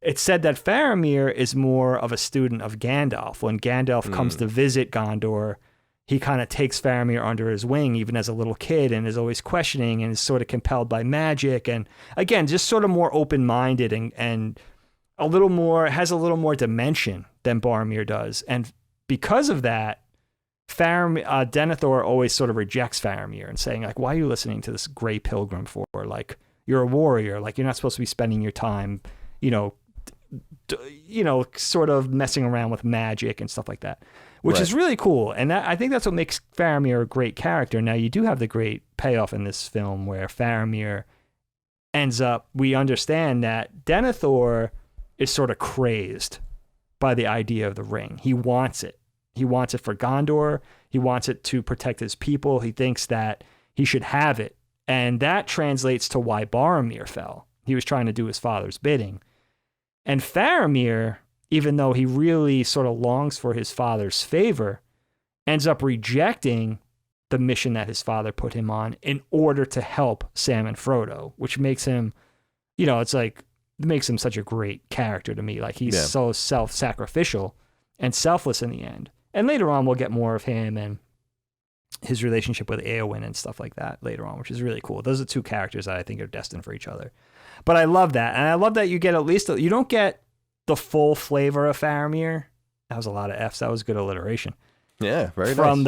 it's said that Faramir is more of a student of Gandalf. When Gandalf comes to visit Gondor, he kind of takes Faramir under his wing, even as a little kid, and is always questioning and is sort of compelled by magic. And again, just sort of more open-minded and has a little more dimension than Boromir does. And because of that, Denethor always sort of rejects Faramir and saying, like, why are you listening to this gray pilgrim for? Like, you're a warrior. Like, you're not supposed to be spending your time, sort of messing around with magic and stuff like that, which is really cool. And I think that's what makes Faramir a great character. Now, you do have the great payoff in this film where Faramir ends up, we understand that Denethor is sort of crazed by the idea of the ring. He wants it. He wants it for Gondor. He wants it to protect his people. He thinks that he should have it. And that translates to why Boromir fell. He was trying to do his father's bidding. And Faramir, even though he really sort of longs for his father's favor, ends up rejecting the mission that his father put him on in order to help Sam and Frodo, which makes him, it makes him such a great character to me. Like, he's so self-sacrificial and selfless in the end. And later on, we'll get more of him and his relationship with Éowyn and stuff like that later on, which is really cool. Those are two characters that I think are destined for each other. But I love that. And I love that you get you don't get the full flavor of Faramir. That was a lot of Fs. That was good alliteration. Yeah, very nice. From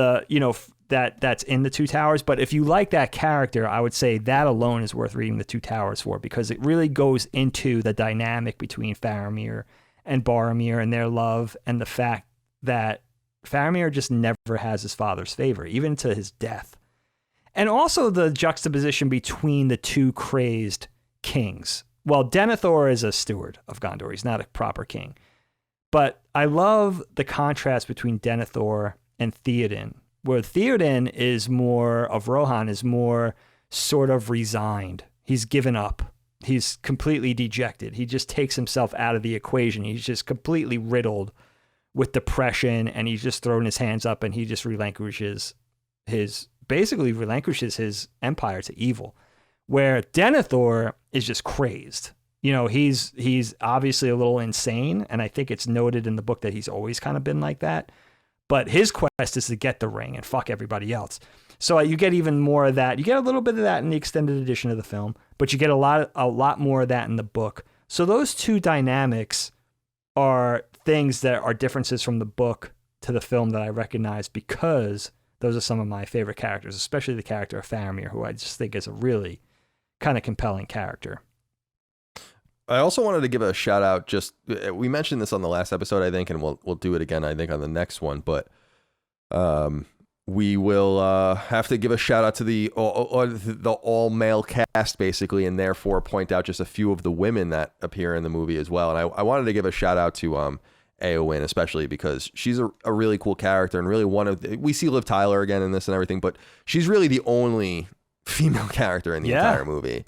that's in the Two Towers. But if you like that character, I would say that alone is worth reading the Two Towers for, because it really goes into the dynamic between Faramir and Boromir and their love, and the fact that Faramir just never has his father's favor, even to his death. And also the juxtaposition between the two crazed kings. Well, Denethor is a steward of Gondor. He's not a proper king. But I love the contrast between Denethor and Theoden, where Theoden is more of Rohan, is more sort of resigned. He's given up. He's completely dejected. He just takes himself out of the equation. He's just completely riddled with depression, and he's just thrown his hands up, and he just relinquishes his empire to evil. Where Denethor is just crazed. He's obviously a little insane, and I think it's noted in the book that he's always kind of been like that. But his quest is to get the ring and fuck everybody else. So you get even more of that. You get a little bit of that in the extended edition of the film, but you get a lot more of that in the book. So those two dynamics are things that are differences from the book to the film that I recognize, because those are some of my favorite characters, especially the character of Faramir, who I just think is a really kind of compelling character. I also wanted to give a shout out. We mentioned this on the last episode, I think, and we'll do it again, I think, on the next one. But we will have to give a shout out to the all male cast, basically, and therefore point out just a few of the women that appear in the movie as well. And I wanted to give a shout out to Eowyn, especially because she's a really cool character and really we see Liv Tyler again in this and everything, but she's really the only female character in the entire movie,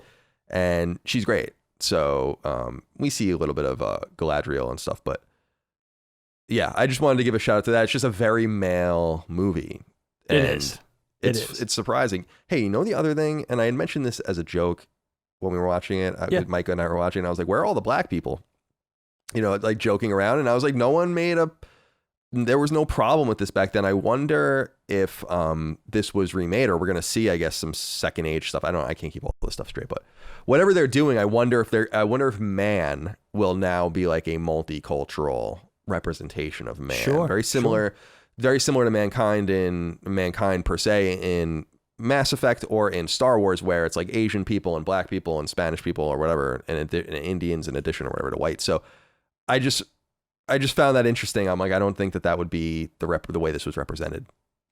and she's great. So we see a little bit of Galadriel and stuff, but yeah, I just wanted to give a shout out to that. It's just a very male movie. And It is. It's surprising. Hey, you know the other thing, and I had mentioned this as a joke when we were watching it. Micah and I were watching, and I was like, where are all the black people? You know, like joking around, and I was like, there was no problem with this back then. I wonder if this was remade, or we're gonna see, I guess, some second age stuff. I can't keep all this stuff straight, but whatever they're doing, I wonder if man will now be like a multicultural representation of man. Sure, very similar to mankind per se in Mass Effect or in Star Wars, where it's like Asian people and black people and Spanish people or whatever, and Indians in addition or whatever to white. So I just found that interesting. I'm like, I don't think that would be the way this was represented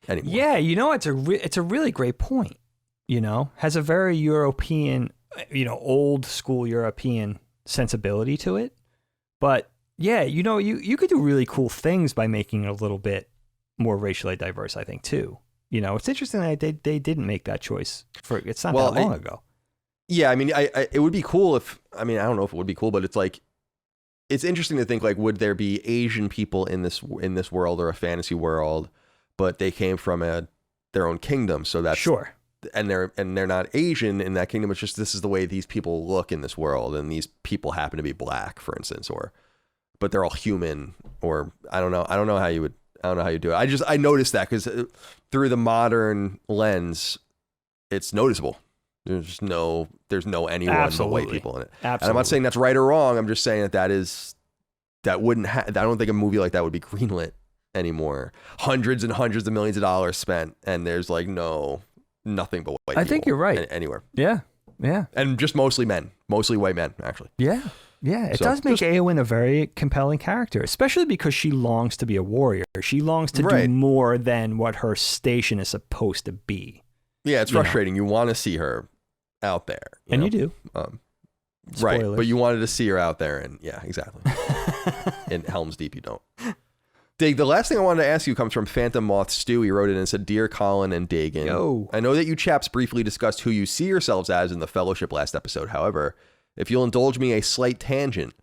anymore. Yeah, it's a really great point. Has a very European, old school European sensibility to it. But yeah, you could do really cool things by making it a little bit more racially diverse, I think, too. It's interesting that they didn't make that choice. It's not that long ago. Yeah, I mean, it would be cool I don't know if it would be cool, but it's like, it's interesting to think, like, would there be Asian people in this world or a fantasy world, but they came from their own kingdom, so that's sure, and they're not Asian in that kingdom. It's just this is the way these people look in this world, and these people happen to be black, for instance, but they're all human, or I don't know how you do it. I noticed that because through the modern lens, it's noticeable. There's no anyone but white people in it. Absolutely. And I'm not saying that's right or wrong. I'm just saying that wouldn't I don't think a movie like that would be greenlit anymore. Hundreds and hundreds of millions of dollars spent, and there's like nothing but white people. I think you're right. Anywhere. Yeah. And just mostly white men, actually. Yeah. It does make Eowyn a very compelling character, especially because she longs to be a warrior. She longs to do more than what her station is supposed to be. Yeah, it's frustrating. You want to see her out there. You do. Right, but you wanted to see her out there, and yeah, exactly. In Helm's Deep, you don't. Dig, the last thing I wanted to ask you comes from Phantom Moth Stew. He wrote it and said, Dear Colin and Dagan, Yo. I know that you chaps briefly discussed who you see yourselves as in the Fellowship last episode. However, if you'll indulge me a slight tangent,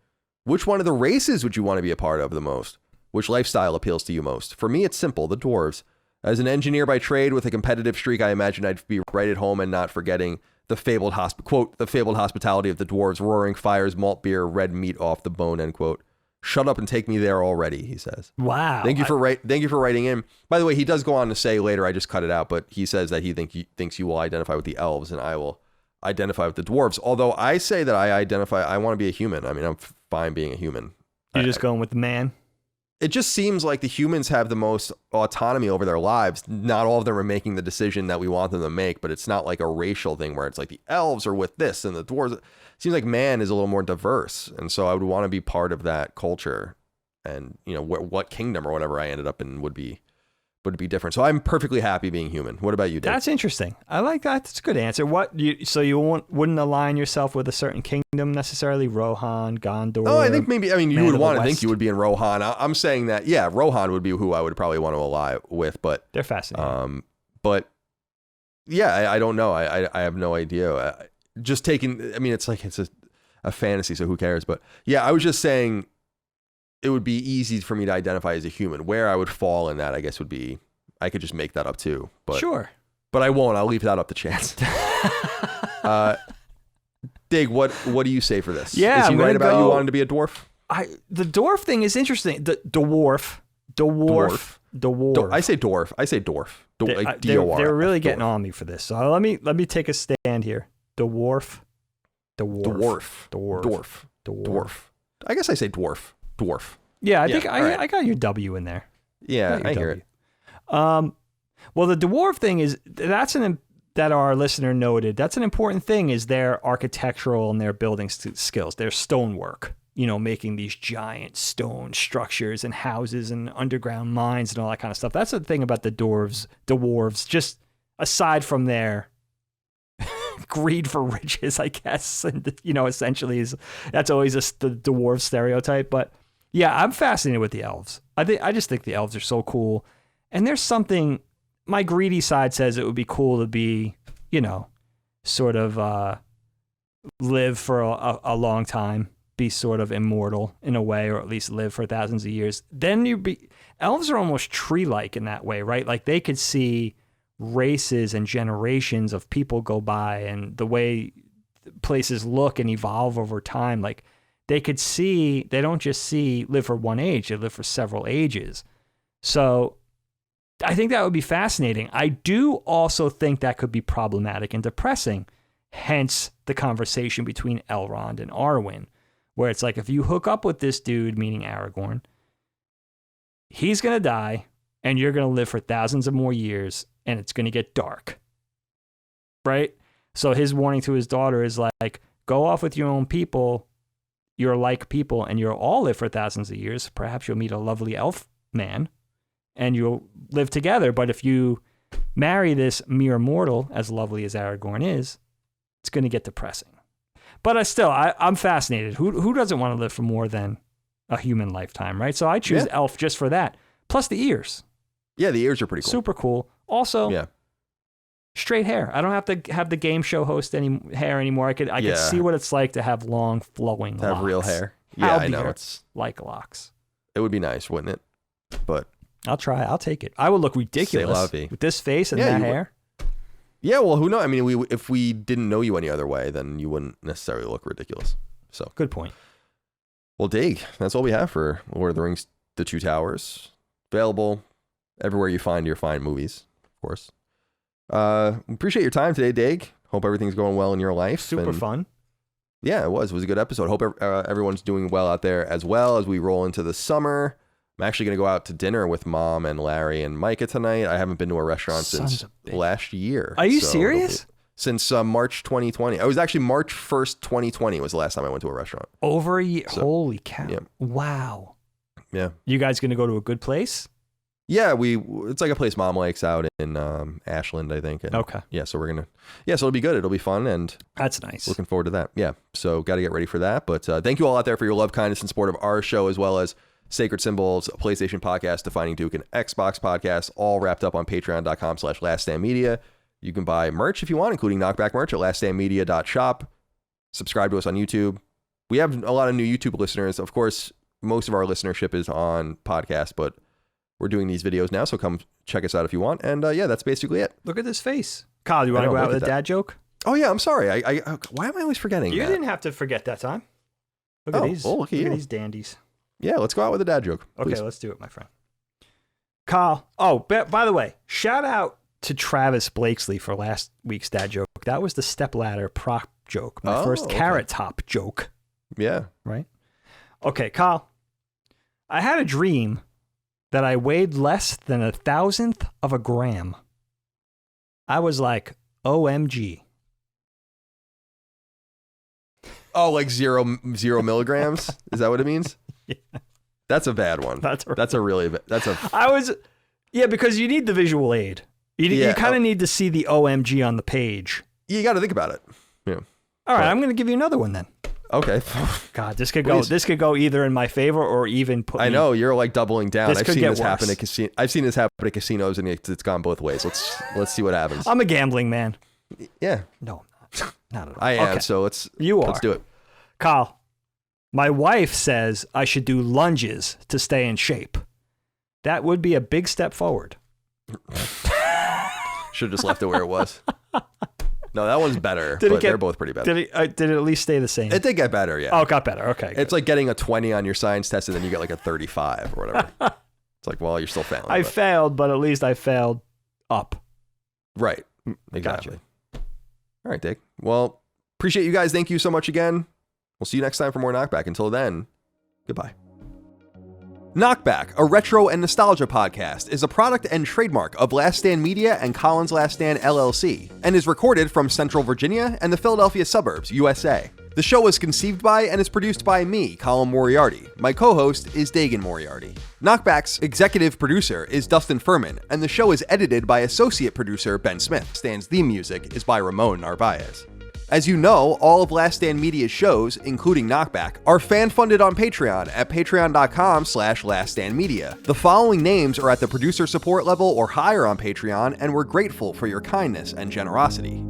which one of the races would you want to be a part of the most? Which lifestyle appeals to you most? For me, it's simple, the dwarves. As an engineer by trade with a competitive streak, I imagine I'd be right at home and not forgetting the fabled hospitality of the dwarves, roaring fires, malt beer, red meat off the bone, end quote. Shut up and take me there already, he says. Wow. Thank you for writing in. By the way, he does go on to say later, I just cut it out, but he says that he thinks you will identify with the elves and I will identify with the dwarves. Although I say that I want to be a human. I mean, I'm fine being a human. You're just going with the man? It just seems like the humans have the most autonomy over their lives. Not all of them are making the decision that we want them to make, but it's not like a racial thing where it's like the elves are with this and the dwarves. It seems like man is a little more diverse. And so I would want to be part of that culture, and what kingdom or whatever I ended up in would be different. So I'm perfectly happy being human. What about you, Dave? That's interesting. I like that. That's a good answer. So you wouldn't align yourself with a certain kingdom necessarily? Rohan, Gondor? Oh, I think maybe. I mean, you would want to think you would be in Rohan. I'm saying that, yeah, Rohan would be who I would probably want to ally with, but they're fascinating. But yeah, I don't know. I have no idea. Just taking. I mean, it's like it's a fantasy, so who cares? But yeah, I was just saying. It would be easy for me to identify as a human. Where I would fall in that, I guess, would be, I could just make that up too. But, sure. But I won't. I'll leave that up to chance. Dig, what do you say for this? Yeah, is he right about you wanting to be a dwarf? The dwarf thing is interesting. The dwarf. I say dwarf. They're really getting on me for this. So let me take a stand here. Dwarf. I guess I say dwarf. Dwarf. Yeah, I think I got your W in there. Yeah, I hear it. Well, the dwarf thing is that our listener noted. That's an important thing. Is their architectural and their building skills, their stonework. Making these giant stone structures and houses and underground mines and all that kind of stuff. That's the thing about the dwarves. Just aside from their greed for riches, I guess, and essentially that's always the dwarf stereotype, but. Yeah, I'm fascinated with the elves. I just think the elves are so cool. And there's something, my greedy side says it would be cool to be, sort of live for a long time, be sort of immortal in a way, or at least live for thousands of years. Then elves are almost tree-like in that way, right? Like they could see races and generations of people go by and the way places look and evolve over time. Like they don't just live for one age, they live for several ages. So I think that would be fascinating. I do also think that could be problematic and depressing, hence the conversation between Elrond and Arwen, where it's like, if you hook up with this dude, meaning Aragorn, he's going to die and you're going to live for thousands of more years and it's going to get dark. Right? So his warning to his daughter is like, go off with your own people, your like people, and you'll all live for thousands of years. Perhaps you'll meet a lovely elf man and you'll live together. But if you marry this mere mortal, as lovely as Aragorn is, it's going to get depressing. But I'm fascinated. Who doesn't want to live for more than a human lifetime, right? So I choose elf just for that. Plus the ears. Yeah, the ears are pretty cool. Super cool. Also, straight hair. I don't have to have the game show host hair anymore. I could see what it's like to have long flowing locks. Have real hair. Yeah, I know. It's like locks. It would be nice, wouldn't it? But I'll try. I'll take it. I would look ridiculous with this face and that hair. Yeah, well, who knows? I mean, if we didn't know you any other way, then you wouldn't necessarily look ridiculous. So good point. Well, Dig, that's all we have for Lord of the Rings: The Two Towers. Available everywhere you find your fine movies, of course. Appreciate your time today, Dig. Hope everything's going well in your life. Super fun. Yeah, it was a good episode. Hope everyone's doing well out there as we roll into the summer. I'm actually going to go out to dinner with Mom and Larry and Micah tonight. I haven't been to a restaurant since last year. Are you serious? Since March 2020. It was actually March 1st, 2020 was the last time I went to a restaurant. Over a year. Holy cow. Yeah. Wow. Yeah. You guys going to go to a good place? Yeah, it's like a place Mom likes out in Ashland, I think. And okay. Yeah, so so it'll be good. It'll be fun. And that's nice. Looking forward to that. Yeah. So got to get ready for that. But thank you all out there for your love, kindness, and support of our show, as well as Sacred Symbols, PlayStation Podcast, Defining Duke, and Xbox Podcast, all wrapped up on patreon.com/laststandmedia. You can buy merch if you want, including KnockBack merch at laststandmedia.shop. Subscribe to us on YouTube. We have a lot of new YouTube listeners. Of course, most of our listenership is on podcast, but we're doing these videos now, so come check us out if you want. And that's basically it. Look at this face. Kyle, you want to go out with a dad joke? Oh, yeah, I'm sorry. Why am I always forgetting You that? didn't have to forget that time. Look at these. Look at these dandies. Yeah, let's go out with a dad joke. Please. Okay, let's do it, my friend. Kyle. Oh, by the way, shout out to Travis Blakesley for last week's dad joke. That was the stepladder prop joke. My first carrot top joke. Yeah. Right? Okay, Kyle. I had a dream that I weighed less than 1,000th of a gram. I was like, OMG. Oh, like zero milligrams? Is that what it means? Yeah. That's a bad one. That's a really bad. Because you need the visual aid. You kind of need to see the OMG on the page. You got to think about it. Yeah. All right, I'm going to give you another one then. Okay. God, this could go either in my favor or even put. I know you're like doubling down. I've seen this happen at casinos, and it's gone both ways. Let's see what happens. I'm a gambling man. Yeah. No, not at all. I am. So let's do it. Kyle, my wife says I should do lunges to stay in shape. That would be a big step forward. Should have just left it where it was. No, that one's better, they're both pretty bad. Did it at least stay the same? It did get better, yeah. Oh, it got better. Okay. It's like getting a 20 on your science test and then you get like a 35 or whatever. It's like, well, you're still failing. I failed, but at least I failed up. Right. Exactly. Gotcha. All right, Dick. Well, appreciate you guys. Thank you so much again. We'll see you next time for more KnockBack. Until then, goodbye. KnockBack, a retro and nostalgia podcast, is a product and trademark of Last Stand Media and Collins Last Stand LLC, and is recorded from Central Virginia and the Philadelphia suburbs, USA. The show was conceived by and is produced by me, Colin Moriarty. My co-host is Dagan Moriarty. KnockBack's executive producer is Dustin Furman, and the show is edited by associate producer Ben Smith. Stand's theme music is by Ramon Narvaez. As you know, all of Last Stand Media's shows, including KnockBack, are fan-funded on Patreon at patreon.com/laststandmedia. The following names are at the producer support level or higher on Patreon, and we're grateful for your kindness and generosity.